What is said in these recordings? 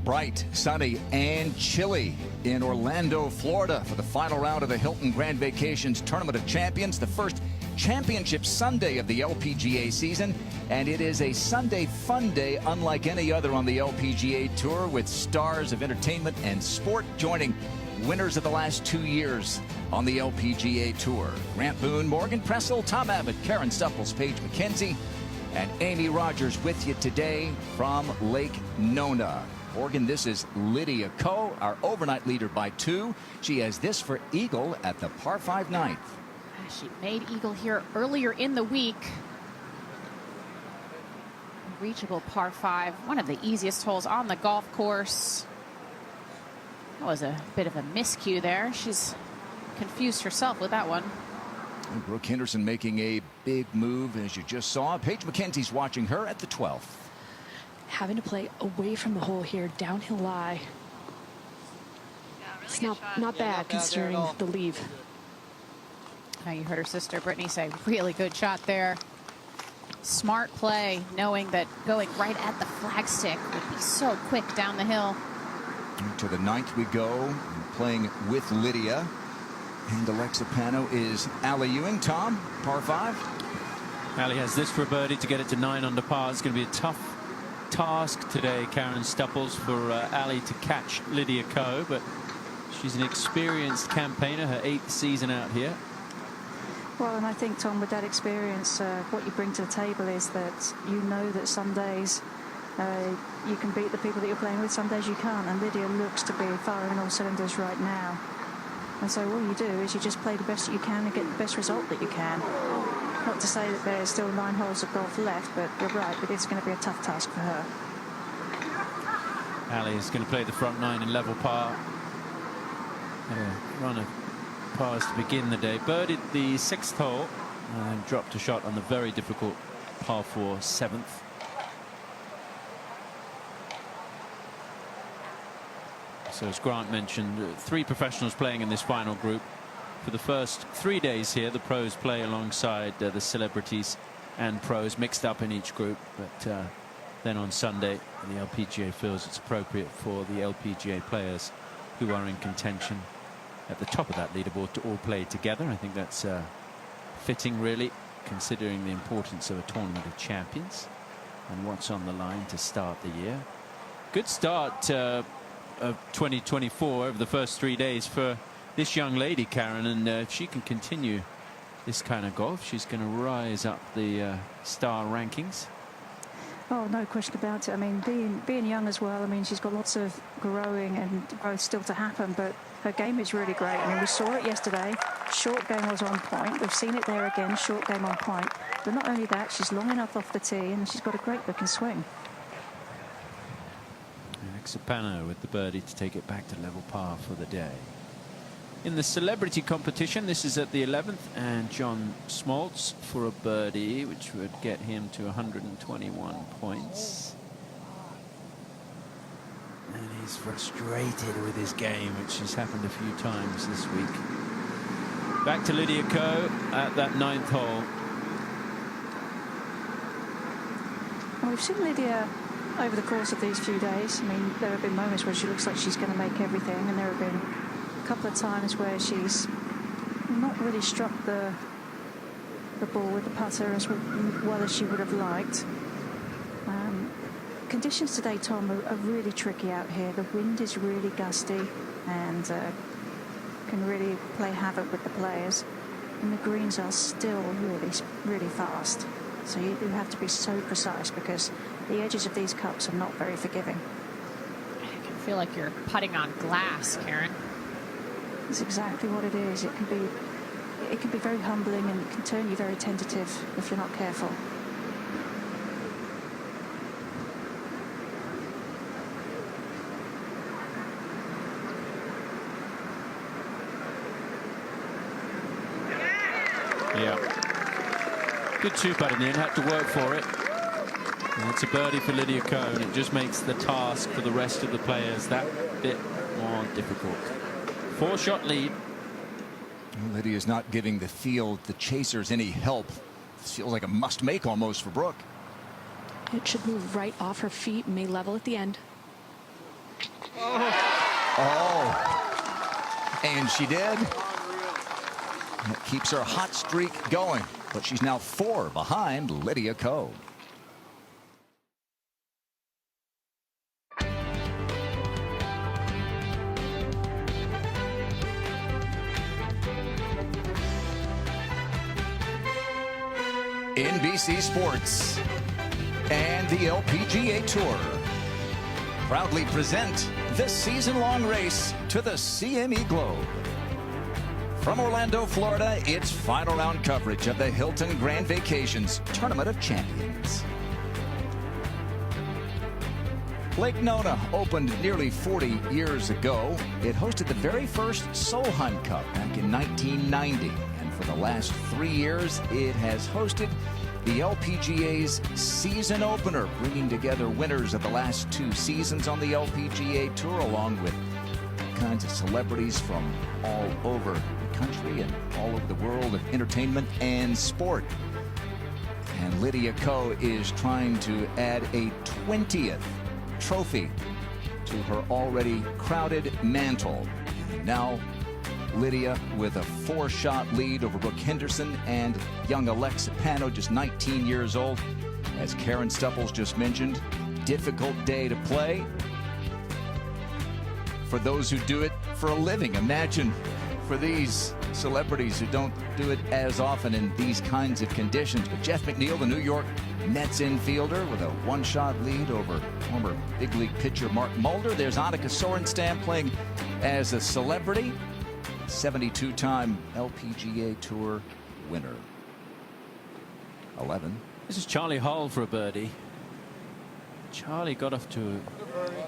Bright, sunny, and chilly in Orlando, Florida for the final round of the Hilton Grand Vacations Tournament of Champions, the first championship Sunday of the LPGA season. And it is a Sunday fun day unlike any other on the LPGA Tour, with stars of entertainment and sport joining winners of the last 2 years on the LPGA Tour. Grant Boone, Morgan Pressel, Tom Abbott, Karen Stupples, Paige McKenzie, and Amy Rogers with you today from Lake Nona. Morgan, this is Lydia Ko, our overnight leader by 2. She has this for eagle at the par 5 ninth. She made eagle here earlier in the week. Reachable par 5, one of the easiest holes on the golf course. That was a bit of a miscue there. She's confused herself with that one. And Brooke Henderson making a big move, as you just saw. Paige McKenzie's watching her at the 12th. Having to play away from the hole here, downhill lie. It's not bad considering the leave. Now you heard her sister Brittany say, really good shot there. Smart play, knowing that going right at the flagstick would be so quick down the hill. To the 9th we go, playing with Lydia. And Alexa Pano is Alli Ewing. Tom, par 5. Alli has this for a birdie to get it to 9 under par. It's going to be a tough task today, Karen Stupples, for Alli to catch Lydia Ko, but she's an experienced campaigner, her 8th season out here. Well, and I think, Tom, with that experience, what you bring to the table is that you know that some days you can beat the people that you're playing with, some days you can't, and Lydia looks to be firing all cylinders right now. And so all you do is you just play the best that you can and get the best result that you can. Not to say that there's still 9 holes of golf left, but you're right, but it's going to be a tough task for her. Alli is going to play the front 9 in level par. Run of pars to begin the day. Birdied the 6th hole and dropped a shot on the very difficult par 4 7th. So as Grant mentioned, 3 professionals playing in this final group. For the first 3 days here, the pros play alongside the celebrities and pros mixed up in each group. But then on Sunday, the LPGA feels it's appropriate for the LPGA players who are in contention at the top of that leaderboard to all play together. I think that's fitting, really, considering the importance of a tournament of champions and what's on the line to start the year. Good start of 2024 over the first 3 days for this young lady, Karen, and if she can continue this kind of golf, she's going to rise up the star rankings. Oh, no question about it. I mean, being young as well, I mean, she's got lots of growing and growth still to happen, but her game is really great. I mean, we saw it yesterday. Short game was on point. We've seen it there again, short game on point. But not only that, she's long enough off the tee, and she's got a great looking swing. Alexa Pano with the birdie to take it back to level par for the day. In the celebrity competition, this is at the 11th, and John Smoltz for a birdie, which would get him to 121 points. And he's frustrated with his game, which has happened a few times this week. Back to Lydia Ko at that 9th hole. Well, we've seen Lydia over the course of these few days. I mean, there have been moments where she looks like she's going to make everything, and there have been a couple of times where she's not really struck the ball with the putter as well as she would have liked. Conditions today, Tom, are really tricky out here. The wind is really gusty and can really play havoc with the players, and the greens are still really fast. So you do have to be so precise, because the edges of these cups are not very forgiving. I can feel like you're putting on glass, Karen. That's exactly what it is. It can be very humbling, and it can turn you very tentative if you're not careful. Yeah. Good 2-putt in the end, had to work for it. And it's a birdie for Lydia Ko, and it just makes the task for the rest of the players that bit more difficult. 4-shot lead. Lydia's not giving the field, the chasers, any help. This feels like a must-make almost for Brooke. It should move right off her feet and may level at the end. Oh, and she did. That keeps her hot streak going, but she's now 4 behind Lydia Ko. NBC Sports and the LPGA Tour proudly present this season-long race to the CME Globe. From Orlando, Florida, it's final round coverage of the Hilton Grand Vacations Tournament of Champions. Lake Nona opened nearly 40 years ago. It hosted the very first Solheim Cup back in 1990. And for the last 3 years, it has hosted the LPGA's season opener, bringing together winners of the last 2 seasons on the LPGA Tour, along with kinds of celebrities from all over the country and all over the world of entertainment and sport. And Lydia Ko is trying to add a 20th trophy to her already crowded mantle. Now Lydia with a 4-shot lead over Brooke Henderson and young Alexa Pano, just 19 years old. As Karen Stupples just mentioned, difficult day to play for those who do it for a living. Imagine for these celebrities who don't do it as often in these kinds of conditions. But Jeff McNeel, the New York Mets infielder, with a 1-shot lead over former big league pitcher Mark Mulder. There's Annika Sorenstam playing as a celebrity, 72-time LPGA Tour winner. 11. This is Charlie Hull for a birdie. Charlie got off to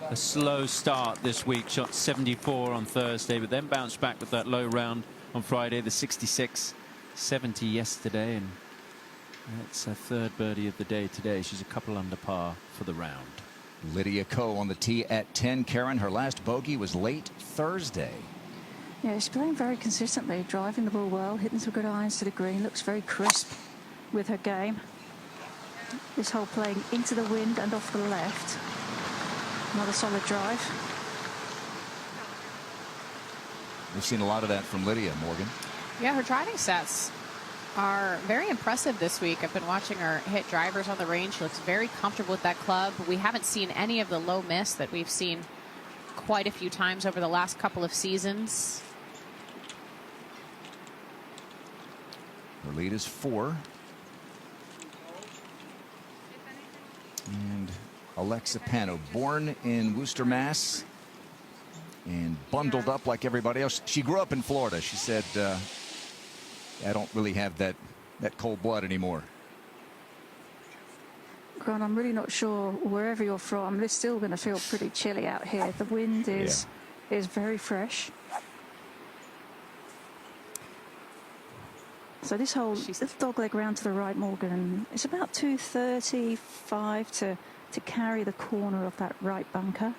a slow start this week, shot 74 on Thursday, but then bounced back with that low round on Friday, the 66, 70 yesterday, and that's her 3rd birdie of the day today. She's a couple under par for the round. Lydia Ko on the tee at 10. Karen, her last bogey was late Thursday. Yeah, she's playing very consistently, driving the ball well, hitting some good irons to the green, looks very crisp with her game. This hole playing into the wind and off the left. Another solid drive. We've seen a lot of that from Lydia, Morgan. Yeah, her driving stats are very impressive this week. I've been watching her hit drivers on the range. She looks very comfortable with that club. We haven't seen any of the low miss that we've seen quite a few times over the last couple of seasons. Her lead is 4. And Alexa Pano, born in Worcester, Mass, and bundled up like everybody else. She grew up in Florida. She said, I don't really have that cold blood anymore. Grant, I'm really not sure wherever you're from, it's still going to feel pretty chilly out here. The wind is very fresh. So this whole dogleg round to the right, Morgan, it's about 235 to carry the corner of that right bunker.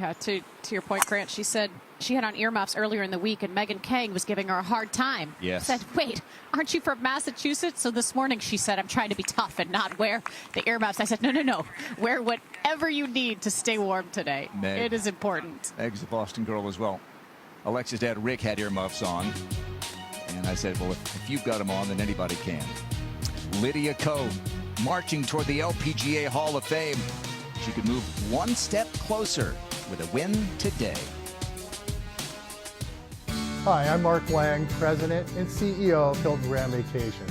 Yeah, to your point, Grant, she said she had on earmuffs earlier in the week, and Megan Kang was giving her a hard time. Yes. Said, wait, aren't you from Massachusetts? So this morning she said, I'm trying to be tough and not wear the earmuffs. I said, no. Wear whatever you need to stay warm today. Meg. It is important. Meg's a Boston girl as well. Alexa's dad, Rick, had earmuffs on. And I said, well, if you've got them on, then anybody can. Lydia Ko marching toward the LPGA Hall of Fame. She could move one step closer with a win today. Hi, I'm Mark Lang, President and CEO of Hilton Grand Vacation.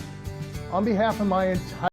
On behalf of my entire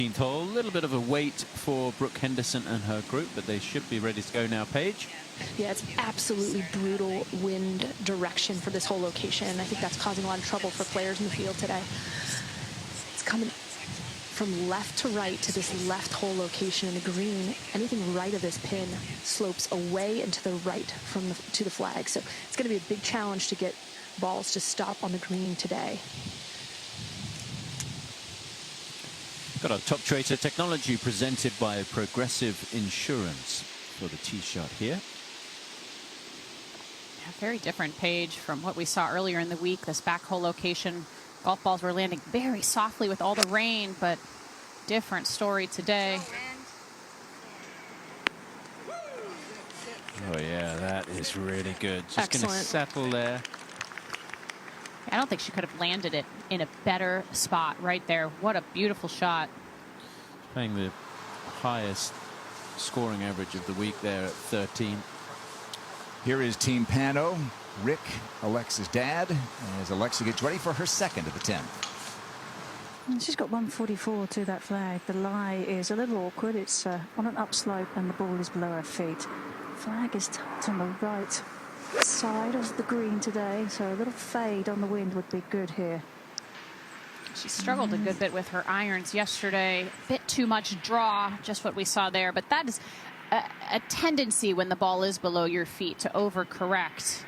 hole. A little bit of a wait for Brooke Henderson and her group, but they should be ready to go now, Paige. Yeah, it's absolutely brutal wind direction for this whole location. I think that's causing a lot of trouble for players in the field today. It's coming from left to right to this left hole location in the green. Anything right of this pin slopes away and to the right from to the flag. So it's going to be a big challenge to get balls to stop on the green today. Got our Top Tracer technology presented by Progressive Insurance for the tee shot here. A very different page from what we saw earlier in the week. This back hole location, golf balls were landing very softly with all the rain, but different story today. Oh yeah, that is really good. Just going to Excellent. settle there. I don't think she could have landed it in a better spot right there. What a beautiful shot. Playing the highest scoring average of the week there at 13. Here is Team Pano, Rick, Alexa's dad, as Alexa gets ready for her second of the 10. And she's got 144 to that flag. The lie is a little awkward. It's on an upslope and the ball is below her feet. Flag is tucked on the right side of the green today, so a little fade on the wind would be good here. She struggled a good bit with her irons yesterday. A bit too much draw, just what we saw there. But that is a tendency when the ball is below your feet to overcorrect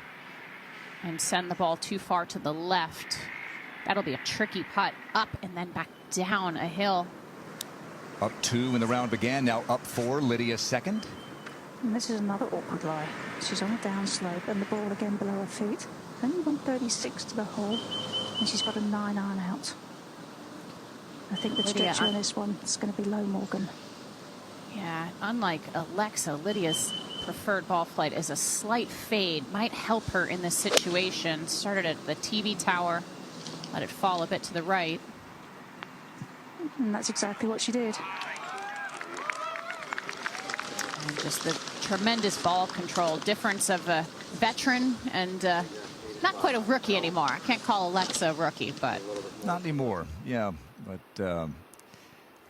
and send the ball too far to the left. That'll be a tricky putt up and then back down a hill. Up 2 when the round began, now up 4, Lydia second. And this is another awkward lie. She's on a downslope and the ball again below her feet. Only 136 to the hole, and she's got a 9-iron out. I think the stretcher on this one is going to be low, Morgan. Yeah, unlike Alexa, Lydia's preferred ball flight is a slight fade. Might help her in this situation. Started at the TV tower, let it fall a bit to the right. And that's exactly what she did. And just the tremendous ball control. Difference of a veteran and not quite a rookie anymore. I can't call Alexa a rookie, but... Not anymore, yeah. But,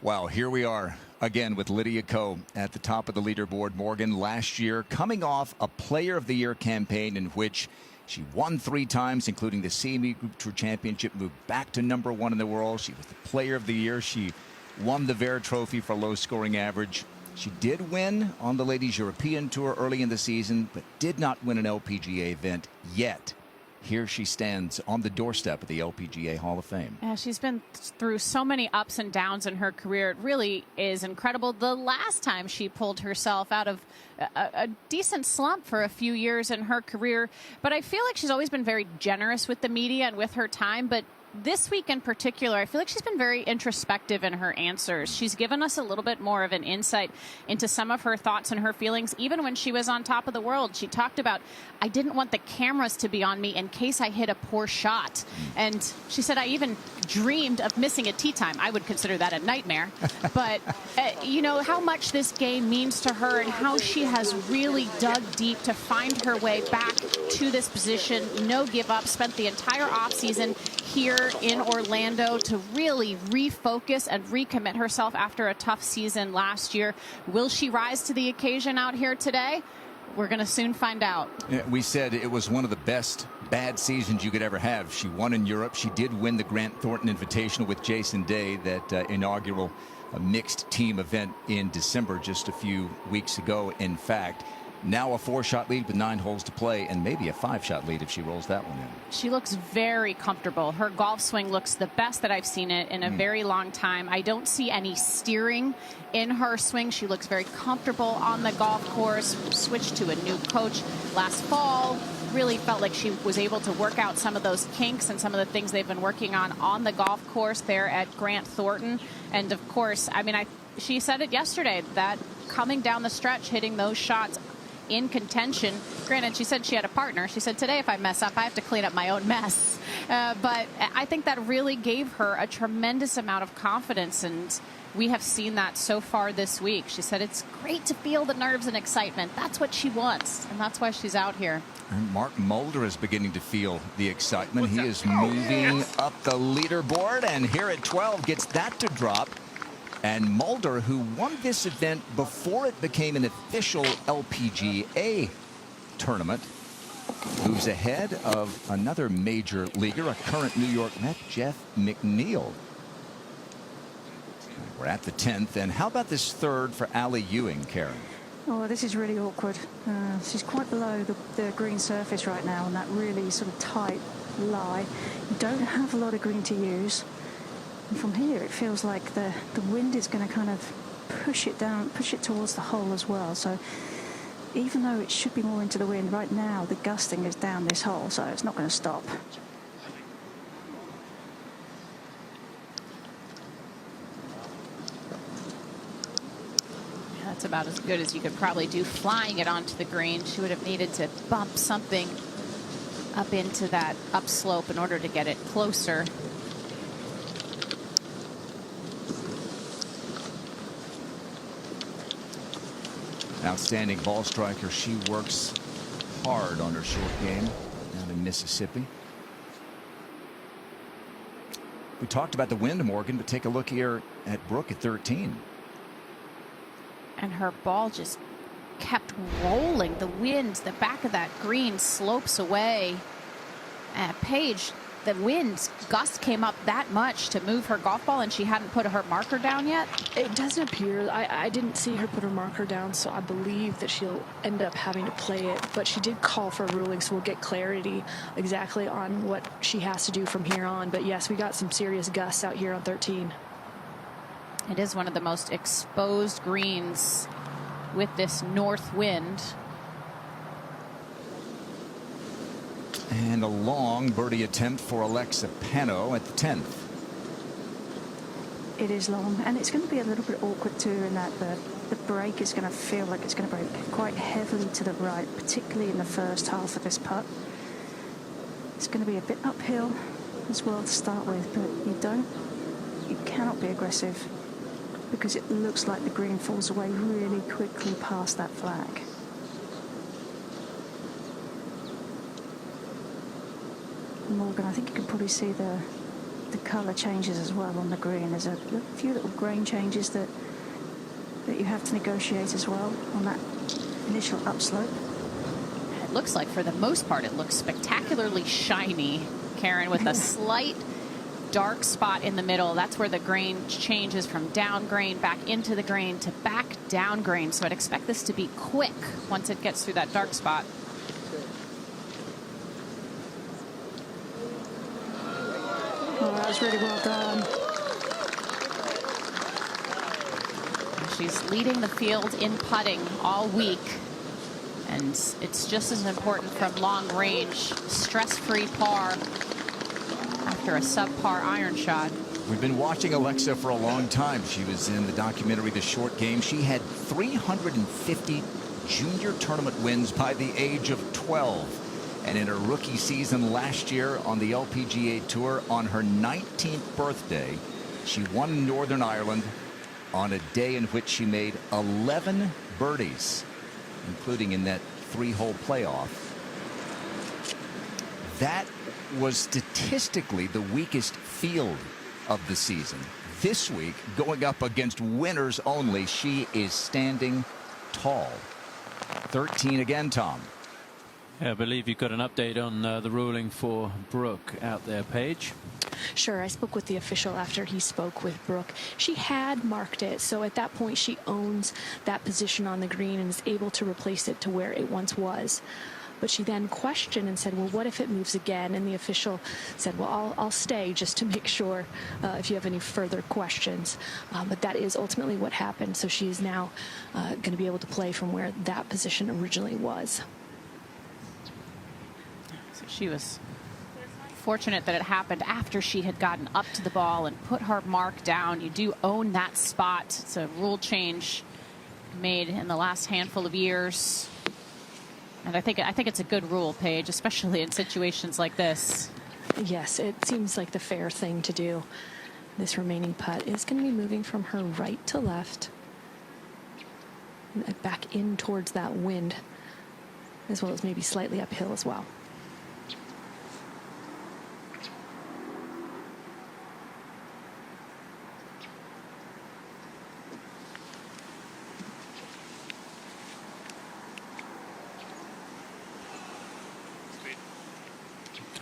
wow, here we are again with Lydia Ko at the top of the leaderboard. Morgan, last year, coming off a Player of the Year campaign in which she won 3 times, including the CME Group Tour Championship, moved back to #1 in the world. She was the Player of the Year. She won the Vare Trophy for low scoring average. She did win on the Ladies European Tour early in the season, but did not win an LPGA event yet. Here she stands on the doorstep of the LPGA Hall of Fame. Yeah, she's been through so many ups and downs in her career. It really is incredible. The last time she pulled herself out of a decent slump for a few years in her career. But I feel like she's always been very generous with the media and with her time. But this week in particular, I feel like she's been very introspective in her answers. She's given us a little bit more of an insight into some of her thoughts and her feelings. Even when she was on top of the world, she talked about, I didn't want the cameras to be on me in case I hit a poor shot. And she said, I even dreamed of missing a tee time. I would consider that a nightmare. But, you know, how much this game means to her and how she has really dug deep to find her way back to this position. No give up. Spent the entire offseason here in Orlando to really refocus and recommit herself after a tough season last year. Will she rise to the occasion out here today? We're going to soon find out. Yeah, we said it was one of the best bad seasons you could ever have. She won in Europe. She did win the Grant Thornton Invitational with Jason Day, that inaugural mixed team event in December just a few weeks ago. In fact, now a 4-shot lead with 9 holes to play, and maybe a 5-shot lead if she rolls that one in. She looks very comfortable. Her golf swing looks the best that I've seen it in a very long time. I don't see any steering in her swing. She looks very comfortable on the golf course. Switched to a new coach last fall. Really felt like she was able to work out some of those kinks and some of the things they've been working on the golf course there at Grant Thornton. And of course, I mean, she said it yesterday, that coming down the stretch, hitting those shots in contention. Granted, she said she had a partner. She said, today if I mess up, I have to clean up my own mess. But I think that really gave her a tremendous amount of confidence, and we have seen that so far this week. She said it's great to feel the nerves and excitement. That's what she wants, and that's why she's out here. And Mark Mulder is beginning to feel the excitement. He is moving up the leaderboard, and here at 12 gets that to drop. And Mulder, who won this event before it became an official LPGA tournament, moves ahead of another major leaguer, a current New York Met, Jeff McNeel. We're at the 10th, and how about this third for Alli Ewing, Karen? Oh, this is really awkward. She's quite below the green surface right now, and that really sort of tight lie. You don't have a lot of green to use. And from here, it feels like the wind is going to kind of push it down, push it towards the hole as well. So even though it should be more into the wind, right now the gusting is down this hole, so it's not going to stop. Yeah, that's about as good as you could probably do flying it onto the green. She would have needed to bump something up into that upslope in order to get it closer. Outstanding ball striker. She works hard on her short game down in Mississippi. We talked about the wind, Morgan, but take a look here at Brooke at 13. And her ball just kept rolling. The wind, the back of that green slopes away. Paige, the wind gust came up that much to move her golf ball, and she hadn't put her marker down yet. It doesn't appear. I didn't see her put her marker down, so I believe that she'll end up having to play it. But she did call for a ruling, so we'll get clarity exactly on what she has to do from here on. But yes, we got some serious gusts out here on 13. It is one of the most exposed greens with this north wind. And a long birdie attempt for Alexa Pano at the 10th. It is long, and it's going to be a little bit awkward too in that the break is going to feel like it's going to break quite heavily to the right, particularly in the first half of this putt. It's going to be a bit uphill as well to start with, but you cannot be aggressive because it looks like the green falls away really quickly past that flag. Morgan, I think you can probably see the colour changes as well on the green. There's a few little grain changes that you have to negotiate as well on that initial upslope. It looks like for the most part it looks spectacularly shiny, Karen, with a slight dark spot in the middle. That's where the grain changes from down grain back into the grain to back down grain. So I'd expect this to be quick once it gets through that dark spot. Oh, that was really well done. She's leading the field in putting all week. And it's just as important from long range, stress-free par after a subpar iron shot. We've been watching Alexa for a long time. She was in the documentary The Short Game. She had 350 junior tournament wins by the age of 12. And in her rookie season last year on the LPGA Tour, on her 19th birthday, she won Northern Ireland on a day in which she made 11 birdies, including in that 3-hole playoff. That was statistically the weakest field of the season. This week, going up against winners only, she is standing tall. 13 again, Tom. Yeah, I believe you've got an update on the ruling for Brooke out there, Paige. Sure, I spoke with the official after he spoke with Brooke. She had marked it, so at that point she owns that position on the green and is able to replace it to where it once was. But she then questioned and said, well, what if it moves again? And the official said, well, I'll stay just to make sure if you have any further questions. But that is ultimately what happened. So she is now going to be able to play from where that position originally was. So she was fortunate that it happened after she had gotten up to the ball and put her mark down. You do own that spot. It's a rule change made in the last handful of years. And I think it's a good rule, Paige, especially in situations like this. Yes, it seems like the fair thing to do. This remaining putt is going to be moving from her right to left, back in towards that wind, as well as maybe slightly uphill as well.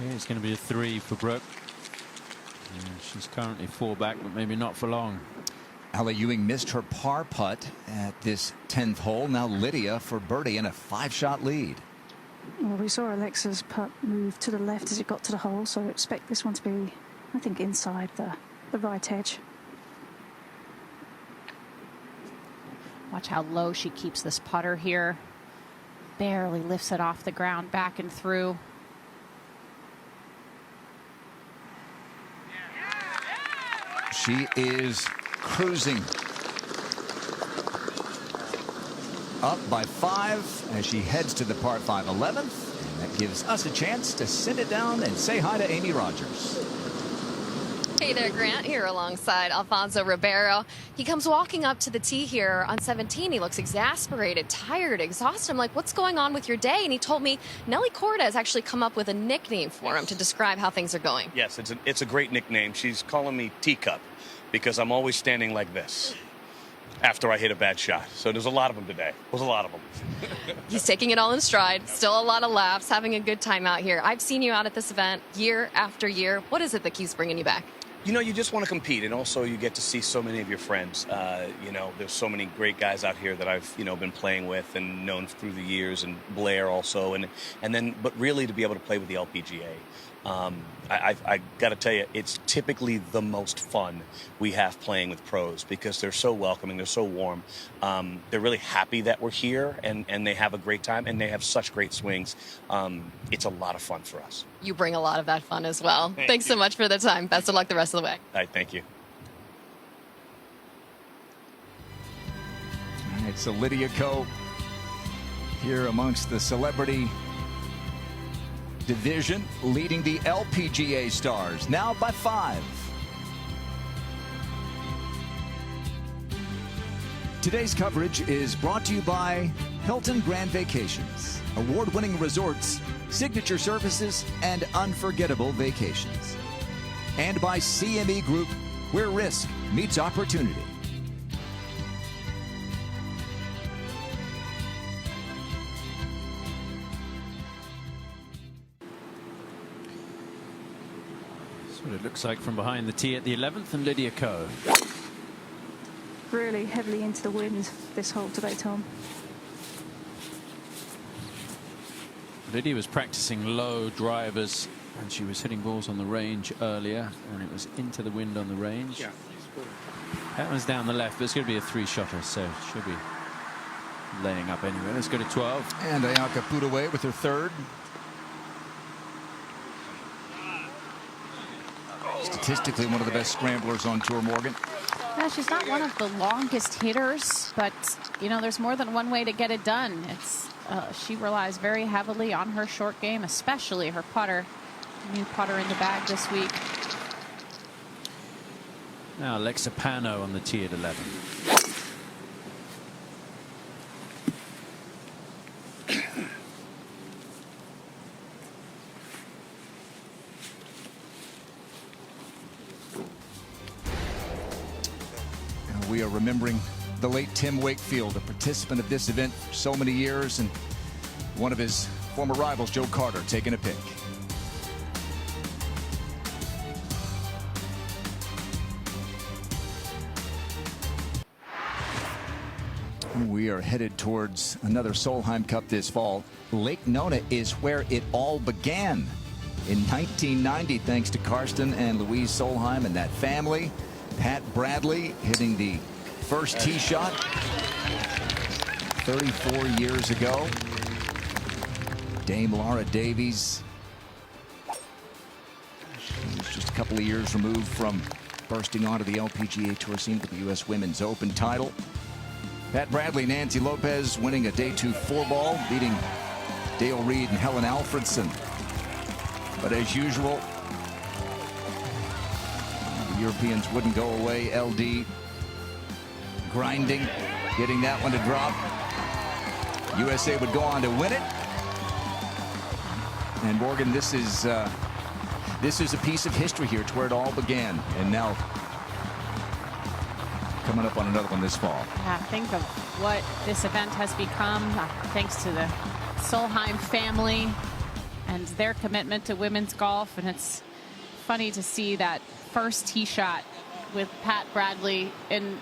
Okay, it's going to be a 3 for Brooke. She's currently 4 back, but maybe not for long. Alli Ewing missed her par putt at this 10th hole. Now Lydia for birdie and a 5-shot lead. Well, we saw Alexa's putt move to the left as it got to the hole, so expect this one to be, I think, inside the right edge. Watch how low she keeps this putter here. Barely lifts it off the ground, back and through. She is cruising up by 5 as she heads to the par 5 11th. And that gives us a chance to sit it down and say hi to Amy Rogers. Hey there, Grant, here alongside Alfonso Ribeiro. He comes walking up to the tee here on 17. He looks exasperated, tired, exhausted. I'm like, what's going on with your day? And he told me Nelly Corda has actually come up with a nickname for him to describe how things are going. Yes, it's a great nickname. She's calling me Teacup because I'm always standing like this after I hit a bad shot. So there's a lot of them today. There's a lot of them. He's taking it all in stride. Still a lot of laughs, having a good time out here. I've seen you out at this event year after year. What is it that keeps bringing you back? You know, you just want to compete, and also you get to see so many of your friends. You know, there's so many great guys out here that I've, been playing with and known through the years, and Blair also, but really to be able to play with the LPGA. I got to tell you, it's typically the most fun we have playing with pros because they're so welcoming, they're so warm. They're really happy that we're here, and they have a great time, and they have such great swings. It's a lot of fun for us. You bring a lot of that fun as well. Thanks so much for the time. Best of luck the rest of the way. All right, thank you. All right, so Lydia Ko here amongst the celebrity division, leading the LPGA stars, now by 5. Today's coverage is brought to you by Hilton Grand Vacations, award-winning resorts, signature services, and unforgettable vacations. And by CME Group, where risk meets opportunity. That's what it looks like from behind the tee at the 11th, and Lydia Ko. Really heavily into the wind this hole today, Tom. Lydia was practicing low drivers, and she was hitting balls on the range earlier, and it was into the wind on the range. Yeah. That one's down the left, but it's going to be a 3-shotter, so she'll be laying up anyway. Let's go to 12. And Ayaka Pudaway with her 3rd. Statistically, one of the best scramblers on tour, Morgan. Yeah, she's not one of the longest hitters, but there's more than one way to get it done. She relies very heavily on her short game, especially her putter. New putter in the bag this week. Now Alexa Pano on the tee at 11. We are remembering the late Tim Wakefield, a participant of this event for so many years, and one of his former rivals, Joe Carter, taking a pick. We are headed towards another Solheim Cup this fall. Lake Nona is where it all began in 1990, thanks to Karsten and Louise Solheim and that family. Pat Bradley hitting the first tee shot 34 years ago. Dame Laura Davies, she's just a couple of years removed from bursting onto the LPGA Tour scene with the U.S. Women's Open title. Pat Bradley, Nancy Lopez winning a day 2 4-ball, beating Dale Reed and Helen Alfredson. But as usual, the Europeans wouldn't go away. LD grinding, getting that one to drop. USA would go on to win it. And Morgan, this is a piece of history here. It's where it all began, and now coming up on another one this fall. Yeah, think of what this event has become, thanks to the Solheim family and their commitment to women's golf. And it's funny to see that first tee shot with Pat Bradley in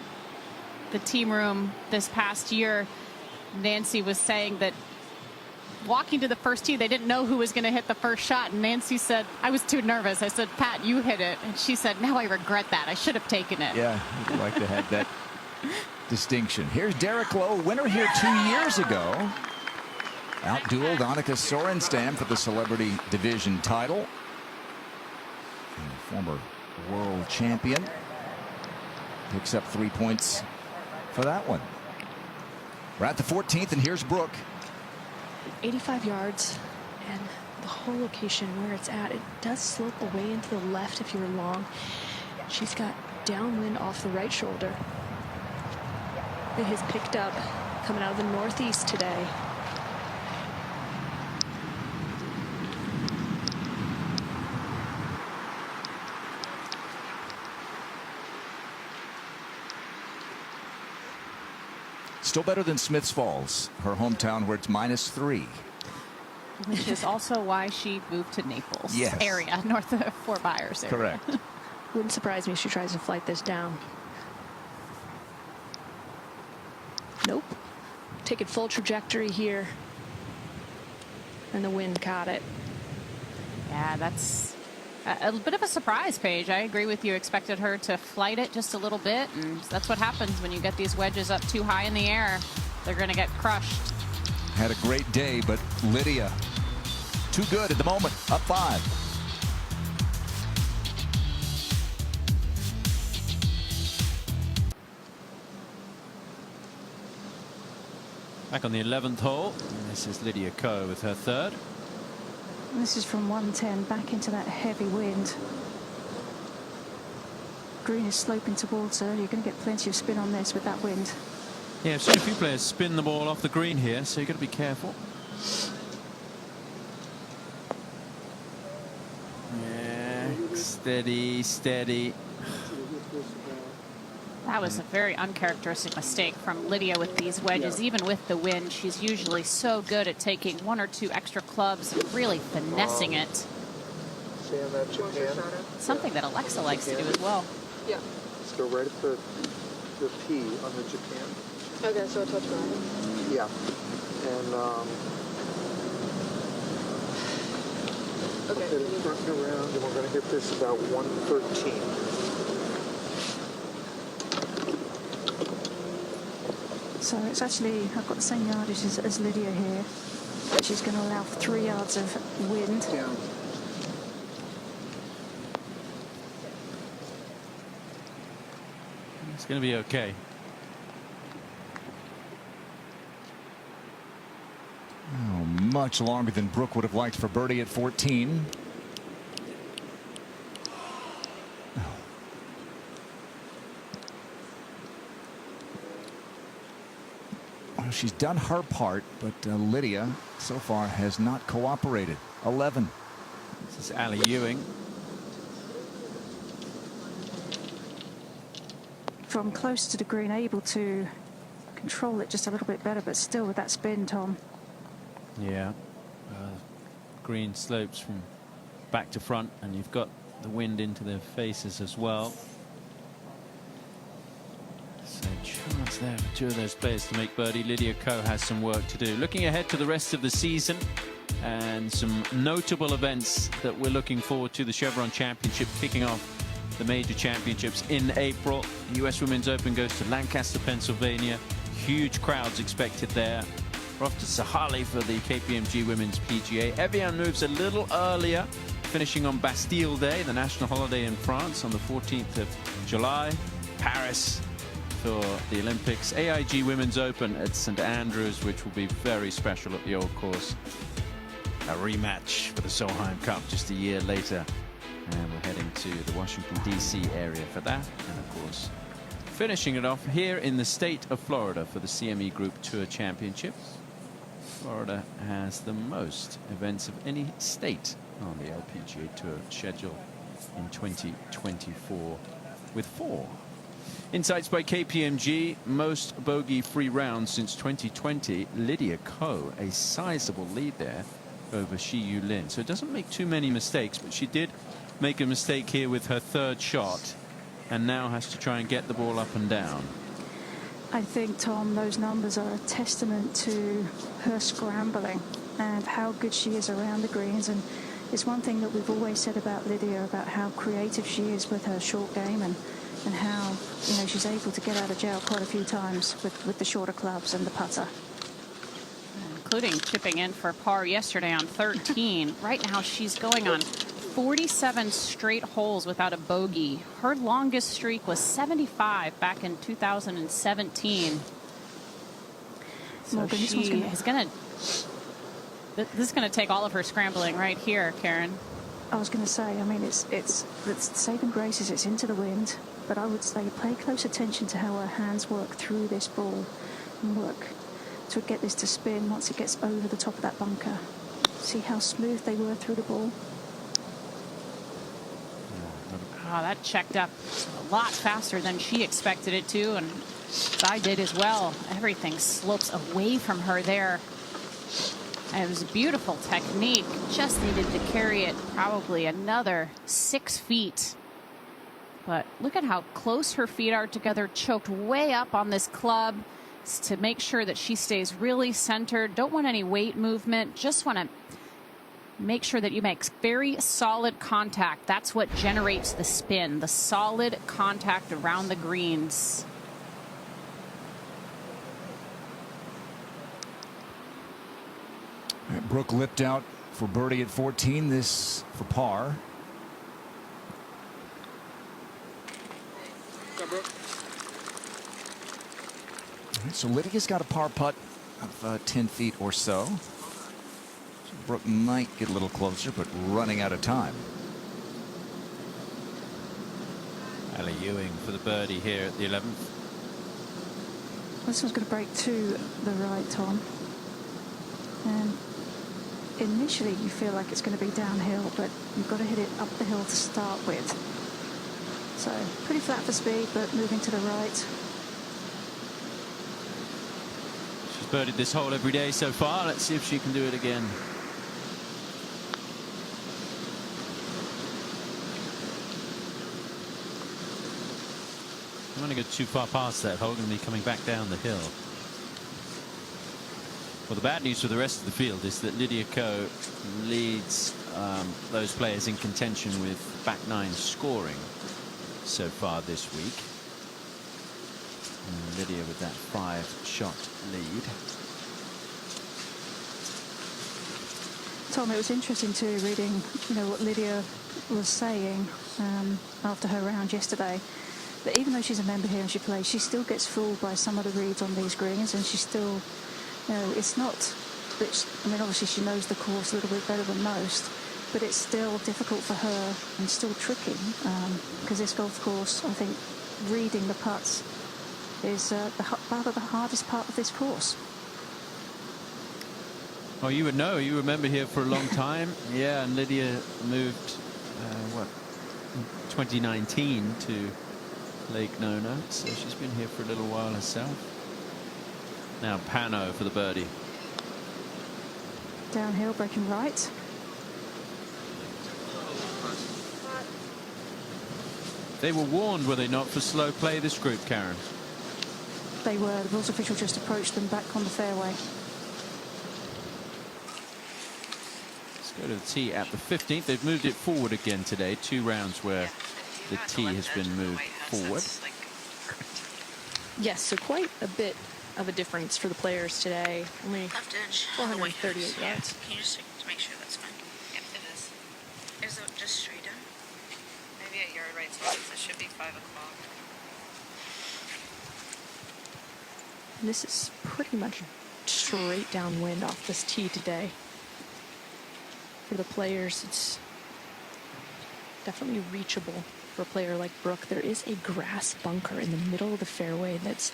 the team room this past year. Nancy was saying that walking to the first tee, they didn't know who was going to hit the first shot. And Nancy said, I was too nervous. I said, Pat, you hit it. And she said, now I regret that. I should have taken it. Yeah, I'd like to have that distinction. Here's Derek Lowe, winner here 2 years ago. Outdueled Annika Sorenstam for the Celebrity Division title. And the former world champion picks up 3 points for that one. We're at the 14th, and here's Brooke. 85 yards, and the whole location where it's at, it does slope away into the left if you're long. She's got downwind off the right shoulder. It has picked up coming out of the northeast today. Still better than Smiths Falls, her hometown, where it's -3. Which is also why she moved to Naples area, north of Fort Myers area. Correct. Wouldn't surprise me if she tries to flight this down. Nope. Taking full trajectory here. And the wind caught it. Yeah, that's a bit of a surprise, Paige. I agree with you. Expected her to flight it just a little bit, and that's what happens when you get these wedges up too high in the air. They're going to get crushed. Had a great day, but Lydia, too good at the moment. Up 5. Back on the 11th hole. And this is Lydia Ko with her third. This is from 110 back into that heavy wind. Green is sloping towards her. You're going to get plenty of spin on this with that wind. Yeah, I've seen a few players spin the ball off the green here, so you've got to be careful. Yeah, steady, steady. That was a very uncharacteristic mistake from Lydia with these wedges. Even with the wind, she's usually so good at taking 1 or 2 extra clubs and really finessing it. Something that Alexa likes to do as well. Yeah. Let's go right at the P on the Japan. Okay, so a touch ground. Yeah. And okay, turn around, and we're going to hit this about 113. So it's actually, I've got the same yardage as Lydia here, but she's going to allow 3 yards of wind. Yeah. It's going to be okay. Oh, much longer than Brooke would have liked for birdie at 14. Well, she's done her part, but Lydia so far has not cooperated. 11. This is Alli Ewing. From close to the green, able to control it just a little bit better, but still with that spin, Tom. Yeah. Green slopes from back to front, and you've got the wind into their faces as well. So chance there for 2 of those players to make birdie. Lydia Ko has some work to do. Looking ahead to the rest of the season and some notable events that we're looking forward to. The Chevron Championship kicking off the major championships in April. The US Women's Open goes to Lancaster, Pennsylvania. Huge crowds expected there. We're off to Sahali for the KPMG Women's PGA. Evian moves a little earlier, finishing on Bastille Day, the national holiday in France, on the 14th of July. Paris for the Olympics. AIG Women's Open at St Andrews, which will be very special at the old course. A rematch for the Solheim Cup just a year later. And we're heading to the Washington, D.C. area for that. And, of course, finishing it off here in the state of Florida for the CME Group Tour Championships. Florida has the most events of any state on the LPGA Tour schedule in 2024, with 4. Insights by KPMG, most bogey-free rounds since 2020. Lydia Ko, a sizable lead there. over Shi Lin. So it doesn't make too many mistakes, but she did make a mistake here with her third shot and now has to try and get the ball up and down. I think, Tom, those numbers are a testament to her scrambling and how good she is around the greens. And it's one thing that we've always said about Lydia, about how creative she is with her short game and how, you know, she's able to get out of jail quite a few times with the shorter clubs and the putter. Including chipping in for par yesterday on 13. Right now she's going on 47 straight holes without a bogey. Her longest streak was 75 back in 2017. So Morgan, she is going to... This is going to take all of her scrambling right here, Karen. I was going to say, I mean, it's saving graces, it's into the wind, but I would say pay close attention to how her hands work through this ball and work to get this to spin once it gets over the top of that bunker. See how smooth they were through the ball? Oh, that checked up a lot faster than she expected it to, and I did as well. Everything slopes away from her there. And it was a beautiful technique. Just needed to carry it probably another 6 feet. But look at how close her feet are together, choked way up on this club to make sure that she stays really centered. Don't want any weight movement. Just want to make sure that you make very solid contact. That's what generates the spin, the solid contact around the greens. All right, Brooke lipped out for birdie at 14. This for par. All right, so Lydia's got a par putt of 10 feet or so. Brooke might get a little closer, but running out of time. Alli Ewing for the birdie here at the 11th. This one's going to break to the right, Tom. And initially you feel like it's going to be downhill, but you've got to hit it up the hill to start with. So pretty flat for speed, but moving to the right. She's birdied this hole every day so far. Let's see if she can do it again. I'm going to go too far past that hole. Going to be coming back down the hill. Well, the bad news for the rest of the field is that Lydia Ko leads those players in contention with back nine scoring so far this week. And Lydia with that 5-shot lead. Tom, it was interesting too, reading, you know, what Lydia was saying after her round yesterday. But even though she's a member here and she plays, she still gets fooled by some of the reads on these greens, and she still, you know, it's not that, I mean, obviously she knows the course a little bit better than most, but it's still difficult for her and still tricky, because this golf course, I think, reading the putts is rather the hardest part of this course. Well, you would know. You remember here for a long time. Yeah, and Lydia moved, what, 2019 to Lake Nona, so she's been here for a little while herself. Now Pano for the birdie. Downhill, breaking right. They were warned, were they not, for slow play, this group, Karen? They were. The rules official just approached them back on the fairway. Let's go to the tee at the 15th. They've moved it forward again today. 2 rounds where the tee has been moved forward. Yes, so quite a bit of a difference for the players today. Only 438 yards. Can you just make sure that's fine? Yep, it is. Is it just straight in? Maybe at your right side, so it should be 5 o'clock. This is pretty much straight downwind off this tee today. For the players, it's definitely reachable. For a player like Brooke, there is a grass bunker in the middle of the fairway that's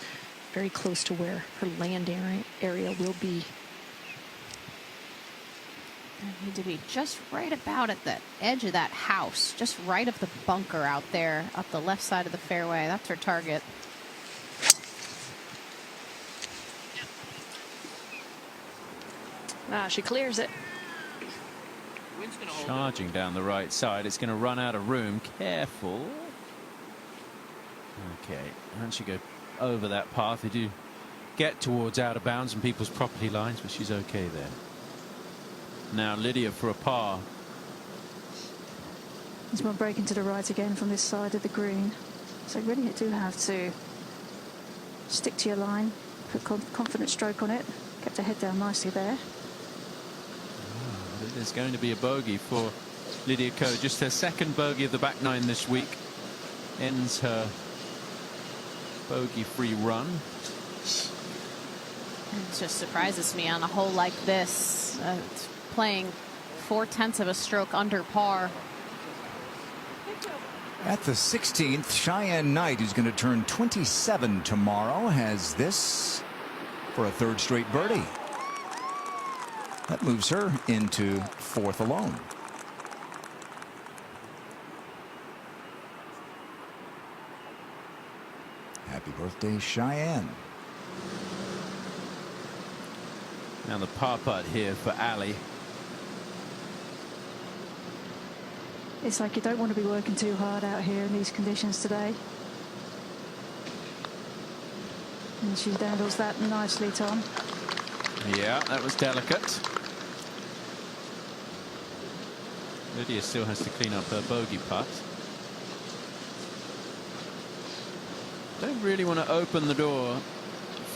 very close to where her land area will be. I need to be just right about at the edge of that house, just right of the bunker out there, up the left side of the fairway. That's her target. She clears it. Charging down the right side. It's going to run out of room. Careful. Okay, once you go over that path, you do get towards out of bounds and people's property lines, but she's okay there. Now Lydia for a par. He's one breaking to the right again from this side of the green. So really you do have to stick to your line, put confident stroke on it, kept her head down nicely there. There's going to be a bogey for Lydia Ko. Just her second bogey of the back nine this week. Ends her bogey-free run. It just surprises me on a hole like this. Playing 4/10 of a stroke under par. At the 16th, Cheyenne Knight, who's going to turn 27 tomorrow, has this for a third straight birdie. That moves her into fourth alone. Happy birthday, Cheyenne. Now the par putt here for Alli. It's like you don't want to be working too hard out here in these conditions today. And she handles that nicely, Tom. Yeah, that was delicate. Lydia still has to clean up her bogey putt. Don't really want to open the door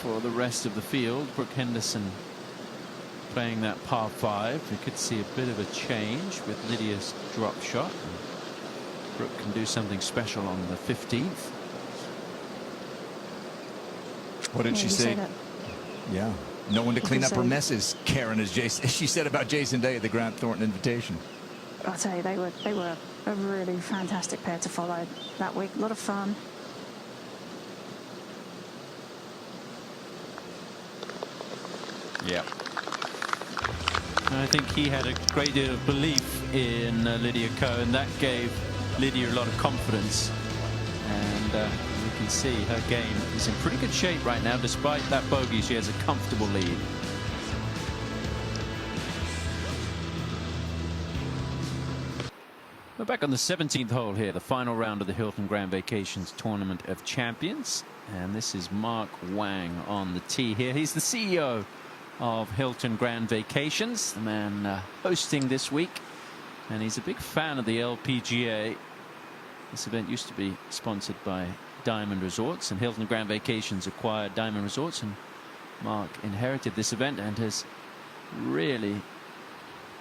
for the rest of the field. Brooke Henderson playing that par 5. We could see a bit of a change with Lydia's drop shot. Brooke can do something special on the 15th. What did she say? Yeah, no one to clean up her messes, Karen, as she said about Jason Day at the Grant Thornton Invitation. I'll tell you, they were a really fantastic pair to follow that week. A lot of fun. Yeah. I think he had a great deal of belief in Lydia Ko, and that gave Lydia a lot of confidence. And you can see her game is in pretty good shape right now. Despite that bogey, she has a comfortable lead. We're back on the 17th hole here, the final round of the Hilton Grand Vacations Tournament of Champions. And this is Mark Wang on the tee here. He's the CEO of Hilton Grand Vacations, the man hosting this week. And he's a big fan of the LPGA. This event used to be sponsored by Diamond Resorts, and Hilton Grand Vacations acquired Diamond Resorts, and Mark inherited this event and has really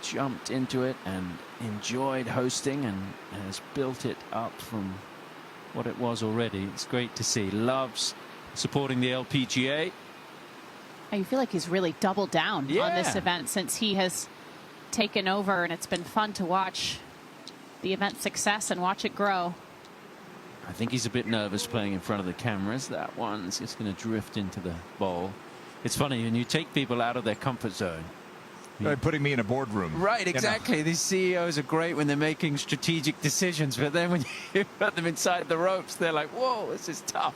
jumped into it and enjoyed hosting and has built it up from what it was already. It's great to see. Loves supporting the LPGA. You feel like he's really doubled down on this event since he has taken over, and it's been fun to watch the event's success and watch it grow. I think he's a bit nervous playing in front of the cameras. That one's just going to drift into the bowl. It's funny when you take people out of their comfort zone. Right, putting me in a boardroom. Right, exactly. You know. These CEOs are great when they're making strategic decisions, but then when you put them inside the ropes, they're like, whoa, this is tough.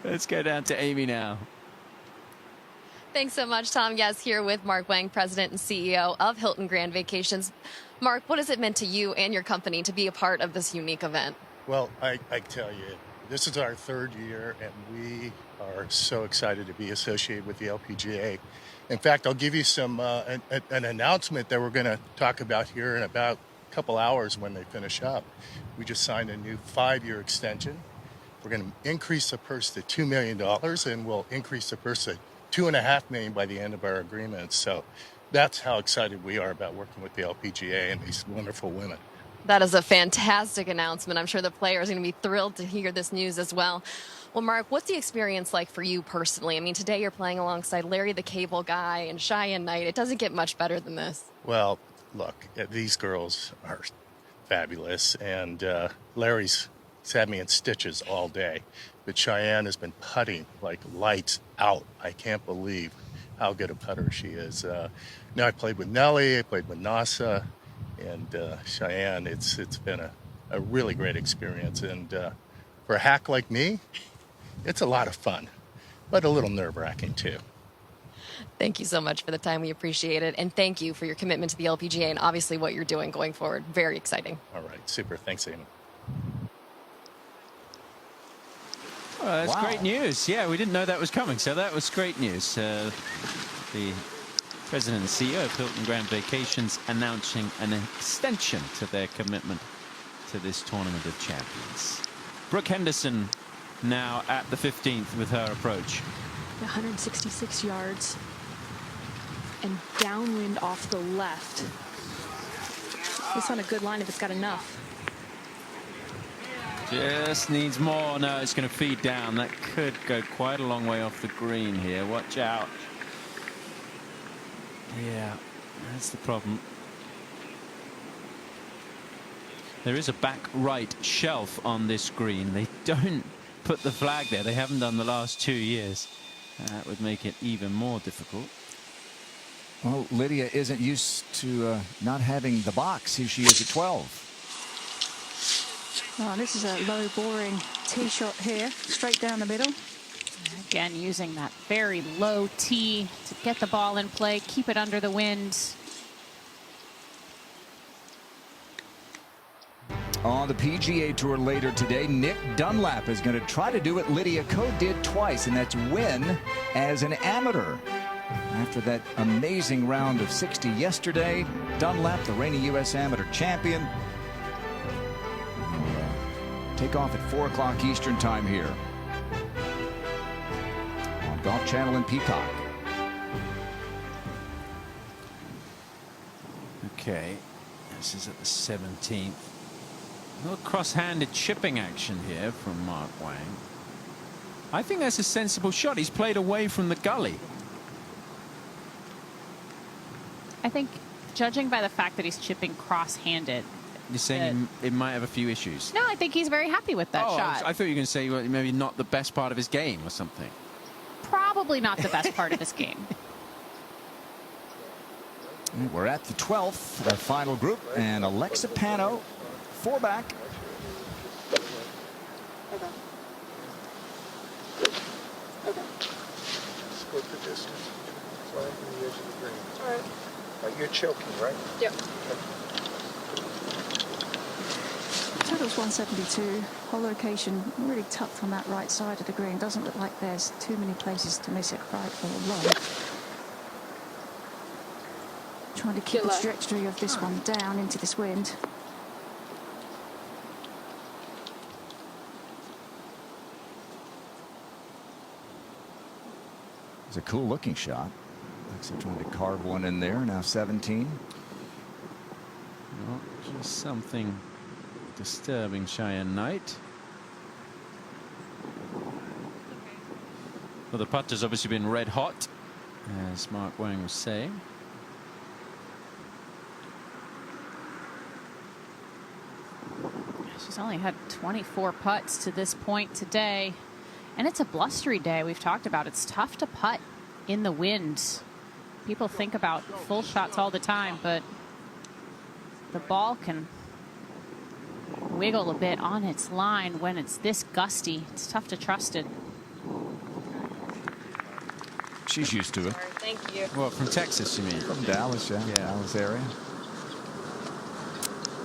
Let's go down to Amy now. Thanks so much, Tom. Yes, here with Mark Wang, President and CEO of Hilton Grand Vacations. Mark, what has it meant to you and your company to be a part of this unique event? Well, I tell you, this is our third year, and we are so excited to be associated with the LPGA. In fact, I'll give you some an announcement that we're going to talk about here in about a couple hours when they finish up. We just signed a new 5-year extension. We're going to increase the purse to $2 million, and we'll increase the purse to $2.5 million by the end of our agreement. So that's how excited we are about working with the LPGA and these wonderful women. That is a fantastic announcement. I'm sure the players are going to be thrilled to hear this news as well. Well, Mark, what's the experience like for you personally? I mean, today you're playing alongside Larry the Cable Guy and Cheyenne Knight. It doesn't get much better than this. Well, look, these girls are fabulous, and Larry's had me in stitches all day. But Cheyenne has been putting like lights out. I can't believe how good a putter she is. Now I played with Nellie, I played with Nasa, and Cheyenne. It's been a really great experience. And for a hack like me, it's a lot of fun, but a little nerve-wracking too. Thank you so much for the time. We appreciate it. And thank you for your commitment to the LPGA and obviously what you're doing going forward. Very exciting. All right. Super. Thanks, Amy. Well, that's great news. Yeah, we didn't know that was coming, so that was great news. The president and CEO of Hilton Grand Vacations announcing an extension to their commitment to this Tournament of Champions. Brooke Henderson now at the 15th with her approach. 166 yards and downwind off the left. It's on a good line if it's got enough. Just needs more. No, it's going to feed down. That could go quite a long way off the green here. Watch out. Yeah, that's the problem. There is a back right shelf on this green. They don't put the flag there. They haven't done the last 2 years. That would make it even more difficult. Well, Lydia isn't used to not having the box. Here she is at 12. Oh, this is a low, boring tee shot here, straight down the middle. Again, using that very low tee to get the ball in play, keep it under the wind. On the PGA Tour later today, Nick Dunlap is going to try to do what Lydia Ko did twice, and that's win as an amateur. After that amazing round of 60 yesterday, Dunlap, the reigning U.S. Amateur champion, take off at 4 o'clock Eastern time here on Golf Channel and Peacock. Okay, this is at the 17th. A little cross-handed chipping action here from Mark Wang. I think that's a sensible shot. He's played away from the gully. I think, judging by the fact that he's chipping cross-handed, you're saying it might have a few issues. No, I think he's very happy with that shot. I thought you were going to say maybe not the best part of his game or something. Probably not the best part of his game. We're at the 12th, the final group, and Alexa Pano, 4 back. Okay. Split the distance. Fly from the edge of the green. All right. You're choking, right? Yep. Total's 172. Whole location really tucked on that right side of the green. Doesn't look like there's too many places to miss it right or wrong. Trying to keep the trajectory of this one down into this wind. It's a cool looking shot. Looks like trying to carve one in there. Now 17. Well, just something disturbing Cheyenne Knight. Well, the putter's obviously been red hot, as Mark Wang was saying. She's only had 24 putts to this point today, and it's a blustery day. We've talked about it's tough to putt in the wind. People think about full shots all the time, but the ball can wiggle a bit on its line when it's this gusty. It's tough to trust it. She's used to it. Thank you. Well, from Texas, you mean? From Dallas, yeah. Dallas area.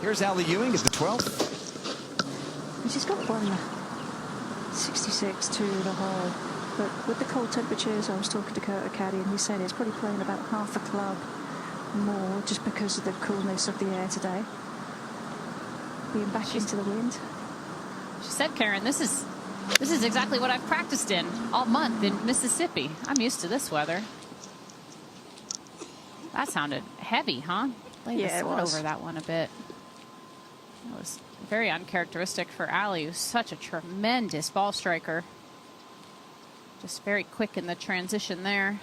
Here's Alli Ewing at the 12th. And she's got 166 to the hole. But with the cold temperatures, I was talking to Kurt Caddy, and he said it's probably playing about half a club more just because of the coolness of the air today. Being back into the wind. She said, Karen, this is exactly what I've practiced in all month in Mississippi. I'm used to this weather. That sounded heavy, huh? Yeah, it was. Over that one a bit. That was very uncharacteristic for Alli, who's such a tremendous ball striker. Just very quick in the transition there.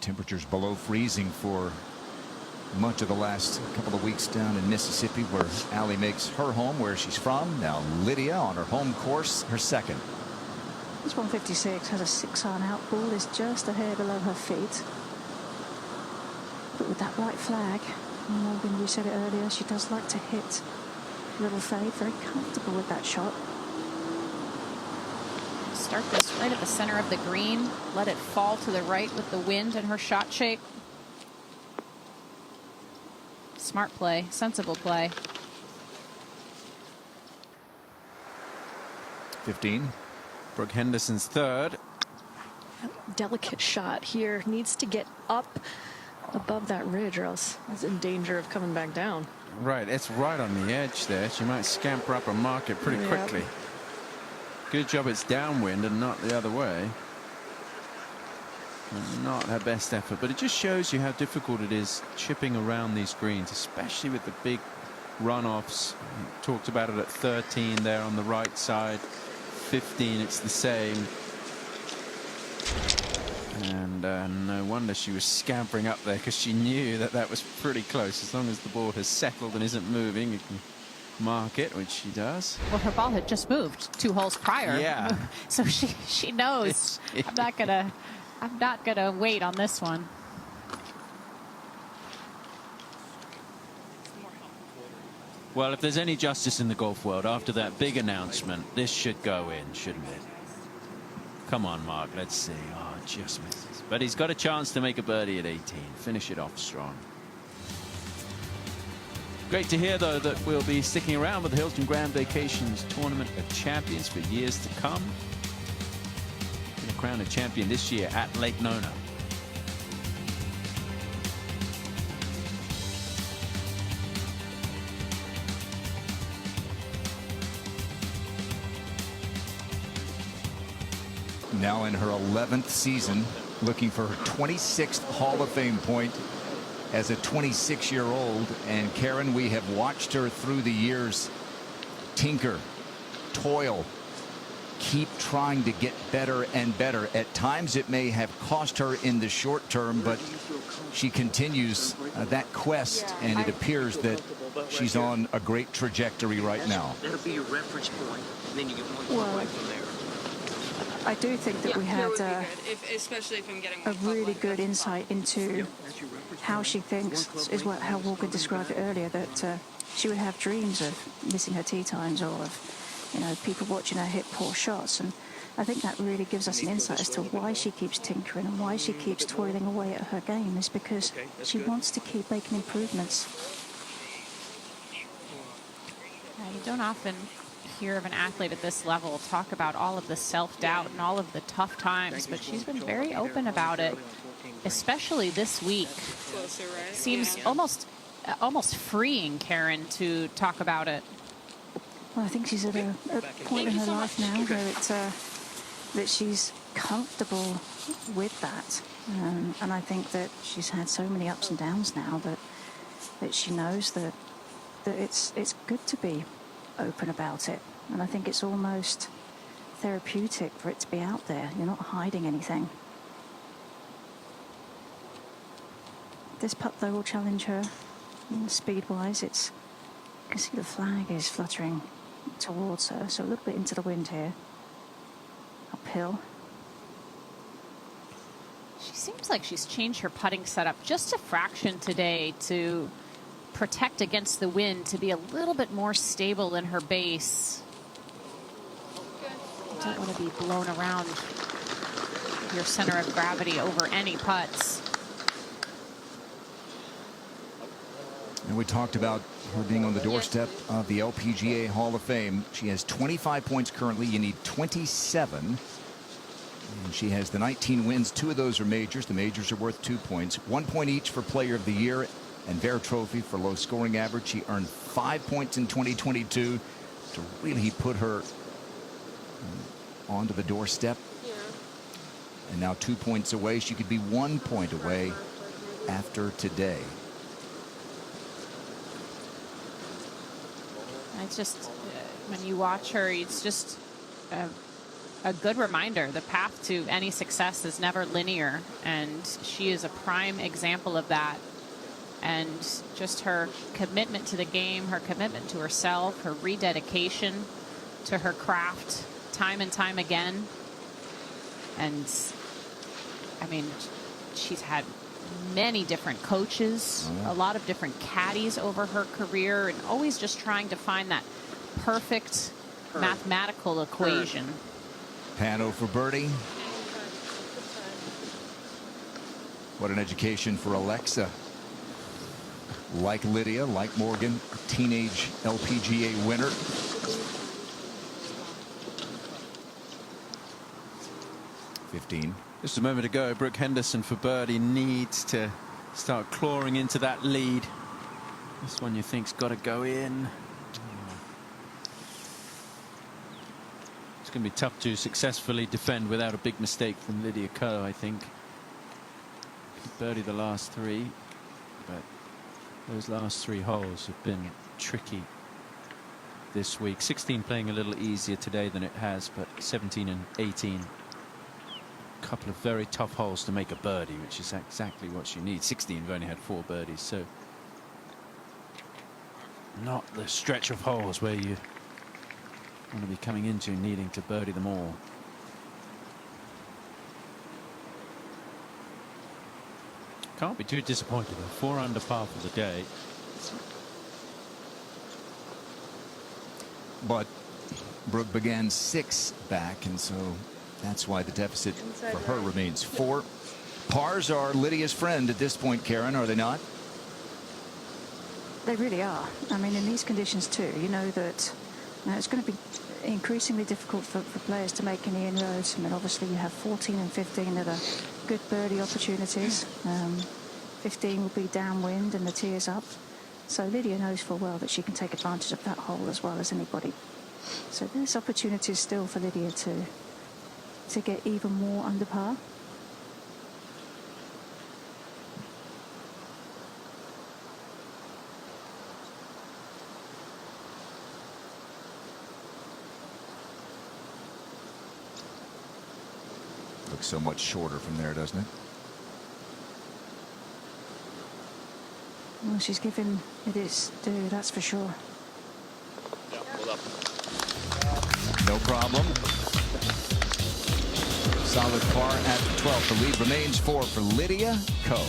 Temperatures below freezing for much of the last couple of weeks down in Mississippi, where Alli makes her home, where she's from. Now Lydia on her home course, her second. This 156 has a 6-iron out. Ball is just a hair below her feet. But with that white flag, Morgan, you said it earlier, she does like to hit a little fade. Very comfortable with that shot. start this right at the center of the green. Let it fall to the right with the wind and her shot shape. Smart play, sensible play. 15. Brooke Henderson's third. Delicate shot here. Needs to get up above that ridge or else it's in danger of coming back down. Right, it's right on the edge there. She might scamper up and mark it pretty quickly. Good job it's downwind and not the other way. Not her best effort, but it just shows you how difficult it is chipping around these greens, especially with the big runoffs. Talked about it at 13 there on the right side. 15, it's the same. And no wonder she was scampering up there, because she knew that that was pretty close. As long as the ball has settled and isn't moving, you can mark it, which she does. Well, her ball had just moved 2 holes prior. Yeah. So she knows I'm not gonna wait on this one. Well, if there's any justice in the golf world after that big announcement, this should go in, shouldn't it? Come on, Mark, let's see. Oh, just misses. But he's got a chance to make a birdie at 18. Finish it off strong. Great to hear, though, that we'll be sticking around with the Hilton Grand Vacations Tournament of Champions for years to come. Going to crown a champion this year at Lake Nona. Now in her 11th season, looking for her 26th Hall of Fame point as a 26-year-old. And Karen, we have watched her through the years tinker, toil, keep trying to get better and better. At times it may have cost her in the short term, but she continues that quest, and it appears that she's on a great trajectory right now. That'll be your reference point, and then you get one point from there. I do think that we had especially if I'm getting a really good insight into how she thinks, is how Walker described it earlier, that she would have dreams of missing her tee times, or of people watching her hit poor shots. And I think that really gives us an insight as to why she keeps tinkering and why she keeps toiling away at her game, is because she wants to keep making improvements. You don't often hear of an athlete at this level talk about all of the self-doubt and all of the tough times, but she's been very open about it, especially this week. Seems almost freeing, Karen, to talk about it. Well, I think she's at a point in her life now where that she's comfortable with that, and I think that she's had so many ups and downs now that she knows that it's good to be open about it. And I think it's almost therapeutic for it to be out there. You're not hiding anything. This putt, though, will challenge her speed-wise. You can see the flag is fluttering towards her, so a little bit into the wind here. Uphill. She seems like she's changed her putting setup just a fraction today to protect against the wind, to be a little bit more stable in her base. You don't want to be blown around your center of gravity over any putts. And we talked about her being on the doorstep of the LPGA Hall of Fame. She has 25 points currently. You need 27. And she has the 19 wins. 2 of those are majors. The majors are worth 2 points. 1 point each for Player of the Year and Bear Trophy for low scoring average. She earned 5 points in 2022 to really put her onto the doorstep. And now 2 points away. She could be 1 point away after today. It's just, when you watch her, it's just a good reminder. The path to any success is never linear, and she is a prime example of that. And just her commitment to the game, her commitment to herself, her rededication to her craft time and time again. And I mean, she's had many different coaches, a lot of different caddies over her career, and always just trying to find that perfect mathematical equation. Pano for birdie. What an education for Alexa. Like Lydia, like Morgan, teenage LPGA winner. Just a moment ago, Brooke Henderson for birdie needs to start clawing into that lead. This one you think's got to go in. It's going to be tough to successfully defend without a big mistake from Lydia Ko, I think. Birdie the last three, but those last three holes have been tricky this week. 16 playing a little easier today than it has, but 17 and 18. A couple of very tough holes to make a birdie, which is exactly what she needs. 16 have only had 4 birdies, so not the stretch of holes where you want to be coming into needing to birdie them all. Can't be too disappointed. 4 under par for the day. But Brooke began 6 back, and so that's why the deficit for her remains 4. Pars are Lydia's friend at this point, Karen, are they not? They really are. I mean, in these conditions too, you know that it's going to be increasingly difficult for players to make any inroads. I mean, obviously you have 14 and 15 that are good birdie opportunities. 15 will be downwind and the tee is up. So Lydia knows full well that she can take advantage of that hole as well as anybody. So there's opportunities still for Lydia to get even more under par. Looks so much shorter from there, doesn't it? Well, she's given it its due, that's for sure. No problem. Solid par at 12. The lead remains 4 for Lydia Ko.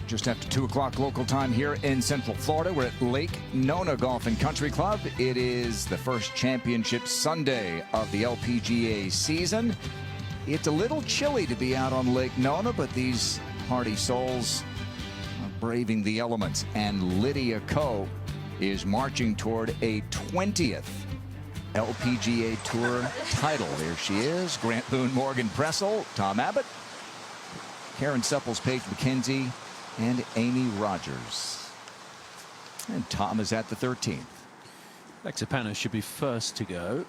Just after 2 o'clock local time here in Central Florida, we're at Lake Nona Golf and Country Club. It is the first championship Sunday of the LPGA season. It's a little chilly to be out on Lake Nona, but these hardy souls are braving the elements. And Lydia Ko is marching toward a 20th LPGA Tour title. There she is. Grant Boone, Morgan Pressel, Tom Abbott, Karen Supples, Paige McKenzie, and Amy Rogers. And Tom is at the 13th. Alexa Pano should be first to go.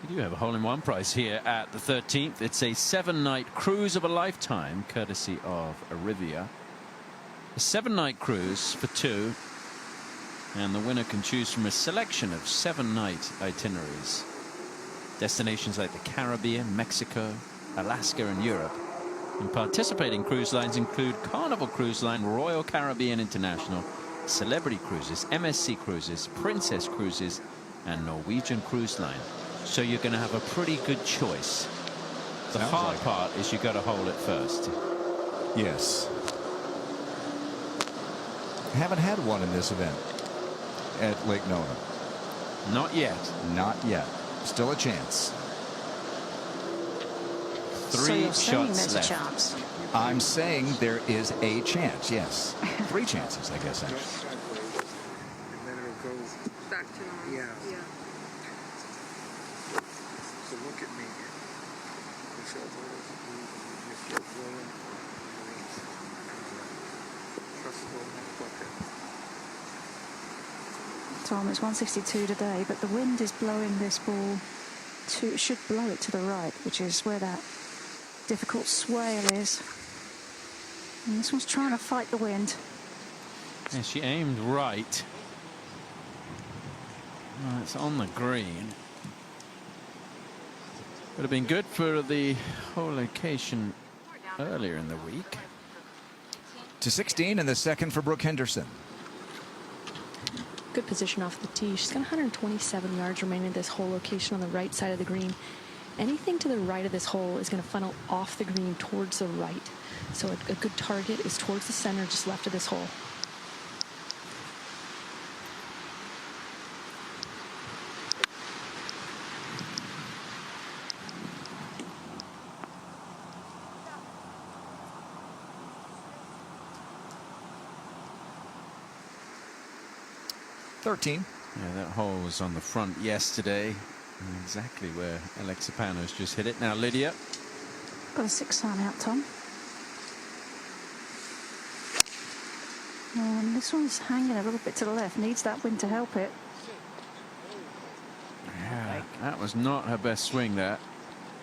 We do have a hole-in-one prize here at the 13th. It's a 7-night cruise of a lifetime, courtesy of Arivia. A 7-night cruise for 2, and the winner can choose from a selection of 7-night itineraries. Destinations like the Caribbean, Mexico, Alaska, and Europe. And participating cruise lines include Carnival Cruise Line, Royal Caribbean International, Celebrity Cruises, MSC Cruises, Princess Cruises, and Norwegian Cruise Line. So you're going to have a pretty good choice. The hard part is you got to hold it first. Yes. Haven't had one in this event at Lake Nona. Not yet. Not yet. Still a chance. 3 shots left. A chance. I'm saying there is a chance, yes. 3 chances, I guess, actually. And then it'll go back to normal. Yeah. So look at me. Michelle Williams. Tom, it's 162 today, but the wind is blowing this ball should blow it to the right, which is where that difficult swale is. And this one's trying to fight the wind. And she aimed right. Well, it's on the green. Would have been good for the whole location earlier in the week. To 16 and the second for Brooke Henderson. Good position off the tee. She's got 127 yards remaining at this hole location on the right side of the green. Anything to the right of this hole is going to funnel off the green towards the right. So a good target is towards the center, just left of this hole. Yeah, that hole was on the front yesterday. Exactly where Alexa Pano's just hit it. Now Lydia. Got a 6-iron out, Tom. And this one's hanging a little bit to the left. Needs that wind to help it. Yeah, that was not her best swing there.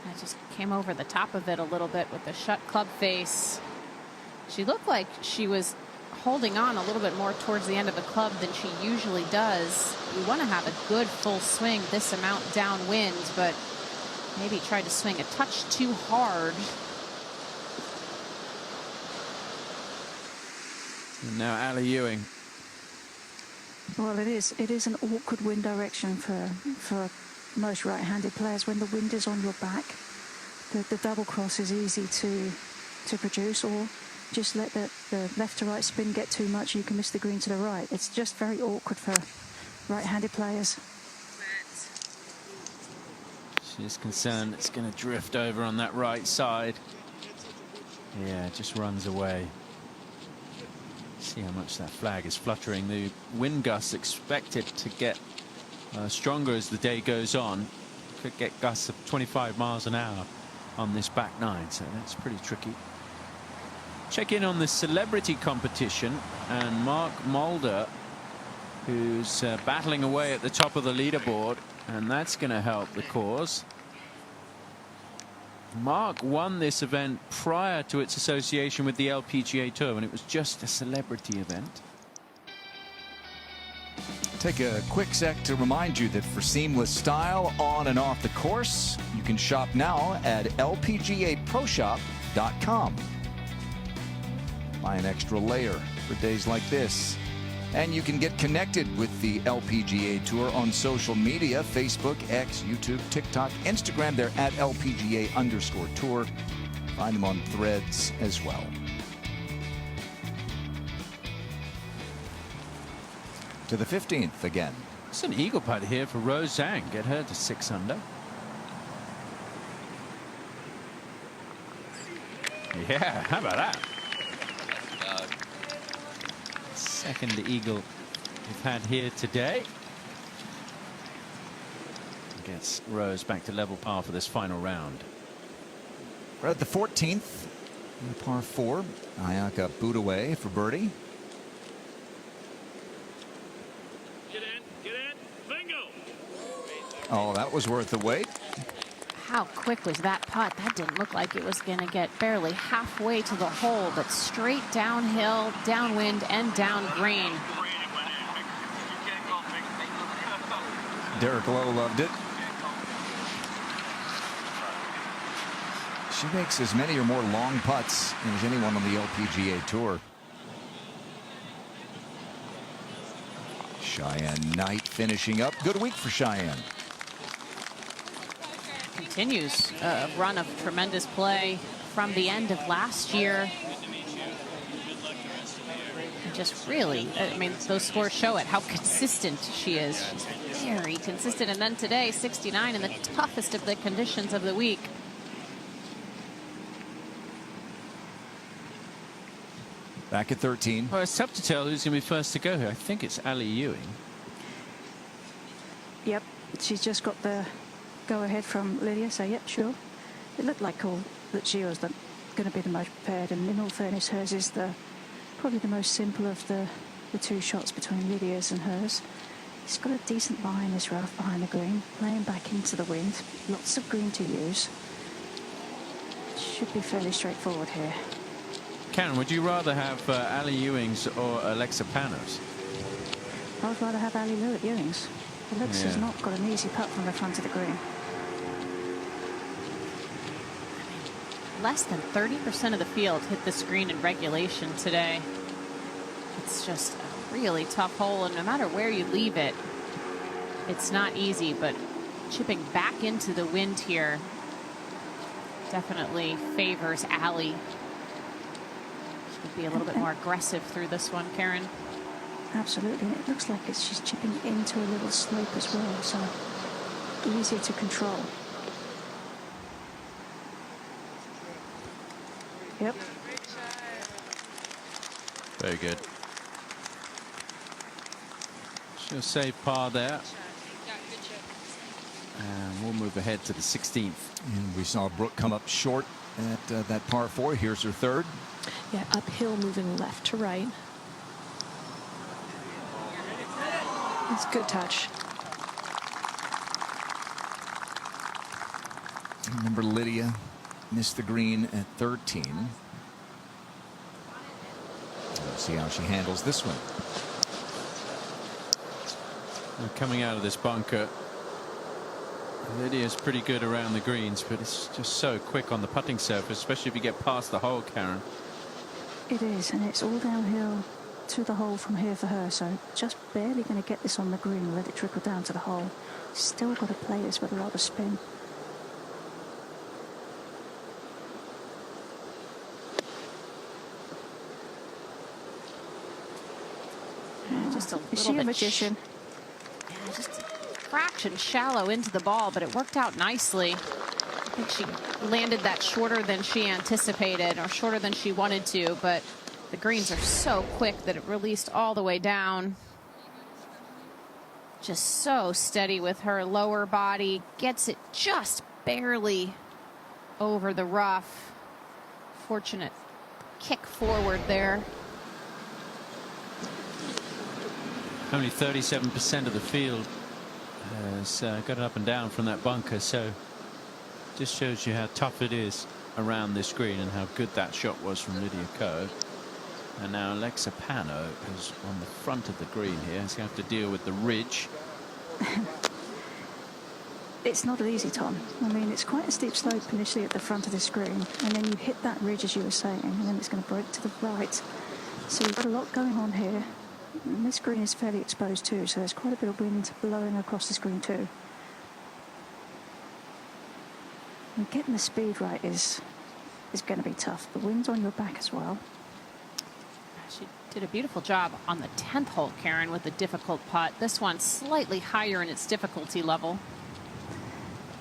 I just came over the top of it a little bit with the shut club face. She looked like she was holding on a little bit more towards the end of the club than she usually does. You want to have a good full swing this amount downwind, but maybe tried to swing a touch too hard. And now Alli Ewing. Well, it is an awkward wind direction for most right-handed players. When the wind is on your back, the double cross is easy to produce, or just let the left to right spin get too much, you can miss the green to the right. It's just very awkward for right-handed players. She's concerned it's going to drift over on that right side. Yeah, it just runs away. See how much that flag is fluttering. The wind gusts expected to get stronger as the day goes on. Could get gusts of 25 miles an hour on this back nine, so that's pretty tricky. Check in on the celebrity competition, and Mark Mulder, who's battling away at the top of the leaderboard, and that's going to help the cause. Mark won this event prior to its association with the LPGA Tour, when it was just a celebrity event. Take a quick sec to remind you that for seamless style on and off the course, you can shop now at lpgaproshop.com. Buy an extra layer for days like this. And you can get connected with the LPGA Tour on social media: Facebook, X, YouTube, TikTok, Instagram. They're at LPGA_Tour. Find them on Threads as well. To the 15th again. It's an eagle putt here for Rose Zhang. Get her to 6 under. Yeah, how about that? Second eagle we've had here today. Gets Rose back to level par for this final round. We're at the 14th. Par 4. Ayaka boot away for birdie. Get in, bingo. Oh, that was worth the wait. How quick was that putt? That didn't look like it was going to get barely halfway to the hole, but straight downhill, downwind, and down green. Derek Lowe loved it. She makes as many or more long putts as anyone on the LPGA Tour. Cheyenne Knight finishing up. Good week for Cheyenne. Continues a run of tremendous play from the end of last year. Just really, I mean, those scores show it, how consistent she is. She's very consistent. And then today, 69 in the toughest of the conditions of the week. Back at 13. Well, it's tough to tell who's going to be first to go here. I think it's Alli Ewing. Yep, she's just got the go-ahead from Lydia, so yep, sure. It looked like that she was going to be the most prepared, and in all fairness, hers is probably the most simple of the two shots between Lydia's and hers. She's got a decent lie in this rough behind the green, laying back into the wind. Lots of green to use. Should be fairly straightforward here. Karen, would you rather have Alli Ewing's or Alexa Pano's? I would rather have Alli Ewing's. Alexa's not got an easy putt from the front of the green. Less than 30% of the field hit the screen in regulation today. It's just a really tough hole, and no matter where you leave it, it's not easy, but chipping back into the wind here definitely favors Alli. She could be a little bit more aggressive through this one, Karen. Absolutely. It looks like she's chipping into a little slope as well, so easier to control. Yep. Very good. She'll save par there. And we'll move ahead to the 16th. And we saw Brooke come up short at that par 4. Here's her third. Yeah, uphill, moving left to right. It's a good touch. Remember, Lydia missed the green at 13. We'll see how she handles this one. And coming out of this bunker, Lydia's pretty good around the greens, but it's just so quick on the putting surface, especially if you get past the hole, Karen. It is, and it's all downhill to the hole from here for her, so just barely going to get this on the green and let it trickle down to the hole. Still got to play this with a lot of spin. Just a little Is she bit a magician? Yeah, just a fraction shallow into the ball, but it worked out nicely. I think she landed that shorter than she anticipated, or shorter than she wanted to, but the greens are so quick that it released all the way down. Just so steady with her lower body, gets it just barely over the rough. Fortunate kick forward there. Only 37% of the field has got it up and down from that bunker, so just shows you how tough it is around this green and how good that shot was from Lydia Ko. And now Alexa Pano is on the front of the green here. He's going to have to deal with the ridge. It's not easy, Tom. I mean, it's quite a steep slope initially at the front of the screen, and then you hit that ridge, as you were saying, and then it's going to break to the right. So you've got a lot going on here. And this green is fairly exposed too, so there's quite a bit of wind blowing across the screen too. And getting the speed right is going to be tough. The wind's on your back as well. She did a beautiful job on the 10th hole, Karen, with a difficult putt. This one's slightly higher in its difficulty level.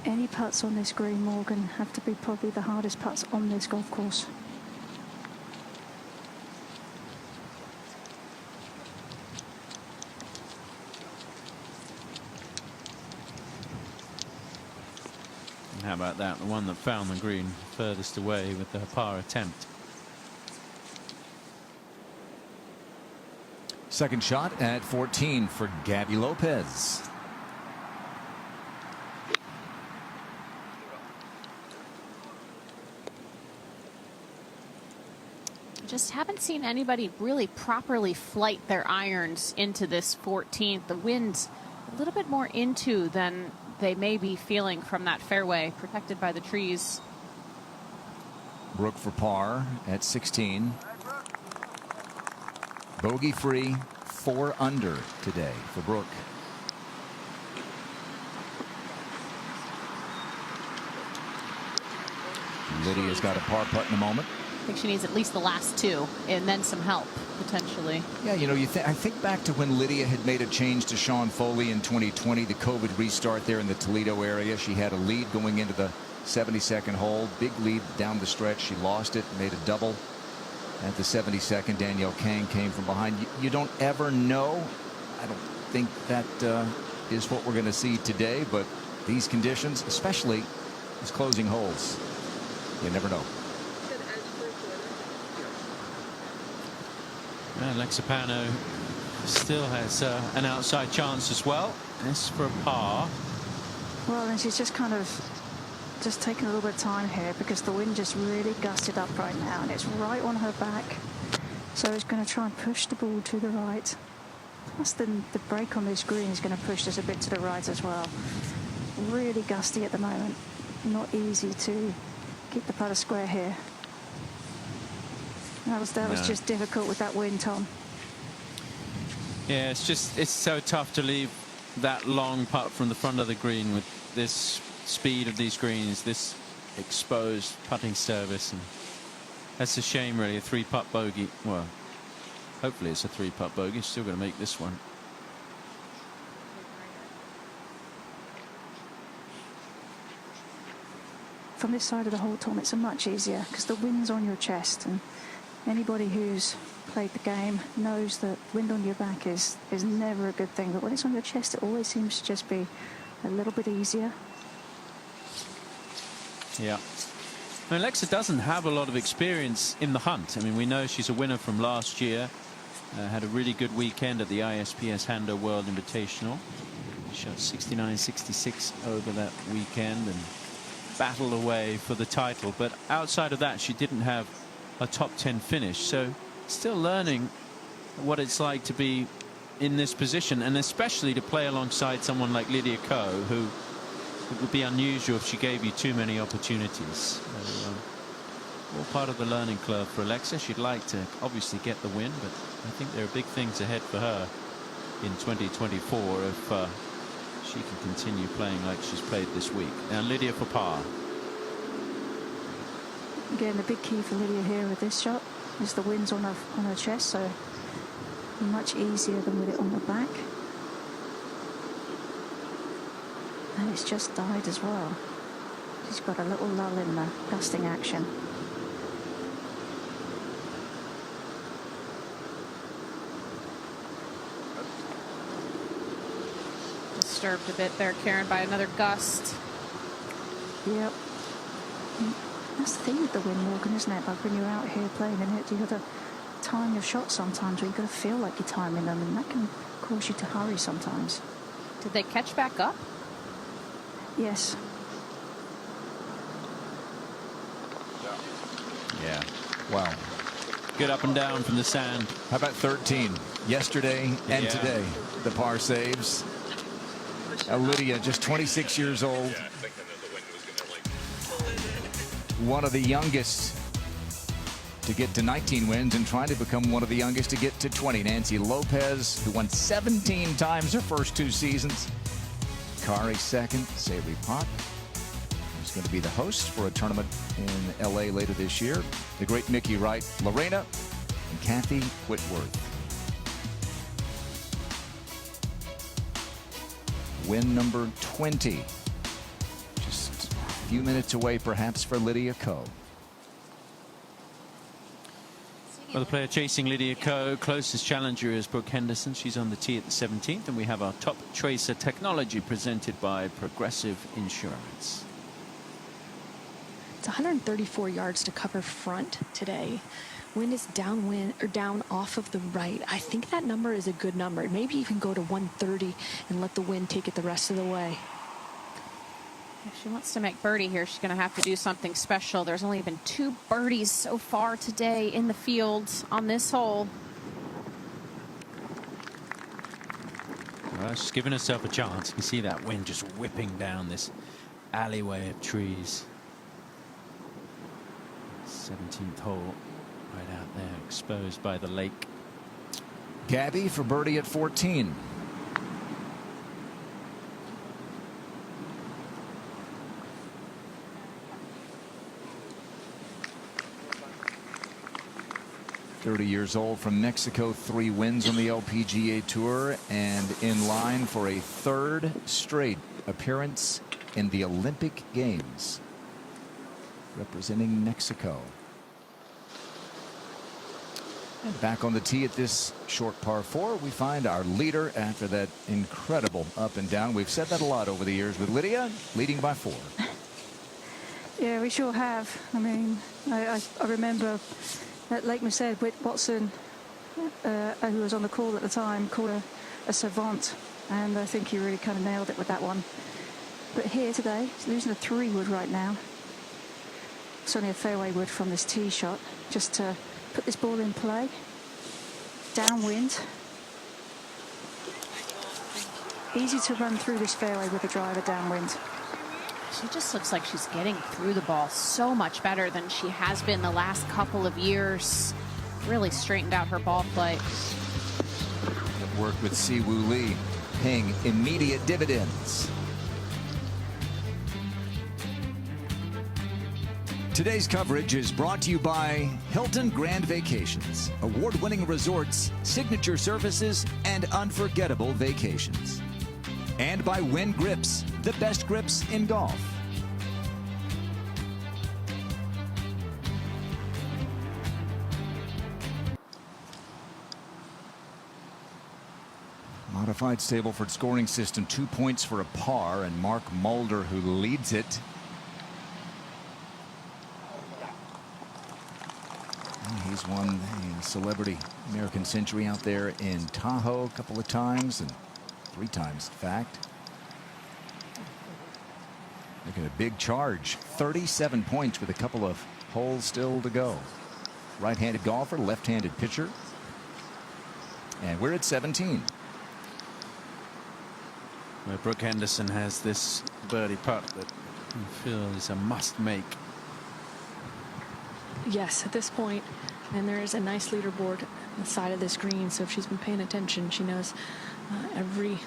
Any putts on this green, Morgan, have to be probably the hardest putts on this golf course. And how about that? The one that found the green furthest away with the par attempt. Second shot at 14 for Gabby Lopez. Just haven't seen anybody really properly flight their irons into this 14th. The wind's a little bit more into than they may be feeling from that fairway, protected by the trees. Brooke for par at 16. Bogey free, 4 under today for Brooke. Lydia's got a par putt in a moment. I think she needs at least the last 2 and then some help potentially. Yeah, you know, I think back to when Lydia had made a change to Sean Foley in 2020, the COVID restart there in the Toledo area. She had a lead going into the 72nd hole, big lead down the stretch. She lost it, made a double at the 72nd. Danielle Kang came from behind. You don't ever know. I don't think that is what we're going to see today, but these conditions, especially these closing holes, you never know. Alexa Pano still has an outside chance as well. This for a par. Well, and she's just kind of taking a little bit of time here because the wind just really gusted up right now, and it's right on her back. So it's going to try and push the ball to the right. Plus the break on this green is going to push this a bit to the right as well. Really gusty at the moment. Not easy to keep the putter square here. That was just difficult with that wind, Tom. Yeah, it's so tough to leave that long putt from the front of the green with this speed of these greens, this exposed putting service, and that's a shame, really. A 3-putt bogey. Well, hopefully it's a 3-putt bogey. Still going to make this one. From this side of the hole, Tom, it's a much easier because the wind's on your chest, and anybody who's played the game knows that wind on your back is never a good thing, but when it's on your chest it always seems to just be a little bit easier. Yeah. Now, Alexa doesn't have a lot of experience in the hunt. I mean, we know she's a winner from last year. Had a really good weekend at the ISPS Hando World Invitational. Shot 69-66 over that weekend and battled away for the title. But outside of that, she didn't have a top 10 finish. So still learning what it's like to be in this position, and especially to play alongside someone like Lydia Ko, who it would be unusual if she gave you too many opportunities. So, all part of the learning curve for Alexa. She'd like to obviously get the win, but I think there are big things ahead for her in 2024 if she can continue playing like she's played this week. Now Lydia for par. Again, the big key for Lydia here with this shot is the wind's on her chest, so much easier than with it on the back. And it's just died as well. She's got a little lull in the gusting action. Disturbed a bit there, Karen, by another gust. Yep. That's the thing with the wind, Morgan, isn't it? Like when you're out here playing in it, you've got to time your shots sometimes, or you've got to feel like you're timing them, and that can cause you to hurry sometimes. Did they catch back up? Yes. Yeah. Wow. Good up and down from the sand. How about 13? Yesterday and today, the par saves. Lydia, just 26 years old. One of the youngest to get to 19 wins and trying to become one of the youngest to get to 20. Nancy Lopez, who won 17 times her first 2 seasons. Kari second. Savory Pot, who's going to be the host for a tournament in LA later this year. The great Mickey Wright, Lorena, and Kathy Whitworth. Win number 20. Just a few minutes away, perhaps, for Lydia Ko. Well, the player chasing Lydia Ko, closest challenger is Brooke Henderson. She's on the tee at the 17th, and we have our top tracer technology presented by Progressive Insurance. It's 134 yards to cover front today. Wind is downwind or down off of the right. I think that number is a good number. Maybe you can go to 130 and let the wind take it the rest of the way. If she wants to make birdie here, she's going to have to do something special. There's only been 2 birdies so far today in the field on this hole. Well, she's giving herself a chance. You can see that wind just whipping down this alleyway of trees. 17th hole, right out there, exposed by the lake. Gabby for birdie at 14. Years old from Mexico, 3 wins on the LPGA Tour, and in line for a 3rd straight appearance in the Olympic Games, representing Mexico. And back on the tee at this short par 4, we find our leader after that incredible up and down. We've said that a lot over the years with Lydia leading by 4. Yeah, we sure have. I mean, I remember that Lake Merced, Whit Watson, who was on the call at the time, called her a savant, and I think he really kind of nailed it with that one. But here today, he's losing a 3-wood right now. It's only a fairway wood from this tee shot, just to put this ball in play. Downwind. Easy to run through this fairway with a driver downwind. She just looks like she's getting through the ball so much better than she has been the last couple of years. Really straightened out her ball play. work with Siwoo Lee paying immediate dividends. Today's coverage is brought to you by Hilton Grand Vacations, award-winning resorts, signature services, and unforgettable vacations. And by Win Grips, the best grips in golf. Modified Stableford scoring system, 2 points for a par, and Mark Mulder who leads it. He's won the Celebrity American Century out there in Tahoe a couple of times, and 3 times, in fact. Making a big charge. 37 points with a couple of holes still to go. Right-handed golfer, left-handed pitcher. And we're at 17. Where Brooke Henderson has this birdie putt that you feel is a must-make. Yes, at this point, and there is a nice leaderboard on the side of this green, so if she's been paying attention, she knows every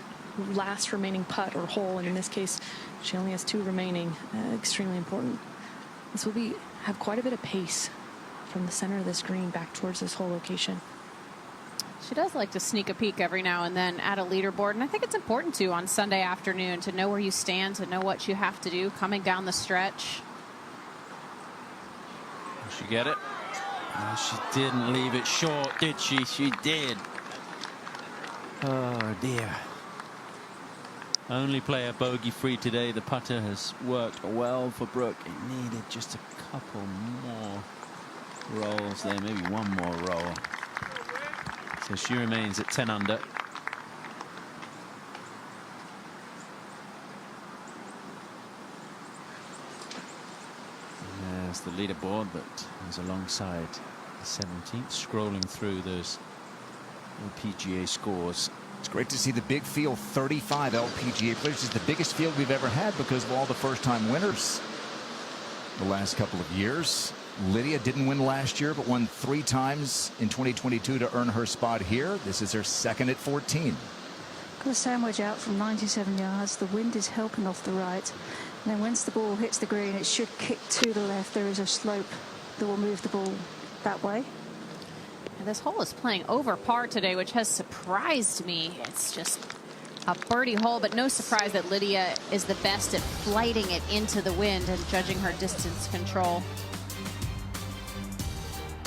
last remaining putt or hole, and in this case she only has 2 remaining. Extremely important. This will have quite a bit of pace from the center of this green back towards this whole location. She does like to sneak a peek every now and then at a leaderboard, and I think it's important to on Sunday afternoon to know where you stand, to know what you have to do coming down the stretch. Did she get it? No, she didn't leave it short, did she? She did. Oh dear. Only player bogey free today. The putter has worked well for Brooke. It needed just a couple more rolls there, maybe one more roll. So she remains at 10 under. There's the leaderboard that is alongside the 17th, scrolling through those LPGA scores. It's great to see the big field, 35 LPGA players. This is the biggest field we've ever had because of all the first-time winners the last couple of years. Lydia didn't win last year, but won 3 times in 2022 to earn her spot here. This is her second at 14. Got a sandwich out from 97 yards. The wind is helping off the right. And then once the ball hits the green, it should kick to the left. There is a slope that will move the ball that way. And this hole is playing over par today, which has surprised me. It's just a birdie hole, but no surprise that Lydia is the best at flighting it into the wind and judging her distance control.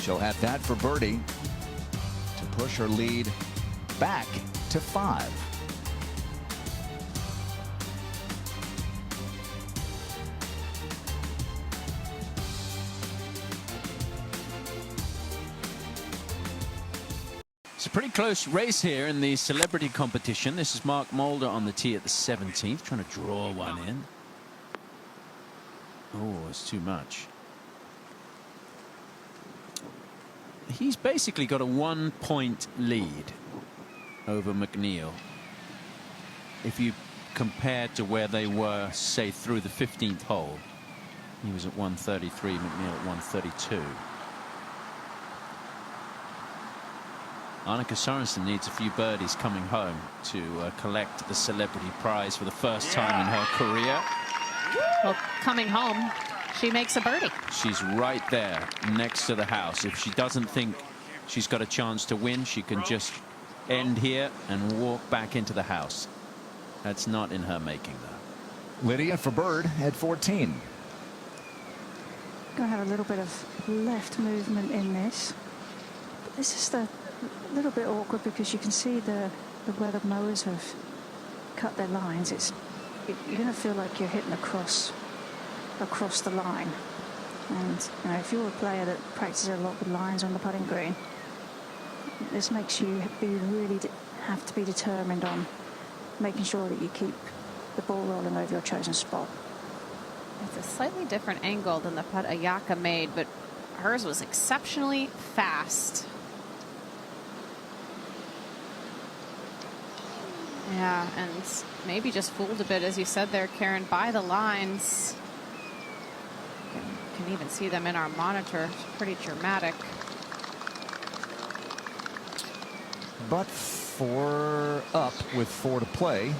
She'll have that for birdie to push her lead back to 5. It's a pretty close race here in the celebrity competition. This is Mark Mulder on the tee at the 17th, trying to draw one in. Oh, it's too much. He's basically got a 1-point lead over McNeel. If you compare to where they were, say, through the 15th hole, he was at 133, McNeel at 132. Annika Sorensen needs a few birdies coming home to collect the celebrity prize for the first time in her career. Well, coming home, she makes a birdie. She's right there next to the house. If she doesn't think she's got a chance to win, she can just end here and walk back into the house. That's not in her making, though. Lydia for bird at 14. Going to have a little bit of left movement in this. But this is a little bit awkward because you can see where the mowers have cut their lines. You're going to feel like you're hitting across the line. And you know, if you're a player that practices a lot with lines on the putting green, this makes you have to be determined on making sure that you keep the ball rolling over your chosen spot. It's a slightly different angle than the putt Ayaka made, but hers was exceptionally fast. Yeah, and maybe just fooled a bit, as you said there, Karen, by the lines. You can even see them in our monitor. It's pretty dramatic. but 4 up with 4 to play.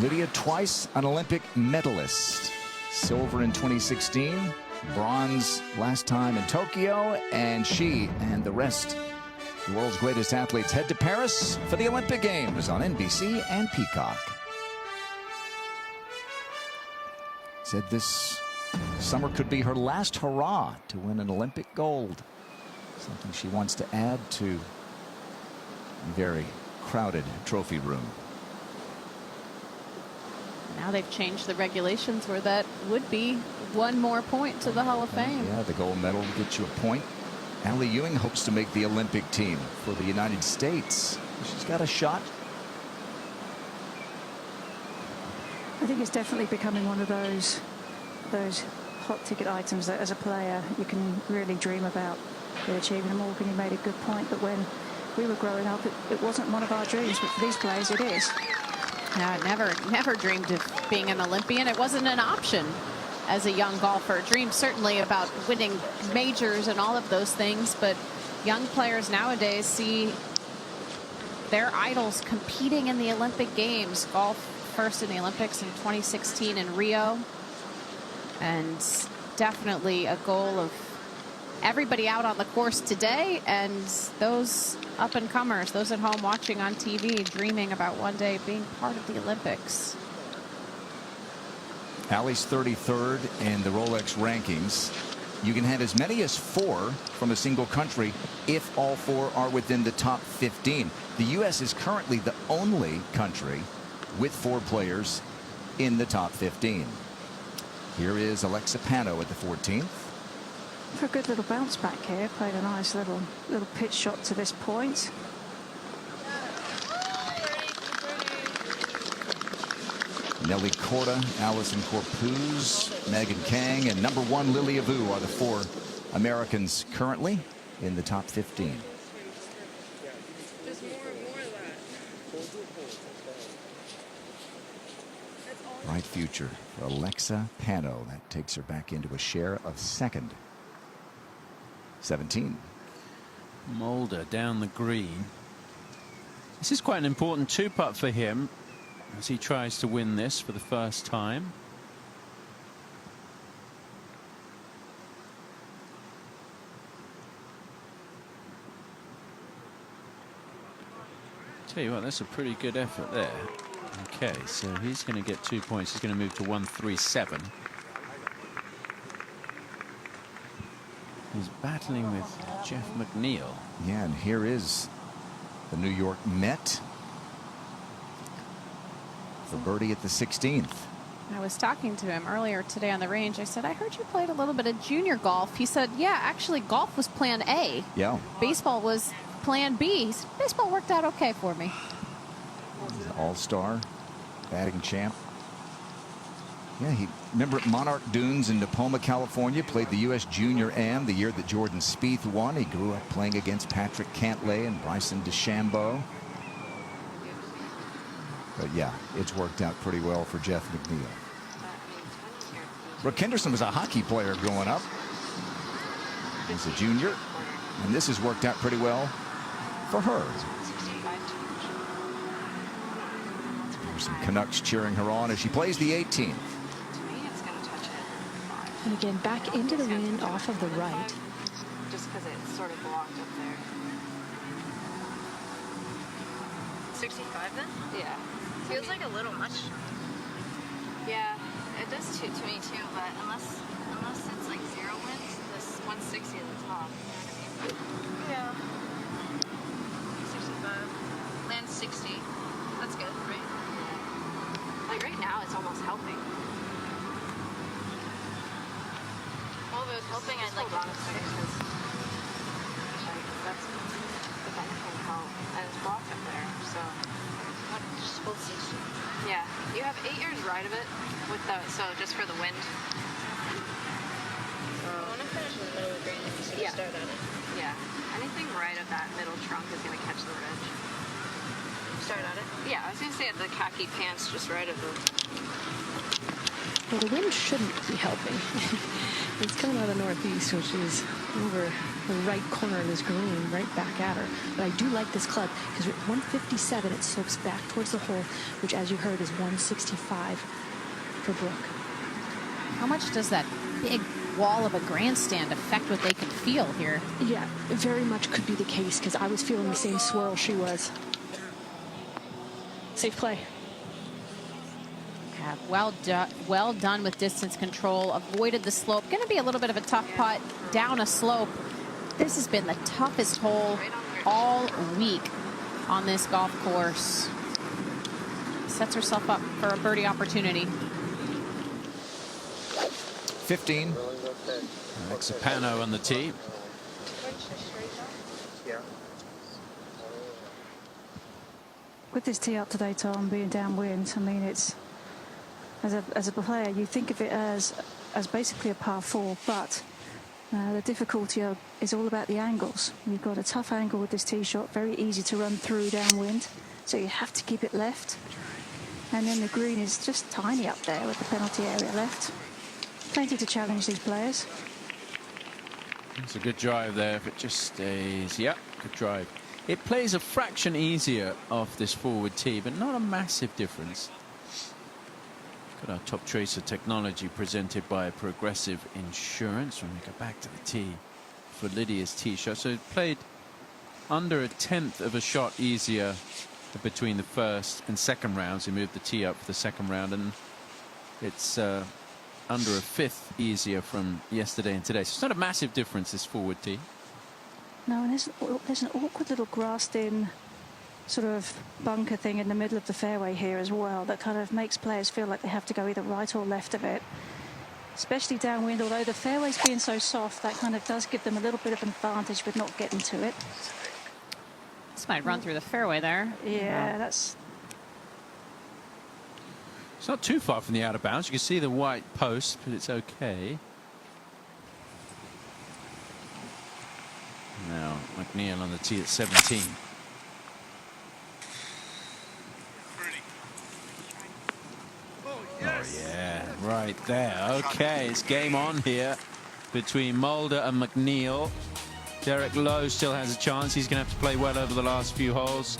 Lydia, twice an Olympic medalist. Silver in 2016, bronze last time in Tokyo, and she and the rest, the world's greatest athletes, head to Paris for the Olympic Games on NBC and Peacock. Said this summer could be her last hurrah to win an Olympic gold. Something she wants to add to a very crowded trophy room. Now they've changed the regulations where that would be 1 more point to the Hall of Fame. Yeah, the gold medal will get you a point. Alli Ewing hopes to make the Olympic team for the United States. She's got a shot. I think it's definitely becoming one of those hot ticket items that as a player you can really dream about achieving. And Morgan, you made a good point that when we were growing up, it wasn't one of our dreams, but for these players it is. I never dreamed of being an Olympian. It wasn't an option as a young golfer. Dreamed certainly about winning majors and all of those things, but young players nowadays see their idols competing in the Olympic Games. Golf first in the Olympics in 2016 in Rio, and definitely a goal of everybody out on the course today, and those up and comers, those at home watching on TV, dreaming about one day being part of the Olympics. Alli's 33rd in the Rolex rankings. You can have as many as 4 from a single country if all 4 are within the top 15. The U.S. is currently the only country with 4 players in the top 15. Here is Alexa Pano at the 14th. For a good little bounce back here, played a nice little pitch shot to this point. Nelly Korda, Allison Corpuz, Megan Kang, and number 1 Lydia Ko are the 4 Americans currently in the top 15. Bright future for Alexa Pano. That takes her back into a share of 2nd. 17. Mulder down the green. This is quite an important 2-putt for him as he tries to win this for the first time. Tell you what, that's a pretty good effort there. Okay, so he's going to get 2 points. He's going to move to 137. He's battling with Jeff McNeel. Yeah, and here is the New York Met for birdie at the 16th. I was talking to him earlier today on the range. I said, I heard you played a little bit of junior golf. He said, yeah, actually golf was plan A. Yeah. Baseball was plan B. He said, baseball worked out okay for me. All-star, batting champ. Yeah, he remember at Monarch Dunes in Tacoma, California, played the U.S. Junior Am the year that Jordan Spieth won. He grew up playing against Patrick Cantlay and Bryson DeChambeau. But yeah, it's worked out pretty well for Jeff McNeel. Brooke Henderson was a hockey player growing up. He's a junior, and this has worked out pretty well for her. There's some Canucks cheering her on as she plays the 18th. And again, back into the wind off of the right. Just because it's sort of blocked up there. 65 then? Yeah. Feels like a little much. Yeah, it does to me too, but unless it's like 0 winds, this 160 at the top, you know what I mean? Yeah. 65. Land 60. That's good, right? Like right now, it's almost helping. Well, if it was helping, I'd like hold on a second, because that's if anything help, and it's blocked up there, so just hold 60. Yeah, you have 8 years right of it with the just for the wind. So I want to finish in the middle of the green. So yeah. Start at it. Yeah, anything right of that middle trunk is gonna catch the ridge. Start at it. Yeah, I was gonna say at the khaki pants, just right of the. Well, the wind shouldn't be helping. It's coming out of the northeast, which is over the right corner of this green, right back at her. But I do like this club because at 157, it slopes back towards the hole, which, as you heard, is 165 for Brooke. How much does that big wall of a grandstand affect what they can feel here? Yeah, it very much could be the case because I was feeling the same swirl she was. Safe play. Yeah, well done with distance control. Avoided the slope. Going to be a little bit of a tough putt down a slope. This has been the toughest hole all week on this golf course. Sets herself up for a birdie opportunity. 15. Alexa Pano on the tee. With this tee up today, Tom, being downwind, I mean, it's as a player, you think of it as basically a par 4, but the difficulty is all about the angles. You've got a tough angle with this tee shot, very easy to run through downwind, so you have to keep it left. And then the green is just tiny up there with the penalty area left. Plenty to challenge these players. It's a good drive there if it just stays. Yeah, good drive. It plays a fraction easier off this forward tee, but not a massive difference. Got our top tracer technology presented by Progressive Insurance. When we go back to the tee for Lydia's tee shot, so it played under a 1/10 of a shot easier between the first and second rounds. He moved the tee up for the second round, and it's under a 1/5 easier from yesterday and today. So it's not a massive difference, this forward tee. No, and there's an awkward little grassed-in sort of bunker thing in the middle of the fairway here as well that kind of makes players feel like they have to go either right or left of it, especially downwind. Although the fairways being so soft, that kind of does give them a little bit of an advantage with not getting to it. This might run through the fairway there. Yeah, that's... It's not too far from the out of bounds. You can see the white post, but it's okay. Now McNeel on the tee at 17. Oh yeah, right there. Okay, it's game on here between Mulder and McNeel. Derek Lowe still has a chance. He's going to have to play well over the last few holes.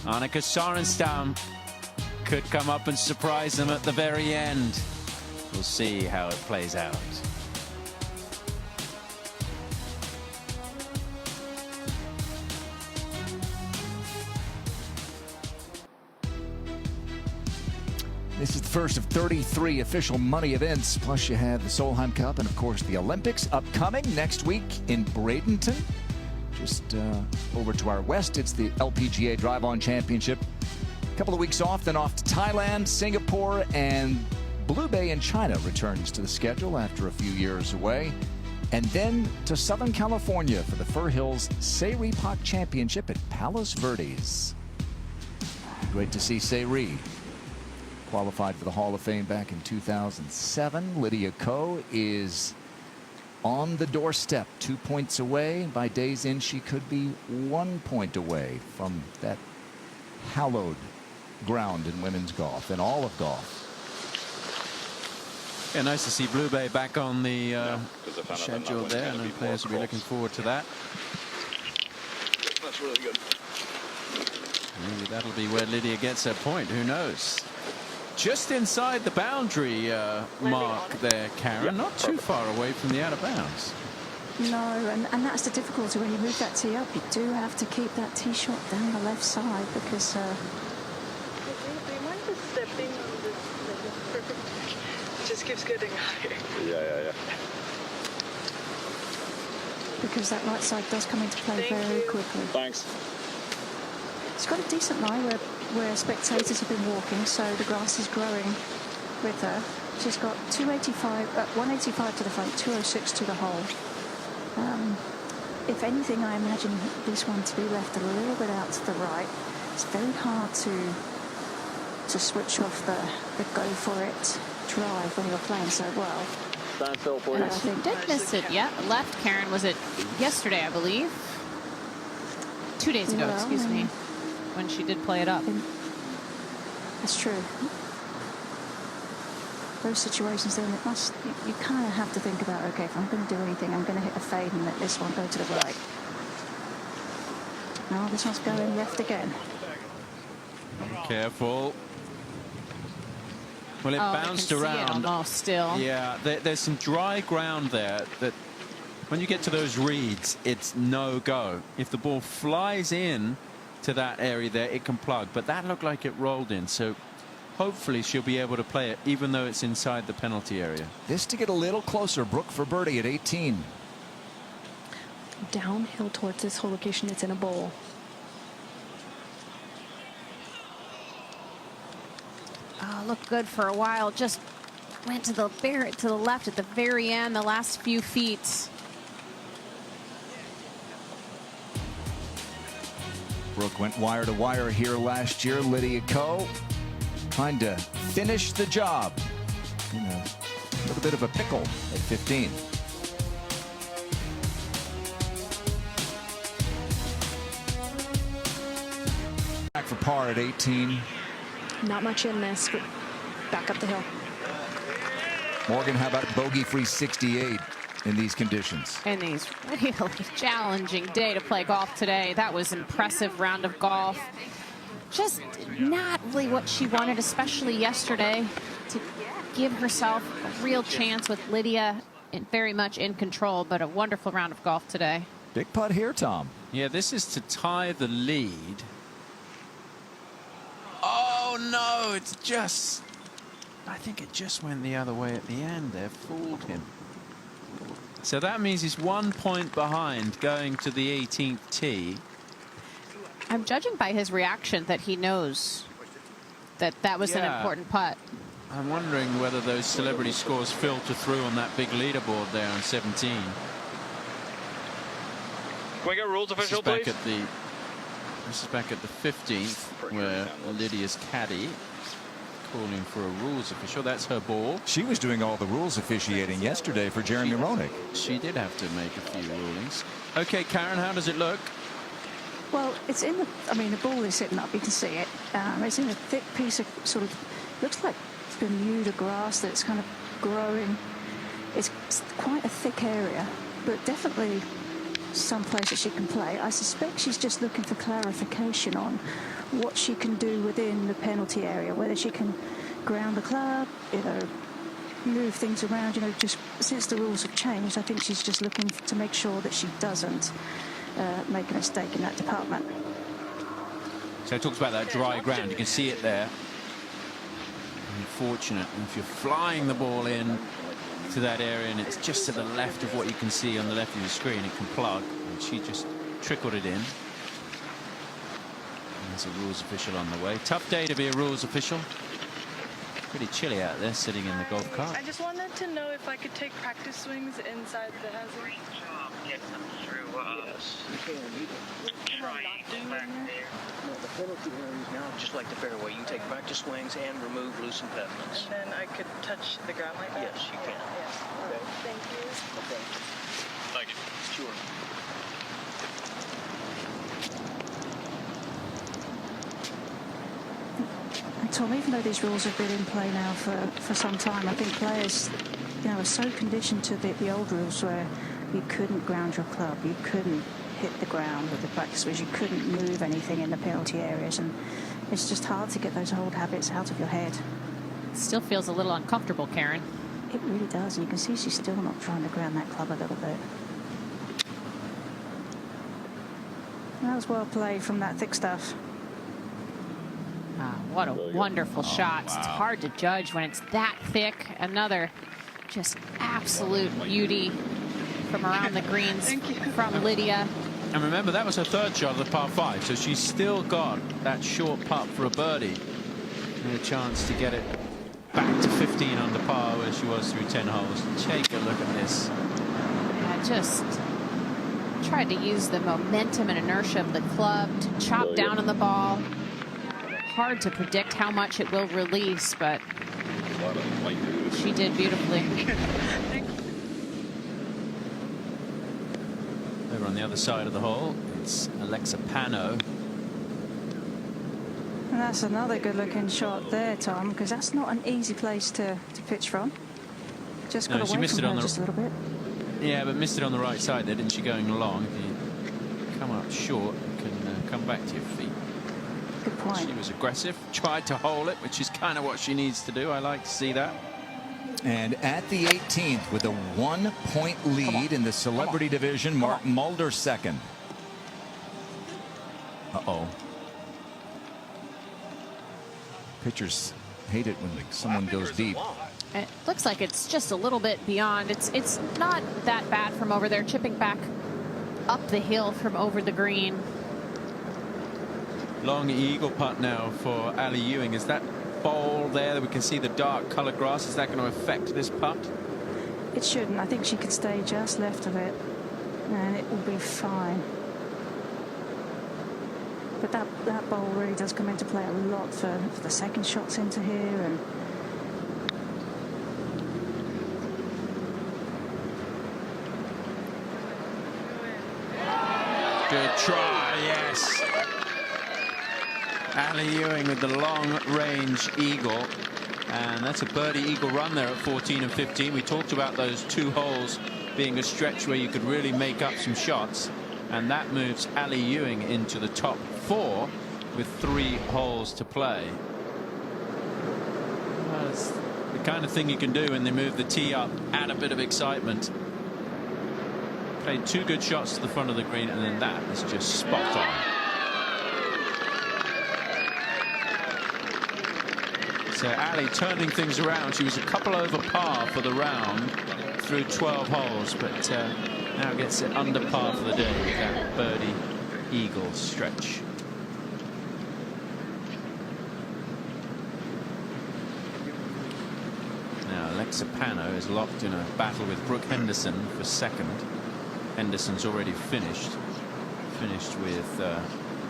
Annika Sorenstam could come up and surprise them at the very end. We'll see how it plays out. This is the first of 33 official money events. Plus you have the Solheim Cup and, of course, the Olympics upcoming next week in Bradenton. Just over to our west, it's the LPGA Drive-On Championship. A couple of weeks off, then off to Thailand, Singapore, and Blue Bay in China returns to the schedule after a few years away. And then to Southern California for the Fur Hills Sayri Pak Championship at Palos Verdes. Great to see Sayri. Qualified for the Hall of Fame back in 2007. Lydia Ko is on the doorstep, 2 points away. By day's end, she could be 1 point away from that hallowed ground in women's golf and all of golf. Yeah, nice to see Blue Bay back on the schedule there, and the players will be looking forward to that. That's really good. Maybe that'll be where Lydia gets her point. Who knows? Just inside the boundary mark there, Karen. Not too far away from the out of bounds. No, and that's the difficulty when you move that tee up. You do have to keep that tee shot down the left side because... Do you mind just stepping on this? It just keeps getting higher. Yeah. Because that right side does come into play very quickly. Thanks. It's got a decent lie where spectators have been walking, so the grass is growing with her. She's got 185 to the front, 206 to the hole. If anything, I imagine this one to be left a little bit out to the right. It's very hard to switch off the go for it drive when you're playing so well. Standstill for you. Did miss it yet. Left, Karen. Was it yesterday, I believe? 2 days ago, excuse me. When she did play it up. That's true. those situations, then it must, you kind of have to think about, okay, if I'm going to do anything, I'm going to hit a fade and let this one go to the right. No, this one's going left again. Careful. Well, it bounced around. Oh, still. Yeah, there's some dry ground there that when you get to those reeds, it's no go. If the ball flies in to that area there, it can plug. But that looked like it rolled in. So hopefully she'll be able to play it, even though it's inside the penalty area. This to get a little closer. Brooke for birdie at 18. Downhill towards this whole location, it's in a bowl. Oh, looked good for a while. Just went to the left at the very end, the last few feet. Brooke went wire to wire here last year. Lydia Ko trying to finish the job in a little bit of a pickle at 15. Back for par at 18. Not much in this, but back up the hill. Morgan, how about bogey-free 68 in these conditions? And these really challenging day to play golf today. That was impressive round of golf. Just not really what she wanted, especially yesterday, to give herself a real chance with Lydia very much in control, but a wonderful round of golf today. Big putt here, Tom. Yeah, this is to tie the lead. Oh, no, it's just... I think it just went the other way at the end there, fooled him. So that means he's 1 point behind going to the 18th tee. I'm judging by his reaction that he knows that that was an important putt. I'm wondering whether those celebrity scores filter through on that big leaderboard there on 17. Can we get rules official, please? This is back at the 15th, where Lydia's caddy calling for a rules official. That's her ball. She was doing all the rules officiating yesterday for Jeremy Roenick. She did have to make a few rulings. Okay, Karen, how does it look? Well, it's in the, I mean, the ball is sitting up, you can see it. It's in a thick piece of sort of, looks like Bermuda grass that's kind of growing. It's quite a thick area, but definitely some place that she can play. I suspect she's just looking for clarification on what she can do within the penalty area, whether she can ground the club, you know, move things around, you know, just since the rules have changed, I think she's just looking to make sure that she doesn't make a mistake in that department. So it talks about that dry ground. You can see it there. Unfortunate. If you're flying the ball in to that area and it's just to the left of what you can see on the left of the screen, it can plug. And she just trickled it in. There's a rules official on the way. Tough day to be a rules official. Pretty chilly out there sitting in the golf cart. I just wanted to know if I could take practice swings inside the hazard. Yes, through the penalty areas now, just like the fairway, you can take practice swings and remove loose impediments. And then I could touch the ground like that? Yes, you can. Yes. Okay. Thank you. Okay. Thank you. Sure. Tom, even though these rules have been in play now for some time, I think players, you know, are so conditioned to the old rules where you couldn't ground your club, you couldn't hit the ground with the practice swings, you couldn't move anything in the penalty areas, and it's just hard to get those old habits out of your head. It still feels a little uncomfortable, Karen. It really does. You can see she's still not trying to ground that club a little bit. That was well played from that thick stuff. What a wonderful shot. Wow. It's hard to judge when it's that thick. Another just absolute beauty from around the greens from Lydia. And remember, that was her third shot of the par 5, so she's still got that short putt for a birdie and a chance to get it back to 15 under par where she was through 10 holes. Take a look at this. Yeah, just tried to use the momentum and inertia of the club to chop down on the ball. Hard to predict how much it will release, but she did beautifully. Over on the other side of the hole, it's Alexa Pano. And that's another good-looking shot there, Tom, because that's not an easy place to pitch from. Just got away from her just a little bit. Yeah, but missed it on the right side there, didn't she, going along? If you come up short, you can come back to your feet. Good point. She was aggressive, tried to hole it, which is kind of what she needs to do. I like to see that. And at the 18th, with a 1-point lead in the celebrity division, Mark Mulder second. Uh-oh. Pitchers hate it when someone goes deep. It looks like it's just a little bit beyond. It's not that bad from over there, chipping back up the hill from over the green. Long eagle putt now for Alli Ewing. Is that bowl there that we can see the dark colored grass, is that going to affect this putt? It shouldn't. I think she could stay just left of it and it will be fine. But that bowl really does come into play a lot for the second shots into here. And good try, yes. Alli Ewing with the long-range eagle, and that's a birdie eagle run there at 14 and 15. We talked about those 2 holes being a stretch where you could really make up some shots, and that moves Alli Ewing into the top 4 with 3 holes to play. That's the kind of thing you can do when they move the tee up, add a bit of excitement. Played 2 good shots to the front of the green, and then that is just spot on. So Alli turning things around. She was a couple over par for the round through 12 holes, but now gets it under par for the day with that birdie eagle stretch. Now Alexa Pano is locked in a battle with Brooke Henderson for second. Henderson's already finished with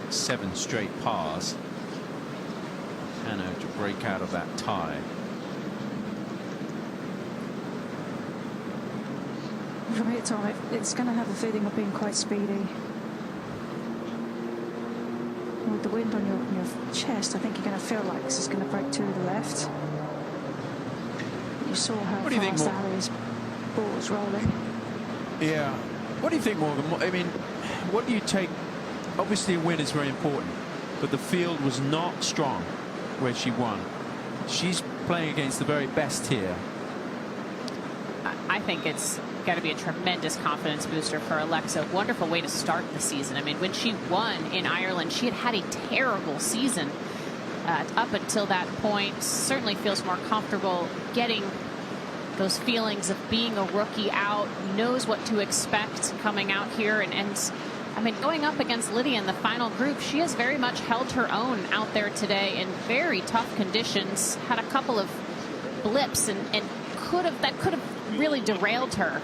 7 straight pars. Pano to break out of that tie. From here, Tom, it's going to have a feeling of being quite speedy. With the wind on your chest, I think you're going to feel like this is going to break to the left. You saw how fast Alli's ball was rolling. Yeah. What do you think, Morgan? I mean, what do you take? Obviously, a win is very important, but the field was not strong where she won. She's playing against the very best here. I think it's got to be a tremendous confidence booster for Alexa. Wonderful way to start the season. I mean, when she won in Ireland, she had a terrible season up until that point. Certainly feels more comfortable getting those feelings of being a rookie out, knows what to expect coming out here. And I mean, going up against Lydia in the final group, she has very much held her own out there today in very tough conditions. Had a couple of blips and could have really derailed her.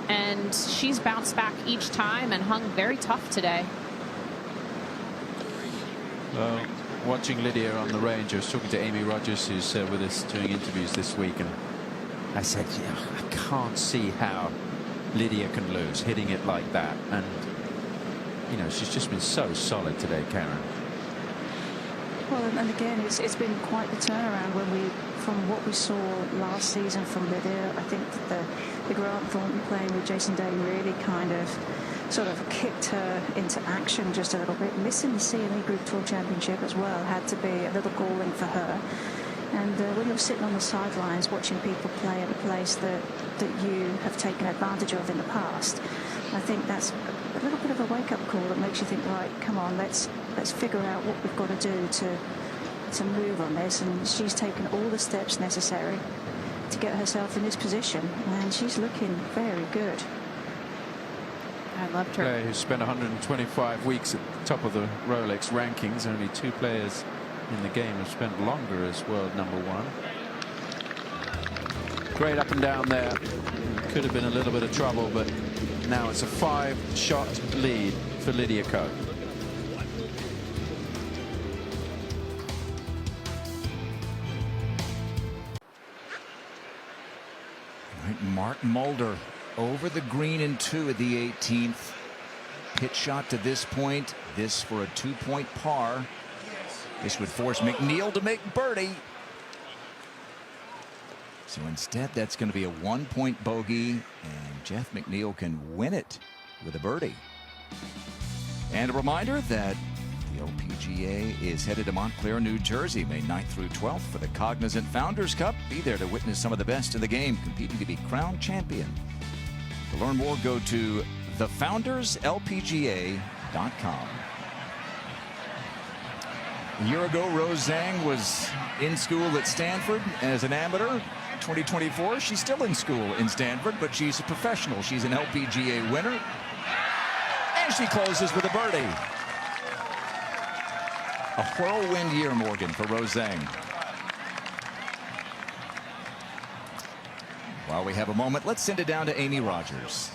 And she's bounced back each time and hung very tough today. Well, watching Lydia on the range, I was talking to Amy Rogers, who's with us doing interviews this week, and I said, yeah, I can't see how Lydia can lose hitting it like that. And you know, she's just been so solid today, Karen. Well, and again, it's been quite the turnaround from what we saw last season from Lydia. I think that the Grant Thornton playing with Jason Day really kind of sort of kicked her into action just a little bit. Missing the CME Group Tour Championship as well had to be a little galling for her. And when you're sitting on the sidelines watching people play at a place that you have taken advantage of in the past, I think that's a little bit of a wake-up call that makes you think, right, come on, let's figure out what we've got to do to move on this. And she's taken all the steps necessary to get herself in this position, and she's looking very good. I loved her. Player who spent 125 weeks at the top of the Rolex rankings. Only 2 players in the game have spent longer as world #1. Great up and down there. Could have been a little bit of trouble, but now it's a 5-shot lead for Lydia Ko. Right, Mark Mulder over the green in 2 at the 18th. Pitch shot to this point. This for a 2-point par. This would force McNeel to make birdie. So instead, that's going to be a 1-point bogey, and Jeff McNeel can win it with a birdie. And a reminder that the LPGA is headed to Montclair, New Jersey, May 9th through 12th for the Cognizant Founders Cup. Be there to witness some of the best in the game competing to be crowned champion. To learn more, go to thefounderslpga.com. A year ago, Rose Zhang was in school at Stanford as an amateur. 2024, she's still in school in Stanford, but she's a professional. She's an LPGA winner. And she closes with a birdie. A whirlwind year, Morgan, for Rose Zhang. While we have a moment, let's send it down to Amy Rogers.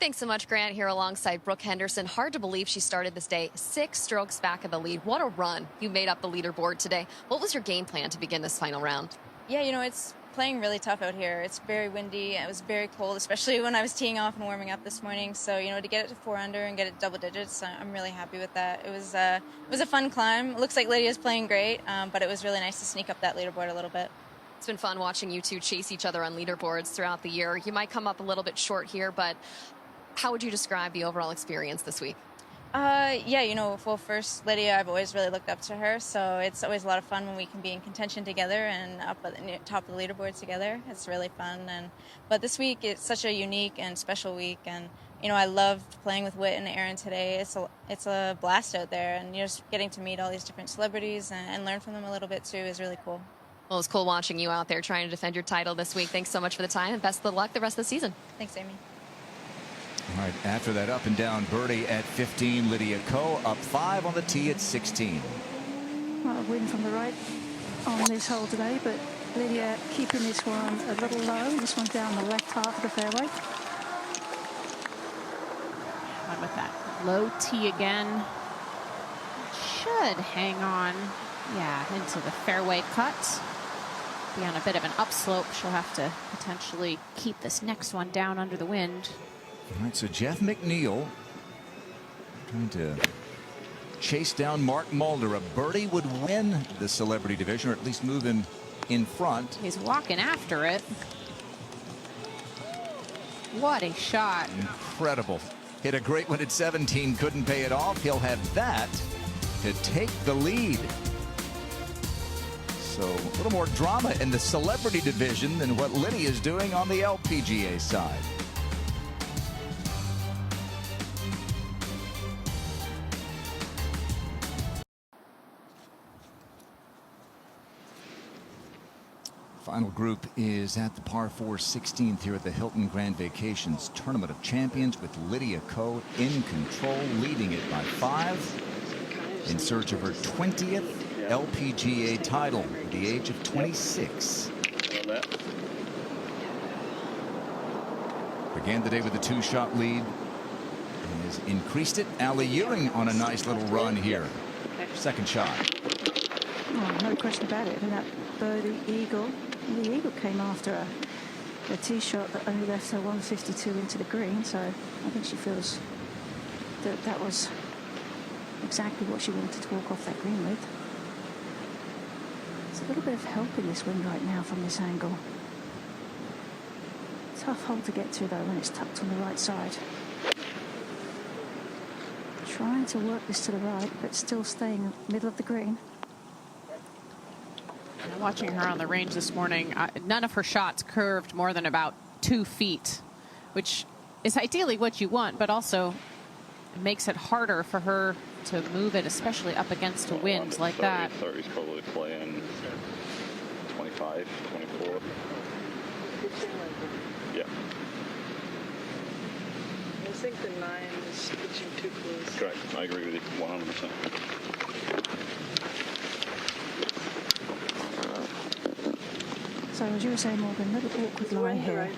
Thanks so much, Grant, here alongside Brooke Henderson. Hard to believe she started this day 6 strokes back of the lead. What a run. You made up the leaderboard today. What was your game plan to begin this final round? Yeah, you know, it's playing really tough out here. It's very windy. It was very cold, especially when I was teeing off and warming up this morning. So, you know, to get it to 4 under and get it double digits, I'm really happy with that. It was a fun climb. It looks like Lydia's playing great, but it was really nice to sneak up that leaderboard a little bit. It's been fun watching you two chase each other on leaderboards throughout the year. You might come up a little bit short here, but how would you describe the overall experience this week? Yeah, you know, well, first, Lydia, I've always really looked up to her, so it's always a lot of fun when we can be in contention together and up at the top of the leaderboard together. It's really fun, but this week it's such a unique and special week, and you know, I loved playing with Whit and Aaron today. It's a blast out there, and just getting to meet all these different celebrities and learn from them a little bit too is really cool. Well, it's cool watching you out there trying to defend your title this week. Thanks so much for the time, and best of luck the rest of the season. Thanks, Amy. All right, after that up and down birdie at 15, Lydia Ko up 5 on the tee at 16. Well, a win from the right on this hole today, but Lydia keeping this one a little low. This one's down the left half of the fairway. On with that low tee again. Should hang on, yeah, into the fairway cut. Be on a bit of an upslope. She'll have to potentially keep this next one down under the wind. All right, so Jeff McNeel trying to chase down Mark Mulder. A birdie would win the celebrity division, or at least move him in front. He's walking after it. What a shot. Incredible. Hit a great one at 17, couldn't pay it off. He'll have that to take the lead. So a little more drama in the celebrity division than what Lydia is doing on the LPGA side. Final group is at the par 4 16th here at the Hilton Grand Vacations Tournament of Champions, with Lydia Ko in control, leading it by 5 in search of her 20th LPGA title at the age of 26. Began the day with a 2-shot lead and has increased it. Alli Ewing on a nice little run here. Second shot. Oh, no question about it. And that birdie eagle. The eagle came after a tee shot that only left her 152 into the green, so I think she feels that that was exactly what she wanted to walk off that green with. There's a little bit of help in this wind right now from this angle. Tough hole to get to though when it's tucked on the right side. Trying to work this to the right, but still staying middle of the green. Watching her on the range this morning, none of her shots curved more than about 2 feet, which is ideally what you want, but also it makes it harder for her to move it, especially up against a wind like that. 30's probably playing 25, 24. Yeah. I think the 9 is pitching too close. Correct. I agree with you 100%. So as you were saying, Morgan, a little awkward lie here.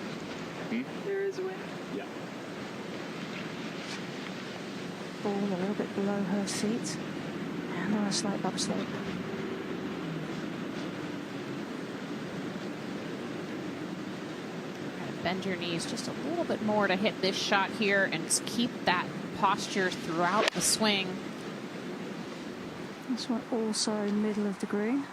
Right. There is wind. Yeah. Ball a little bit below her feet and on a slight upslope. Bend your knees just a little bit more to hit this shot here and just keep that posture throughout the swing. This one also middle of the green.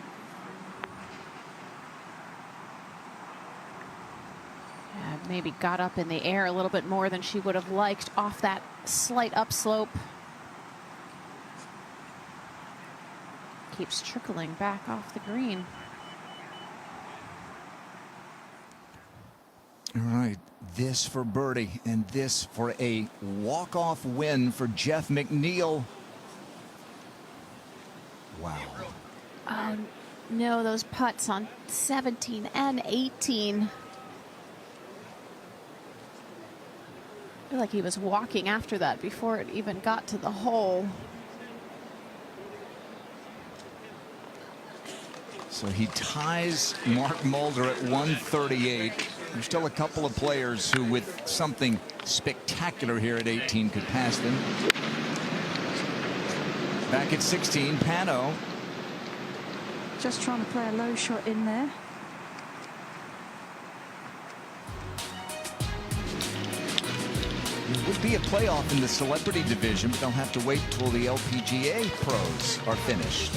Maybe got up in the air a little bit more than she would have liked off that slight upslope. Keeps trickling back off the green. All right, this for birdie and this for a walk-off win for Jeff McNeel. Wow. Oh, no, those putts on 17 and 18. I feel like he was walking after that before it even got to the hole. So he ties Mark Mulder at 138. There's still a couple of players who, with something spectacular here at 18, could pass them. Back at 16, Pano. Just trying to play a low shot in there. There would be a playoff in the celebrity division, but they'll have to wait till the LPGA pros are finished.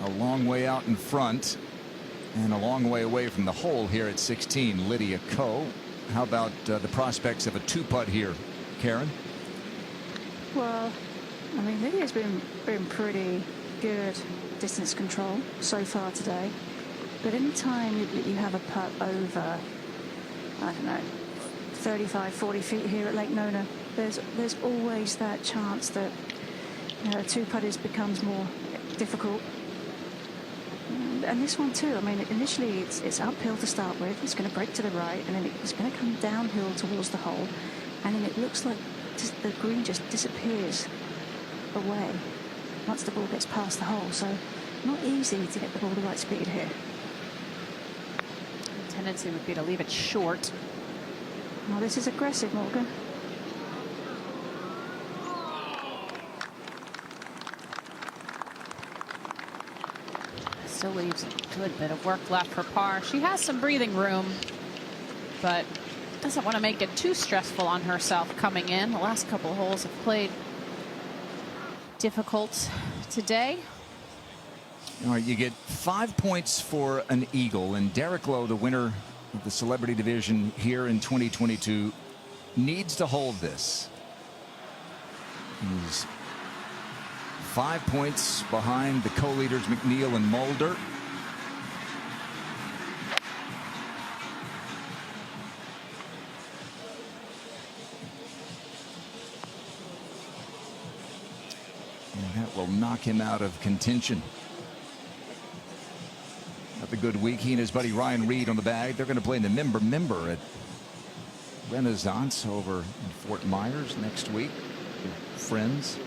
A long way out in front and a long way away from the hole here at 16, Lydia Ko. How about the prospects of a two-putt here, Karen? Well, I mean, Lydia's been pretty good distance control so far today. But any time you have a putt over, I don't know, 35, 40 feet here at Lake Nona, there's always that chance that a two-putt becomes more difficult. And this one too, I mean, initially it's uphill to start with. It's going to break to the right, and then it's going to come downhill towards the hole. And then it looks like the green just disappears away once the ball gets past the hole. So not easy to get the ball the right speed here. The tendency would be to leave it short. Well, this is aggressive, Morgan. Still leaves a good bit of work left for par. She has some breathing room, but doesn't want to make it too stressful on herself coming in. The last couple of holes have played difficult today. All right, you get 5 points for an eagle, and Derek Lowe, the winner of the celebrity division here in 2022, needs to hold this. He's 5 points behind the co-leaders McNeel and Mulder. And that will knock him out of contention. Have a good week. He and his buddy Ryan Reed on the bag. They're going to play in the member at Renaissance over in Fort Myers next week. Friends.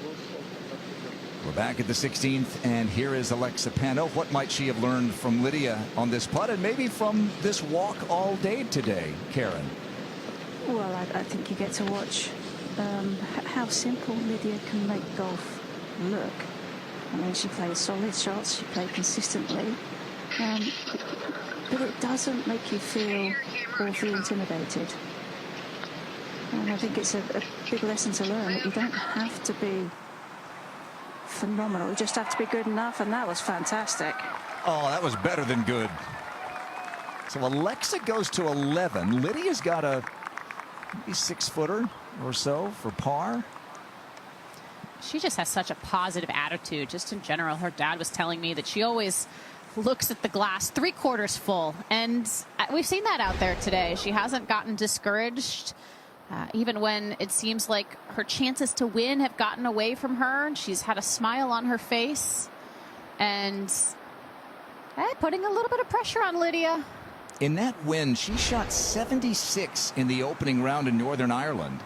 We're back at the 16th, and here is Alexa Pano. What might she have learned from Lydia on this putt, and maybe from this walk all day today, Karen? Well, I think you get to watch how simple Lydia can make golf look. I mean, she plays solid shots, she played consistently, but it doesn't make you feel awfully intimidated. And I think it's a big lesson to learn that you don't have to be phenomenal. You just have to be good enough, and that was fantastic. Oh, that was better than good. So Alexa goes to 11. Lydia's got a maybe 6-footer or so for par. She just has such a positive attitude just in general. Her dad was telling me that she always looks at the glass 3/4 full, and we've seen that out there today. She hasn't gotten discouraged. Even when it seems like her chances to win have gotten away from her, she's had a smile on her face, and putting a little bit of pressure on Lydia. In that win, she shot 76 in the opening round in Northern Ireland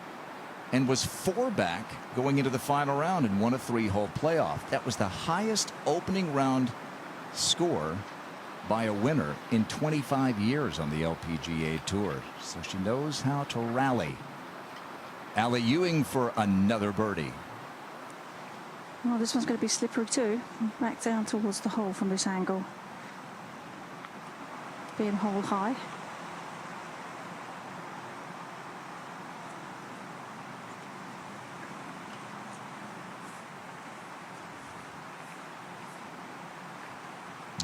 and was 4 back going into the final round and won a 3-hole playoff. That was the highest opening round score by a winner in 25 years on the LPGA Tour. So she knows how to rally. Alli Ewing for another birdie. Well, this one's going to be slippery too. Back down towards the hole from this angle. Being hole high.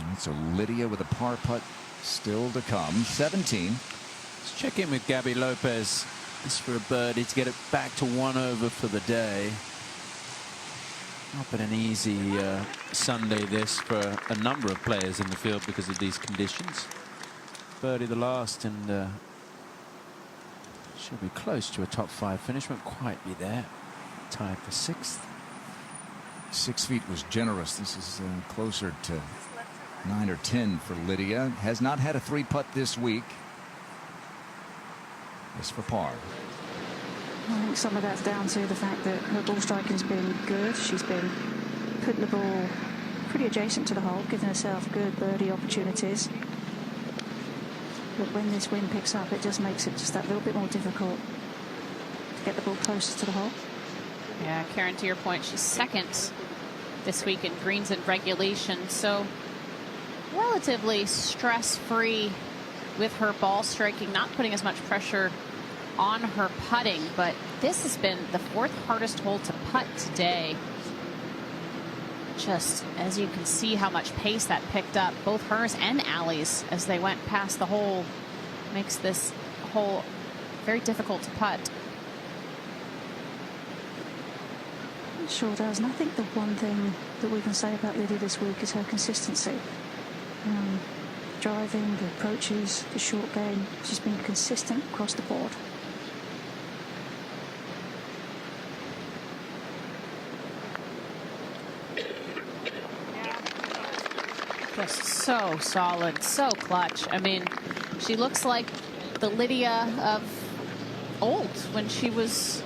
right, so Lydia with a par putt still to come. 17. Let's check in with Gabby Lopez. This for a birdie to get it back to 1 over for the day. Not been an easy Sunday this for a number of players in the field because of these conditions. Birdie the last, and should be close to a top 5 finish. Won't quite be there. Tied for 6th. 6 feet was generous. This is closer to 9 or 10 for Lydia. Has not had a 3-putt this week. This for par. I think some of that's down to the fact that her ball striking's been good. She's been putting the ball pretty adjacent to the hole, giving herself good birdie opportunities. But when this wind picks up, it just makes it just that little bit more difficult to get the ball closer to the hole. Yeah, Karen, to your point, she's 2nd this week in greens and regulation, so relatively stress-free with her ball striking, not putting as much pressure on her putting, but this has been the 4th hardest hole to putt today. Just as you can see how much pace that picked up, both hers and Alli's, as they went past the hole, makes this hole very difficult to putt. It sure does, and I think the one thing that we can say about Lydia this week is her consistency. Driving, the approaches, the short game, she's been consistent across the board. Just so solid, so clutch. I mean, she looks like the Lydia of old when she was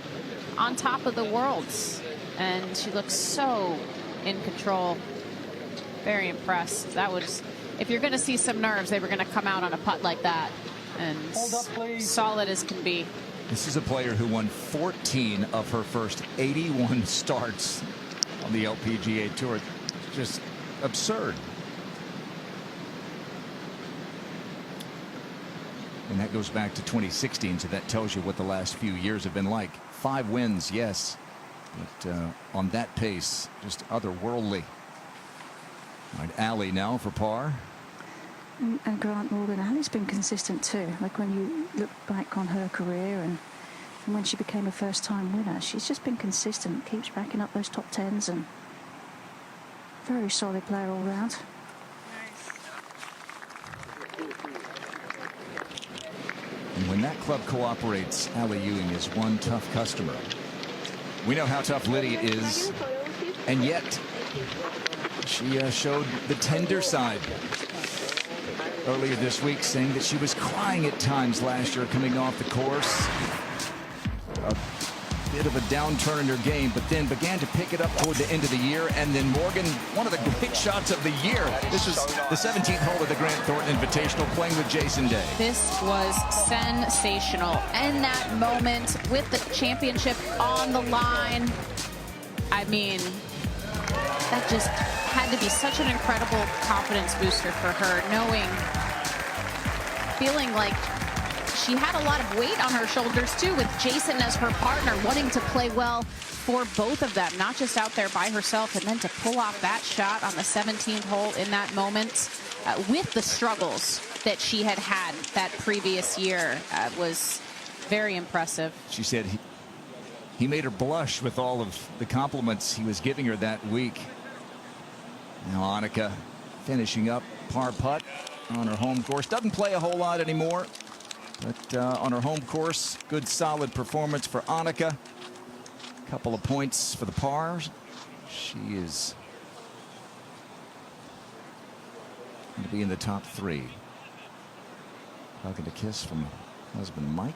on top of the worlds, and she looks so in control. Very impressed. That was, if you're going to see some nerves, they were going to come out on a putt like that, and solid as can be. This is a player who won 14 of her first 81 starts on the LPGA Tour. Just absurd. And that goes back to 2016, so that tells you what the last few years have been like. 5 wins, yes, but on that pace, just otherworldly. All right, Alli now for par. And Grant Morgan, Alli's been consistent too. Like when you look back on her career and when she became a first-time winner, she's just been consistent, keeps racking up those top 10s, and very solid player all round. And when that club cooperates, Alli Ewing is one tough customer. We know how tough Lydia is, and yet she showed the tender side earlier this week, saying that she was crying at times last year coming off the course. A bit of a downturn in her game, but then began to pick it up toward the end of the year. And then Morgan, one of the great shots of the year. This is the 17th hole of the Grant Thornton Invitational, playing with Jason Day. This was sensational. And that moment with the championship on the line, I mean, that just had to be such an incredible confidence booster for her, feeling like she had a lot of weight on her shoulders too, with Jason as her partner, wanting to play well for both of them, not just out there by herself. And then to pull off that shot on the 17th hole in that moment, with the struggles that she had had that previous year, was very impressive. She said he made her blush with all of the compliments he was giving her that week. Now Annika finishing up par putt on her home course. Doesn't play a whole lot anymore, but on her home course, good solid performance for Annika. Couple of points for the pars. She is going to be in the top 3. Hug and a kiss from husband Mike.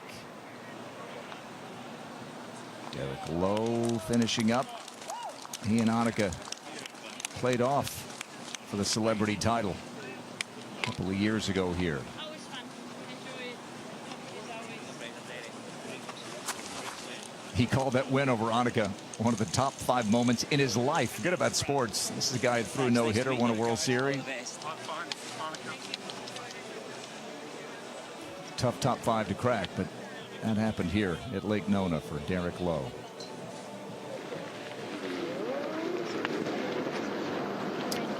Derek Lowe finishing up. He and Annika played off for the celebrity title a couple of years ago here. He called that win over Annika one of the top 5 moments in his life. Forget about sports. This is a guy who threw a no-hitter, won a World Series. Tough top 5 to crack, but that happened here at Lake Nona for Derek Lowe.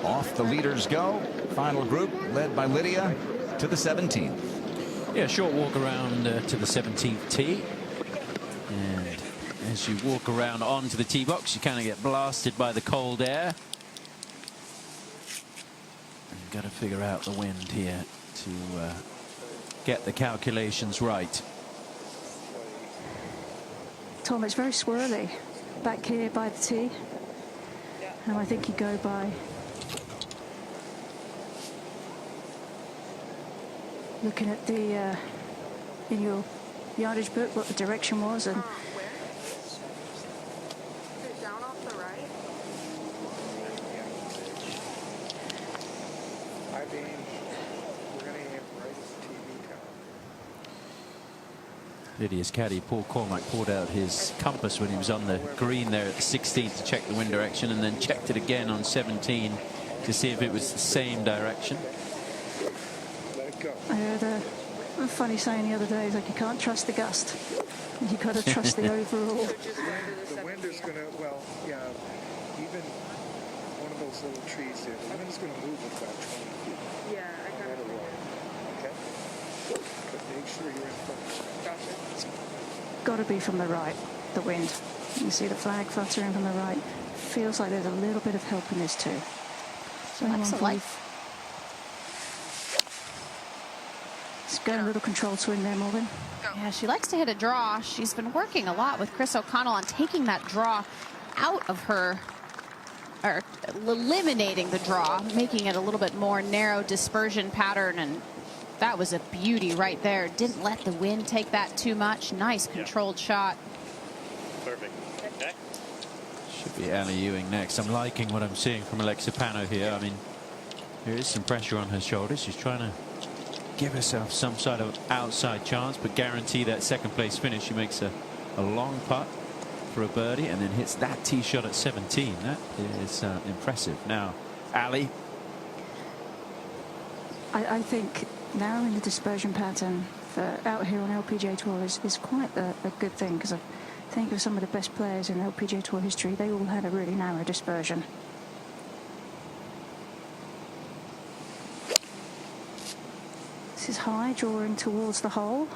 Off the leaders go. Final group led by Lydia to the 17th. Yeah, short walk around to the 17th tee. And as you walk around onto the tee box, you kind of get blasted by the cold air. You've got to figure out the wind here to get the calculations right. Tom, it's very swirly back here by the tee. And I think you go by looking at the in your yardage book what the direction was, and Down off the right. We're going to aim right at the TV tower. Lydia's caddy, Paul Cormack, pulled out his compass when he was on the green there at the 16th to check the wind direction, and then checked it again on 17 to see if it was the same direction. I heard a funny saying the other day, like you can't trust the gust. You've got to trust the overall. The wind is going to, well, yeah, even one of those little trees there, the wind is going to move at about 20 feet. Yeah, I got it. Okay? But make sure you're in focus. Gotcha. Got to be from the right, the wind. You see the flag fluttering from the right. Feels like there's a little bit of help in this too. So That's a life. Let's go a little controlled swing there, Morgan. Yeah, she likes to hit a draw. She's been working a lot with Chris O'Connell on taking that draw out of her, or eliminating the draw, making it a little bit more narrow dispersion pattern, and that was a beauty right there. Didn't let the wind take that too much. Nice controlled shot. Perfect. Okay. Should be Alli Ewing next. I'm liking what I'm seeing from Alexa Pano here. I mean, there is some pressure on her shoulders. She's trying to give herself some sort of outside chance, but guarantee that second place finish. She makes a long putt for a birdie and then hits that tee shot at 17. That is impressive. Now, Alli. I think narrowing the dispersion pattern for out here on LPGA Tour is quite a good thing, because I think of some of the best players in LPGA Tour history, they all had a really narrow dispersion. This is high, drawing towards the hole.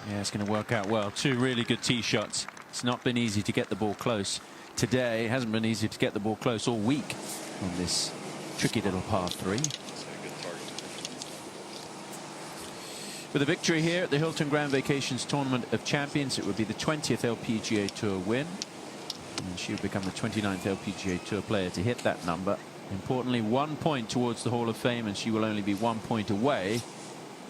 Yeah, it's going to work out well. Two really good tee shots. It's not been easy to get the ball close today. It hasn't been easy to get the ball close all week on this tricky little par 3. With a victory here at the Hilton Grand Vacations Tournament of Champions, it would be the 20th LPGA Tour win. And she would become the 29th LPGA Tour player to hit that number. Importantly, 1 point towards the Hall of Fame, and she will only be 1 point away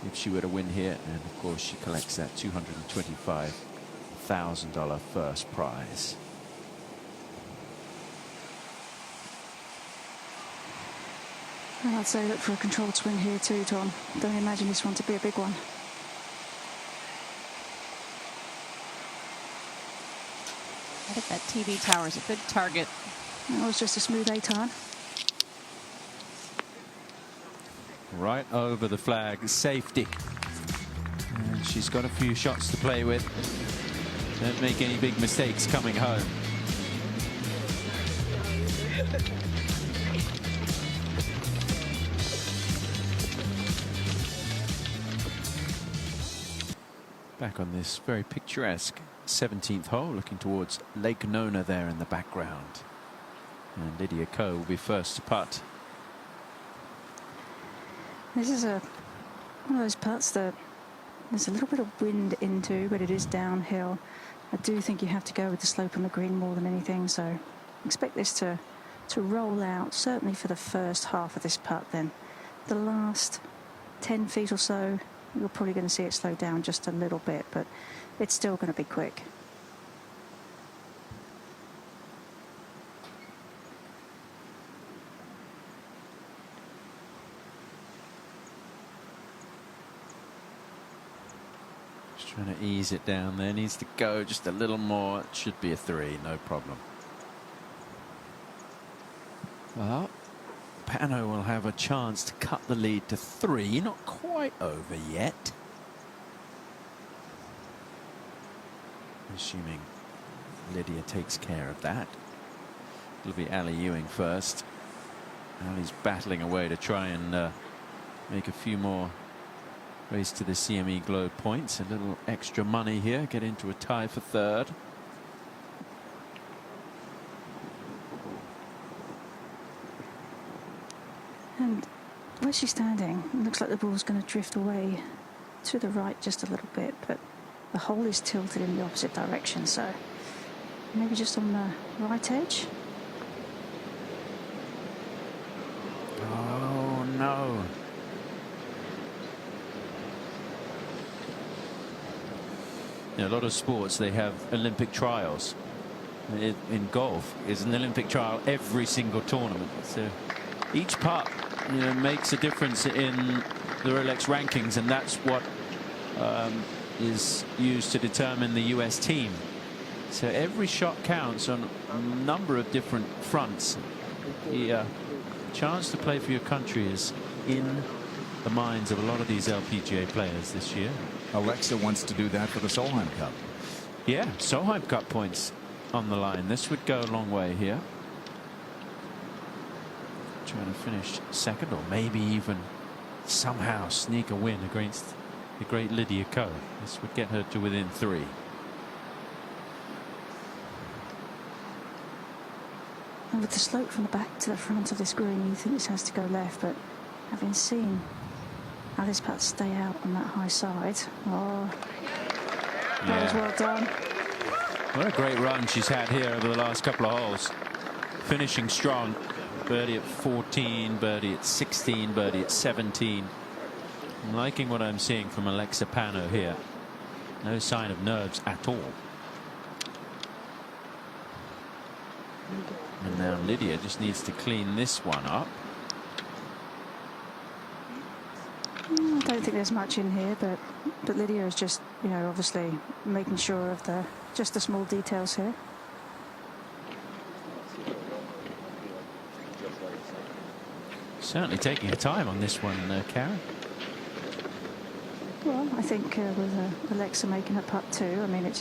if she were to win here. And of course, she collects that $225,000 first prize. Well, I'd say look for a controlled swing here too, Tom. Don't imagine this one to be a big one. I think that TV tower is a good target. That was just a smooth 8-iron. Right over the flag, safety. And she's got a few shots to play with. Don't make any big mistakes coming home. Back on this very picturesque 17th hole, looking towards Lake Nona there in the background. And Lydia Ko will be first to putt. This is one of those putts that there's a little bit of wind into, but it is downhill. I do think you have to go with the slope on the green more than anything, so expect this to roll out, certainly for the first half of this putt. Then the last 10 feet or so, you're probably going to see it slow down just a little bit, but it's still going to be quick. Trying to ease it down there. Needs to go just a little more. It should be a 3, no problem. Well, Pano will have a chance to cut the lead to 3. Not quite over yet. Assuming Lydia takes care of that. It'll be Alli Ewing first. Alli's battling away to try and make a few more race to the CME Globe points. A little extra money here, get into a tie for third. And where she's standing, it looks like the ball's going to drift away to the right just a little bit, but the hole is tilted in the opposite direction, so maybe just on the right edge. Oh no. A lot of sports, they have Olympic trials. In golf is an Olympic trial every single tournament. So each putt, makes a difference in the Rolex rankings, and that's what is used to determine the US team. So every shot counts on a number of different fronts. The chance to play for your country is in the minds of a lot of these LPGA players this year. Alexa wants to do that for the Solheim Cup. Yeah, Solheim Cup points on the line. This would go a long way here. Trying to finish second, or maybe even somehow sneak a win against the great Lydia Ko. This would get her to within 3. And with the slope from the back to the front of this green, you think this has to go left, but having seen Alice Pat stay out on that high side, that was well done. What a great run she's had here over the last couple of holes. Finishing strong. Birdie at 14, birdie at 16, birdie at 17. I'm liking what I'm seeing from Alexa Pano here. No sign of nerves at all. And now Lydia just needs to clean this one up. I don't think there's much in here, but Lydia is just, obviously making sure of just the small details here. Certainly taking her time on this one, Karen. Well, I think with Alexa making a putt too, I mean,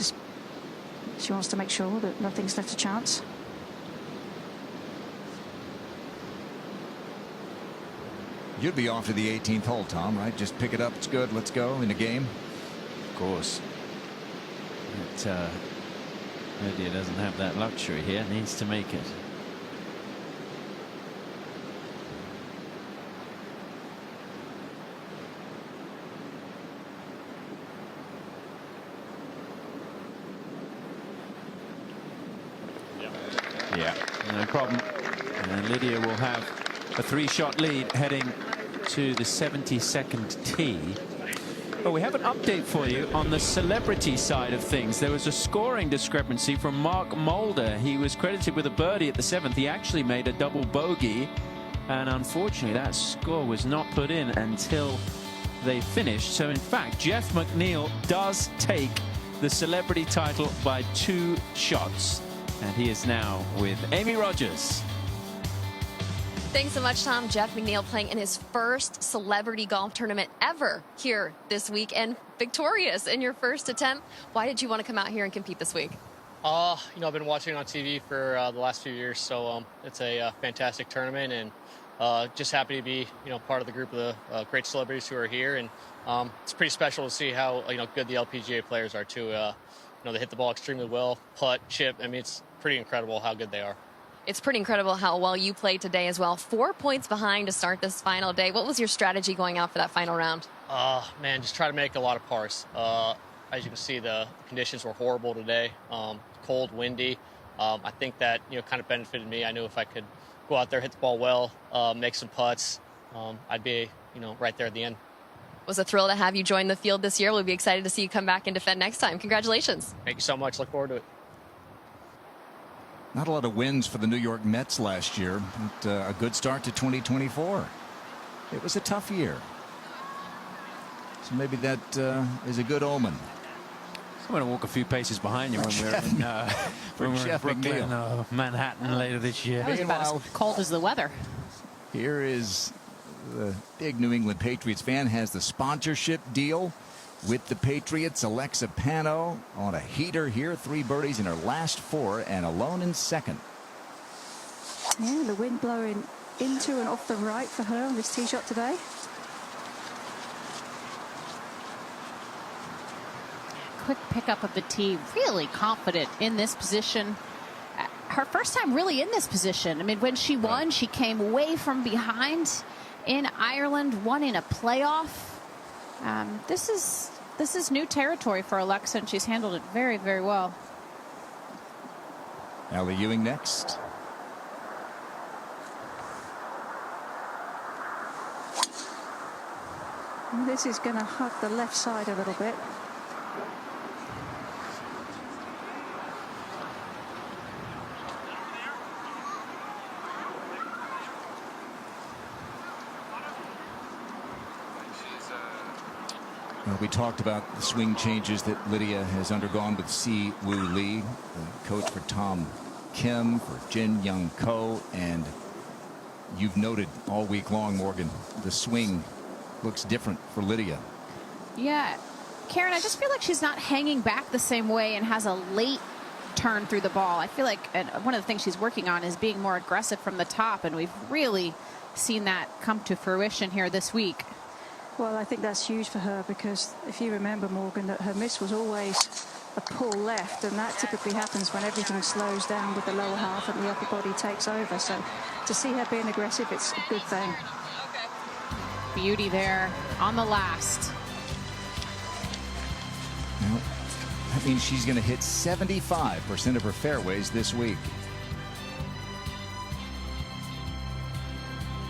she wants to make sure that nothing's left a chance. You'd be off to the 18th hole, Tom, right? Just pick it up. It's good. Let's go in the game. Of course. But Lydia doesn't have that luxury here. Needs to make it. Yeah, no problem. And Lydia will have a 3-shot lead heading to the 72nd tee. Well, we have an update for you on the celebrity side of things. There was a scoring discrepancy from Mark Mulder. He was credited with a birdie at the 7th. He actually made a double bogey, and unfortunately that score was not put in until they finished. So in fact, Jeff McNeel does take the celebrity title by 2 shots. And he is now with Amy Rogers. Thanks so much, Tom. Jeff McNeel playing in his first celebrity golf tournament ever here this week, and victorious in your first attempt. Why did you want to come out here and compete this week? I've been watching on TV for the last few years, so it's a fantastic tournament, and just happy to be, part of the group of the great celebrities who are here, and it's pretty special to see how good the LPGA players are too. They hit the ball extremely well, putt, chip. I mean, it's pretty incredible how good they are. It's pretty incredible how well you played today as well. 4 points behind to start this final day. What was your strategy going out for that final round? Man, just try to make a lot of pars. As you can see, the conditions were horrible today. Cold, windy. I think that, kind of benefited me. I knew if I could go out there, hit the ball well, make some putts, I'd be, right there at the end. It was a thrill to have you join the field this year. We'll be excited to see you come back and defend next time. Congratulations. Thank you so much. Look forward to it. Not a lot of wins for the New York Mets last year, but a good start to 2024. It was a tough year. So maybe that is a good omen. I'm going to walk a few paces behind you when we're in Brooklyn, Manhattan later this year. That was about as cold as the weather. Here is the big New England Patriots fan, has the sponsorship deal with the Patriots. Alexa Pano on a heater here. 3 birdies in her last 4 and alone in second. Yeah, the wind blowing into and off the right for her on this tee shot today. Quick pickup of the tee, really confident in this position. Her first time really in this position. I mean, when she won, she came way from behind in Ireland, won in a playoff. This is new territory for Alexa, and she's handled it very, very well. Alli Ewing next. And this is going to hug the left side a little bit. Well, we talked about the swing changes that Lydia has undergone with Si Woo Lee, the coach for Tom Kim, for Jin Young Ko, and you've noted all week long, Morgan, the swing looks different for Lydia. Yeah, Karen, I just feel like she's not hanging back the same way and has a late turn through the ball. I feel like one of the things she's working on is being more aggressive from the top, and we've really seen that come to fruition here this week. Well, I think that's huge for her, because if you remember, Morgan, that her miss was always a pull left, and that typically happens when everything slows down with the lower half and the upper body takes over. So to see her being aggressive, it's a good thing. Beauty there on the last. Well, that means she's going to hit 75% of her fairways this week.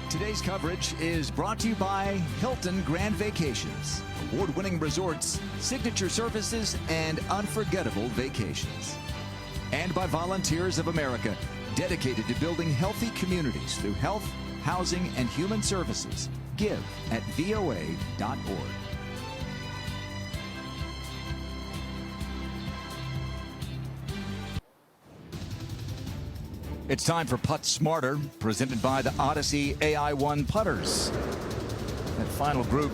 Today's coverage is brought to you by Hilton Grand Vacations, award-winning resorts, signature services, and unforgettable vacations. And by Volunteers of America, dedicated to building healthy communities through health, housing, and human services. Give at VOA.org. It's time for Putt Smarter, presented by the Odyssey AI1 putters. That final group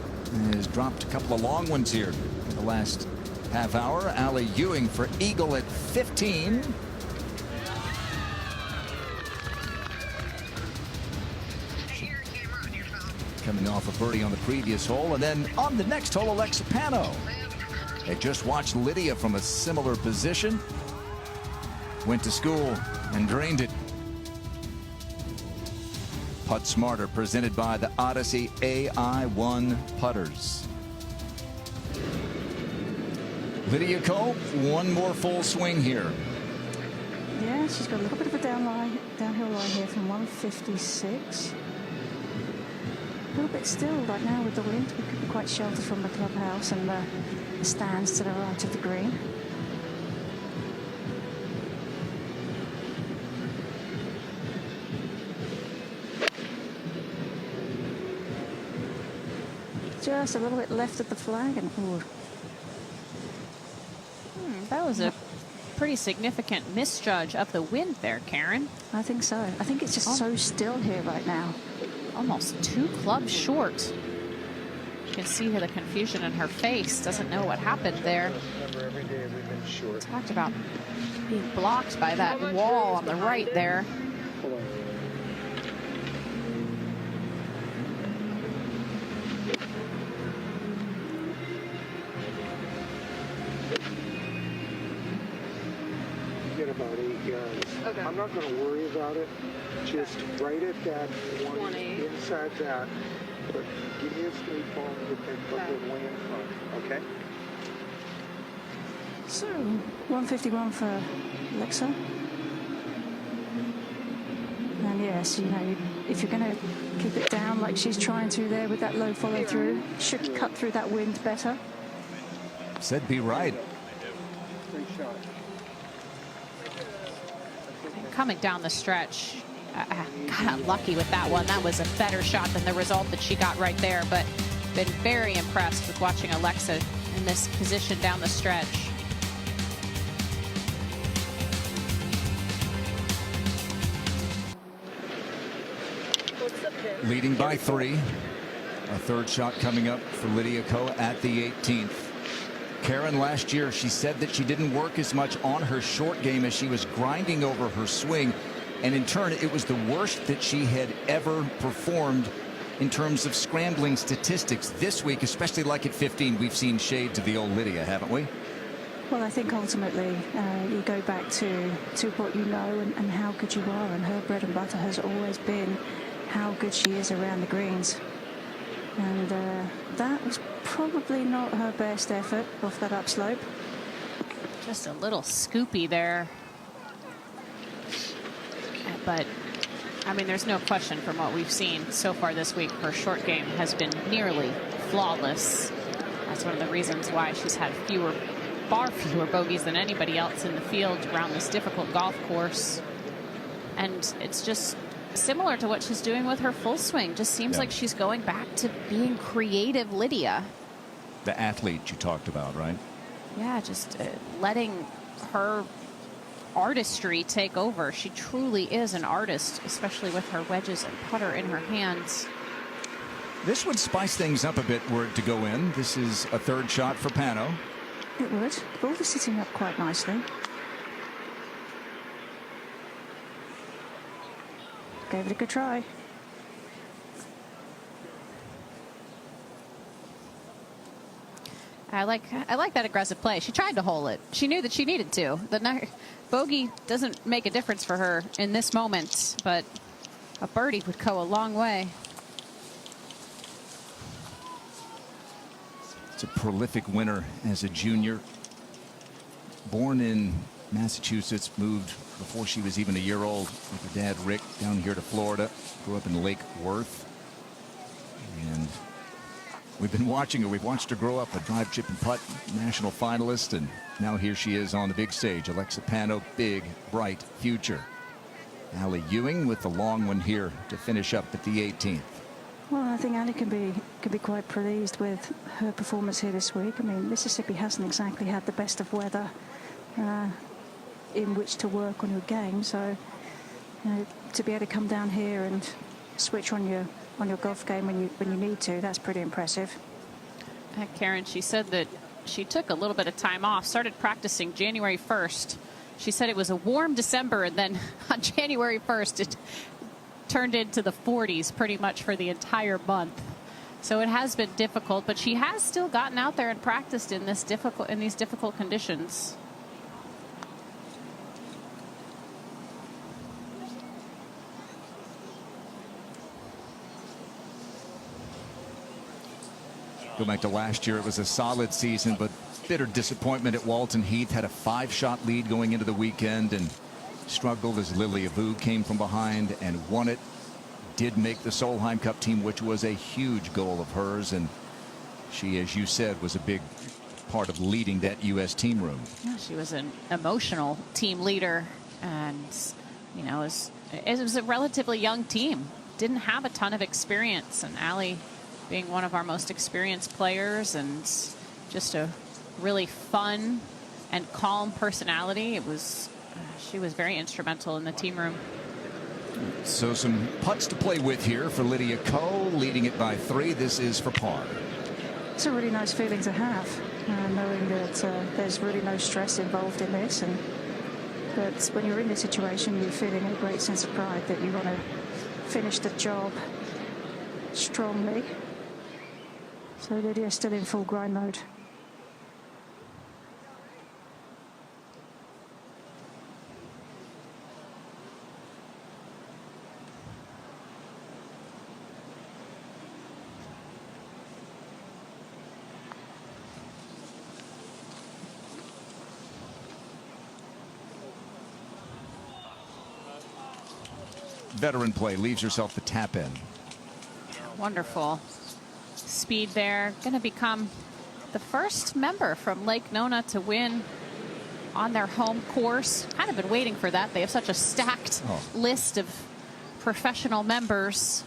has dropped a couple of long ones here in the last half hour. Alli Ewing for eagle at 15. Coming off a birdie on the previous hole, and then on the next hole, Alexa Pano. They just watched Lydia from a similar position. Went to school and drained it. Putt Smarter, presented by the Odyssey AI1 putters. Lydia Ko, one more full swing here. Yeah, she's got a little bit of a downhill line here from 156. A little bit still right now with the wind. We could be quite sheltered from the clubhouse and the stands to the right of the green. Just a little bit left of the flag, and that was a pretty significant misjudge of the wind there, Karen. I think so. I think it's just so still here right now. Almost 2 clubs short. You can see the confusion in her face. Doesn't know what happened there. Talked about being blocked by that wall on the right there. About 8 yards. Okay. I'm not going to worry about it. Just right at that one inside that. But give me a straight ball with the way in front. Okay. So 151 for Alexa. And yes, you know, if you're going to keep it down like she's trying to there with that low follow through, should cut through that wind better. Said be right. Great shot. Coming down the stretch, got unlucky with that one. That was a better shot than the result that she got right there, but been very impressed with watching Alexa in this position down the stretch. Leading by 3. A third shot coming up for Lydia Ko at the 18th. Karen, last year, she said that she didn't work as much on her short game as she was grinding over her swing. And in turn, it was the worst that she had ever performed in terms of scrambling statistics this week, especially like at 15. We've seen shades of the old Lydia, haven't we? Well, I think ultimately you go back to what you know and how good you are, and her bread and butter has always been how good she is around the greens. And that was probably not her best effort off that upslope. Just a little scoopy there. But, I mean, there's no question from what we've seen so far this week, her short game has been nearly flawless. That's one of the reasons why she's had far fewer bogeys than anybody else in the field around this difficult golf course. And it's just similar to what she's doing with her full swing. Just seems like she's going back to being creative Lydia. The athlete you talked about, right? Yeah, just letting her artistry take over. She truly is an artist, especially with her wedges and putter in her hands. This would spice things up a bit were it to go in. This is a third shot for Pano. It would. The ball is sitting up quite nicely. Gave it a good try. I like that aggressive play. She tried to hole it. She knew that she needed to. The bogey doesn't make a difference for her in this moment, but a birdie would go a long way. It's a prolific winner as a junior. Born in Massachusetts, moved before she was even a year old with her dad Rick down here to Florida. Grew up in Lake Worth. And we've been watching her. We've watched her grow up, a drive, chip, and putt national finalist, and now here she is on the big stage. Alexa Pano, big, bright future. Alli Ewing with the long one here to finish up at the 18th. Well, I think Alli can be quite pleased with her performance here this week. I mean, Mississippi hasn't exactly had the best of weather in which to work on your game, so to be able to come down here and switch on your golf game when you need to, that's pretty impressive. Karen, she said that she took a little bit of time off, started practicing January 1st. She said it was a warm December, and then on January 1st it turned into the 40s pretty much for the entire month. So it has been difficult, but she has still gotten out there and practiced in these difficult conditions. Go back to last year, it was a solid season, but bitter disappointment at Walton Heath. Had a 5-shot lead going into the weekend and struggled as Lydia Ko came from behind and won it. Did make the Solheim Cup team, which was a huge goal of hers, and she, as you said, was a big part of leading that U.S. team room. Yeah, she was an emotional team leader, and you know, it was a relatively young team. Didn't have a ton of experience, and Alli, being one of our most experienced players and just a really fun and calm personality, she was very instrumental in the team room. So some putts to play with here for Lydia Ko, leading it by 3. This is for par. It's a really nice feeling to have, knowing that there's really no stress involved in this, but when you're in this situation, you're feeling a great sense of pride that you want to finish the job strongly. So Lydia's still in full grind mode. Veteran play, leaves herself the tap in. Wonderful speed there. Going to become the first member from Lake Nona to win on their home course. Kind of been waiting for that. They have such a stacked list of professional members.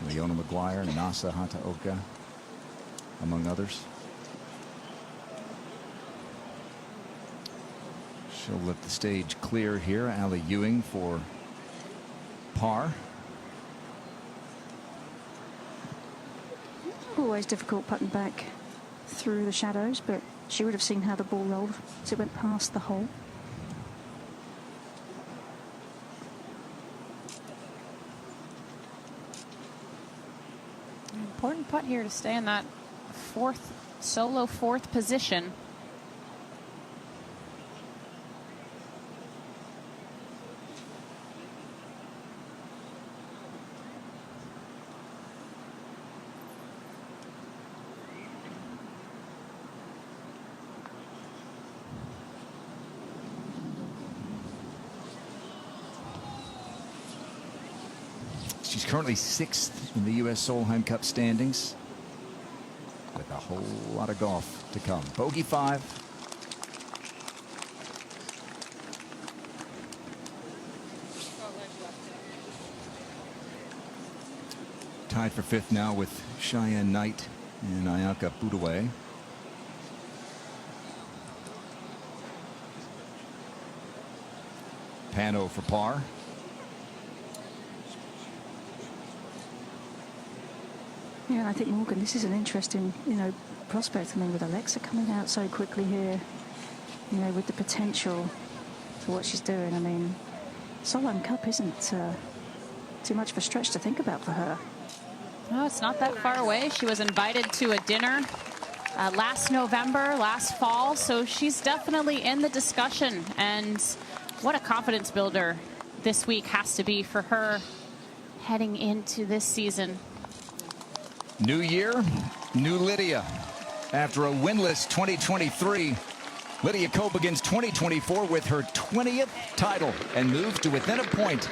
Leona McGuire, Nasa Hataoka, among others. She'll let the stage clear here. Alli Ewing for par. Always difficult putting back through the shadows, but she would have seen how the ball rolled as it went past the hole. important putt here to stay in that solo fourth position. She's currently 6th in the U.S. Solheim Cup standings, with a whole lot of golf to come. Bogey 5. Tied for 5th now with Cheyenne Knight and Ayaka Budaway. Pano for par. Yeah, and I think, Morgan, this is an interesting, prospect. I mean, with Alexa coming out so quickly here, with the potential for what she's doing. I mean, Solheim Cup isn't too much of a stretch to think about for her. No, it's not that far away. She was invited to a dinner last November, last fall, so she's definitely in the discussion. And what a confidence builder this week has to be for her heading into this season. New year, new Lydia. After a winless 2023, Lydia Ko begins 2024 with her 20th title and moves to within a point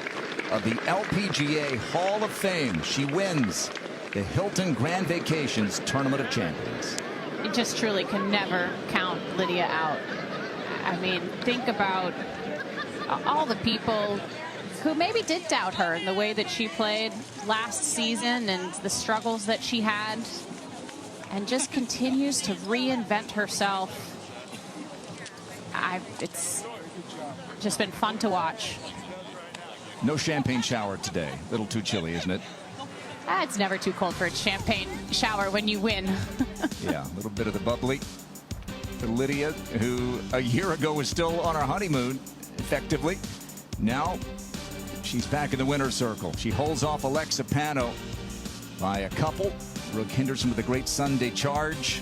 of the LPGA Hall of Fame. She wins the Hilton Grand Vacations Tournament of Champions. You just truly can never count Lydia out. I mean, think about all the people who maybe did doubt her in the way that she played last season and the struggles that she had, and just continues to reinvent herself. It's just been fun to watch. No champagne shower today. A little too chilly, isn't it? It's never too cold for a champagne shower when you win. Yeah, a little bit of the bubbly for Lydia, who a year ago was still on her honeymoon, effectively. Now she's back in the winner's circle. She holds off Alexa Pano by a couple. Brooke Henderson with a great Sunday charge.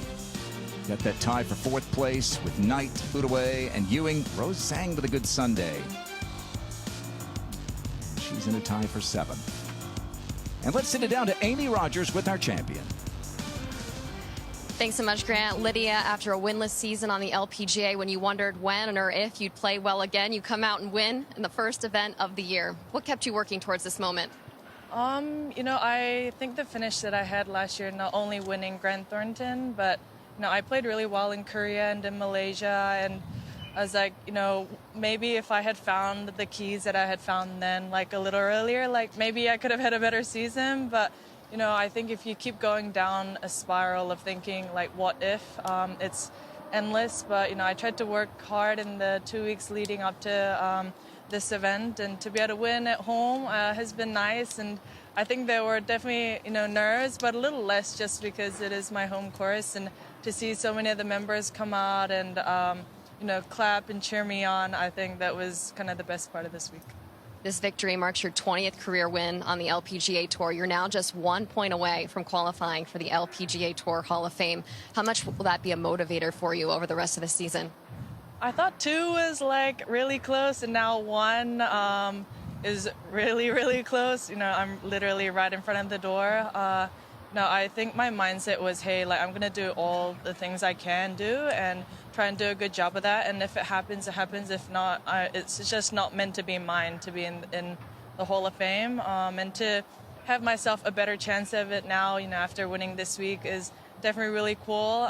Got that tie for 4th place with Knight, Budaway, and Ewing. Rose Zhang with a good Sunday. She's in a tie for 7th. And let's send it down to Amy Rogers with our champion. Thanks so much, Grant. Lydia, after a winless season on the LPGA, when you wondered when or if you'd play well again, you come out and win in the first event of the year. What kept you working towards this moment? I think the finish that I had last year, not only winning Grand Thornton, but I played really well in Korea and in Malaysia, and I was like, maybe if I had found the keys that I had found then, like a little earlier, like maybe I could have had a better season. But I think if you keep going down a spiral of thinking like what if, it's endless. But I tried to work hard in the 2 weeks leading up to this event, and to be able to win at home has been nice. And I think there were definitely nerves, but a little less just because it is my home course, and to see so many of the members come out and clap and cheer me on, I think that was kind of the best part of this week. This victory marks your 20th career win on the LPGA Tour. You're now just 1 point away from qualifying for the LPGA Tour Hall of Fame. How much will that be a motivator for you over the rest of the season? I thought 2 was like really close, and now 1 is really, really close. I'm literally right in front of the door. No, I think my mindset was, hey, like I'm going to do all the things I can do and try and do a good job of that. And if it happens, it happens. If not, it's just not meant to be mine to be in the Hall of Fame. And to have myself a better chance of it now, after winning this week is definitely really cool.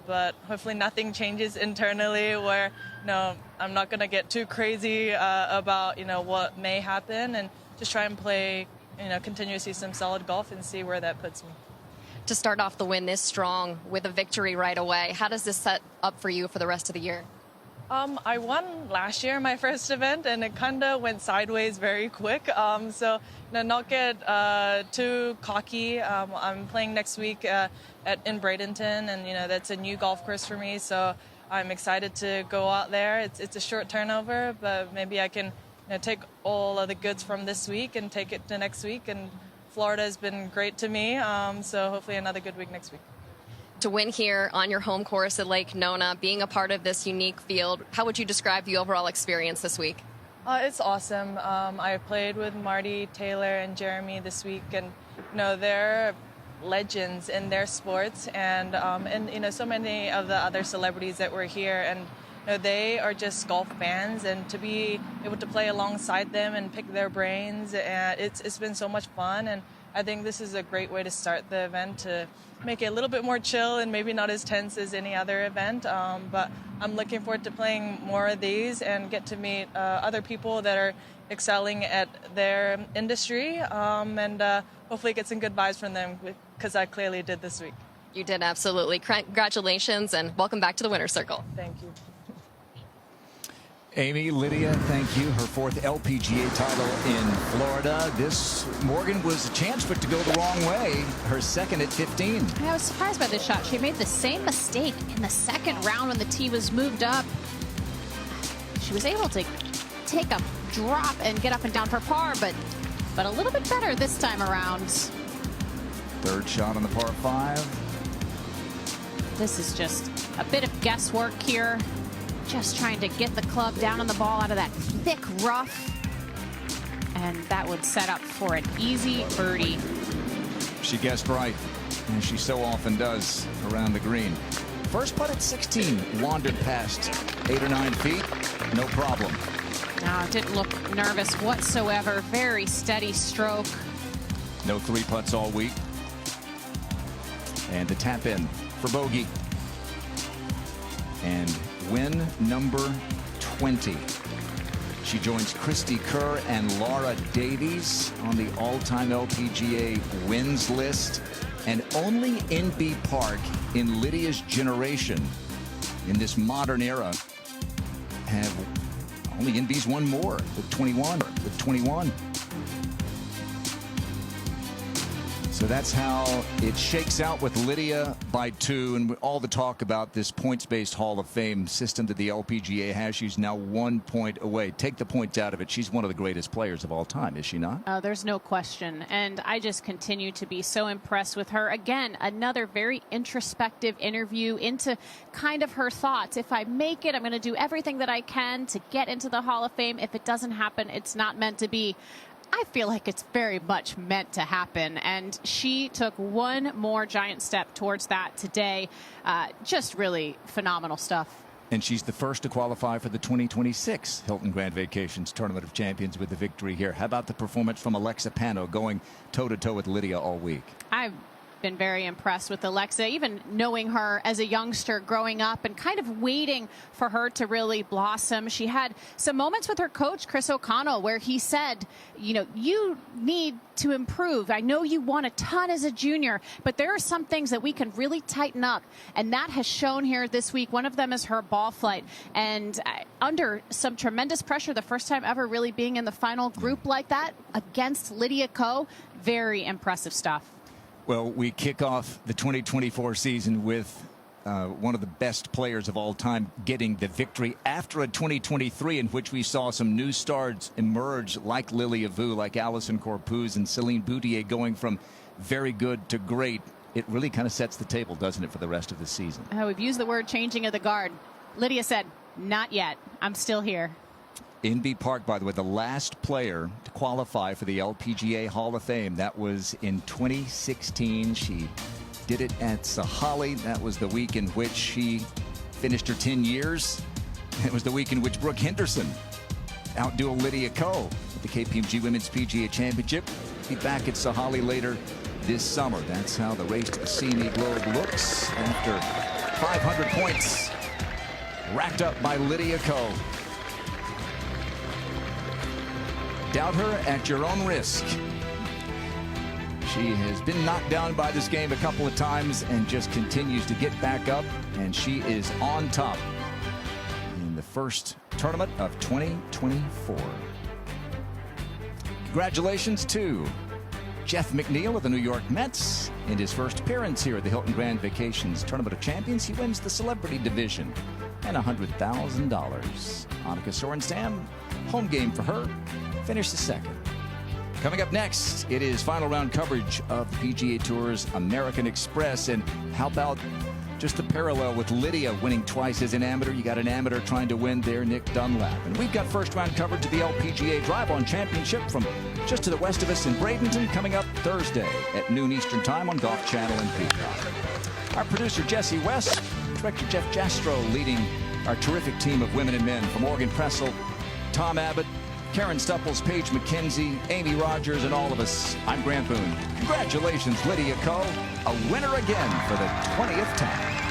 But hopefully nothing changes internally where, I'm not going to get too crazy about, what may happen, and just try and play, continuously some solid golf and see where that puts me. To start off the win this strong with a victory right away, how does this set up for you for the rest of the year? I won last year, my first event, and it kind of went sideways very quick. So not get too cocky. I'm playing next week in Bradenton, and that's a new golf course for me. So I'm excited to go out there. It's a short turnover, but maybe I can take all of the goods from this week and take it to next week and Florida has been great to me, so hopefully another good week next week. To win here on your home course at Lake Nona, being a part of this unique field, how would you describe the overall experience this week? It's awesome. I played with Marty, Taylor, and Jeremy this week, and they're legends in their sports, and so many of the other celebrities that were here, and they are just golf fans, and to be able to play alongside them and pick their brains, it's been so much fun, and I think this is a great way to start the event, to make it a little bit more chill and maybe not as tense as any other event. But I'm looking forward to playing more of these and get to meet other people that are excelling at their industry, and hopefully get some good vibes from them, because I clearly did this week. You did, absolutely. Congratulations, and welcome back to the winner's circle. Thank you. Amy, Lydia, thank you. Her 4th LPGA title in Florida. This, Morgan, was a chance for it to go the wrong way. Her 2nd at 15. I was surprised by this shot. She made the same mistake in the 2nd round when the tee was moved up. She was able to take a drop and get up and down for par, but a little bit better this time around. 3rd shot on the par 5. This is just a bit of guesswork here. Just trying to get the club down on the ball out of that thick rough. And that would set up for an easy birdie. She guessed right, as she so often does around the green. First putt at 16, wandered past 8 or 9 feet, no problem. No, it didn't look nervous whatsoever. Very steady stroke. No 3 putts all week. And the tap in for bogey. And win number 20. She joins Christy Kerr and Laura Davies on the all-time LPGA wins list. And only Inbee Park in Lydia's generation, in this modern era, have only Inbee's won more with 21. So that's how it shakes out with Lydia by 2, and all the talk about this points-based Hall of Fame system that the LPGA has. She's now 1 point away. Take the points out of it. She's one of the greatest players of all time, is she not? There's no question, and I just continue to be so impressed with her. Again, another very introspective interview into kind of her thoughts. If I make it, I'm going to do everything that I can to get into the Hall of Fame. If it doesn't happen, it's not meant to be. I feel like it's very much meant to happen, and she took one more giant step towards that today. Just really phenomenal stuff. And she's the first to qualify for the 2026 Hilton Grand Vacations Tournament of Champions with the victory here. How about the performance from Alexa Pano going toe-to-toe with Lydia all week? I've been very impressed with Alexa, even knowing her as a youngster growing up and kind of waiting for her to really blossom. She had some moments with her coach, Chris O'Connell, where he said, you need to improve. I know you won a ton as a junior, but there are some things that we can really tighten up. And that has shown here this week. One of them is her ball flight. And under some tremendous pressure, the first time ever really being in the final group like that against Lydia Ko, very impressive stuff. Well, we kick off the 2024 season with one of the best players of all time getting the victory after a 2023 in which we saw some new stars emerge like Lilia Vu, like Alison Corpuz and Celine Boutier going from very good to great. It really kind of sets the table, doesn't it, for the rest of the season? We've used the word changing of the guard. Lydia said, not yet. I'm still here. Inbee Park, by the way, the last player to qualify for the LPGA Hall of Fame. That was in 2016. She did it at Sahalee. That was the week in which she finished her 10 years. It was the week in which Brooke Henderson outdueled Lydia Ko at the KPMG Women's PGA Championship. Be back at Sahalee later this summer. That's how the race to the CME Globe looks after 500 points racked up by Lydia Ko. Doubt her at your own risk. She has been knocked down by this game a couple of times and just continues to get back up, and she is on top in the first tournament of 2024. Congratulations to Jeff McNeel of the New York Mets. In his first appearance here at the Hilton Grand Vacations Tournament of Champions, he wins the Celebrity Division and $100,000. Annika Sorenstam, home game for her, finished the second. Coming up next, it is final round coverage of the PGA Tour's American Express. And how about just the parallel with Lydia winning twice as an amateur? You got an amateur trying to win there, Nick Dunlap. And we've got first round coverage of the LPGA Drive-On Championship from just to the west of us in Bradenton, coming up Thursday at noon Eastern Time on Golf Channel and Peacock. Our producer, Jesse West, director Jeff Jastro, leading our terrific team of women and men from Morgan Pressel, Tom Abbott, Karen Stupples, Paige McKenzie, Amy Rogers, and all of us. I'm Grant Boone. Congratulations, Lydia Ko, a winner again for the 20th time.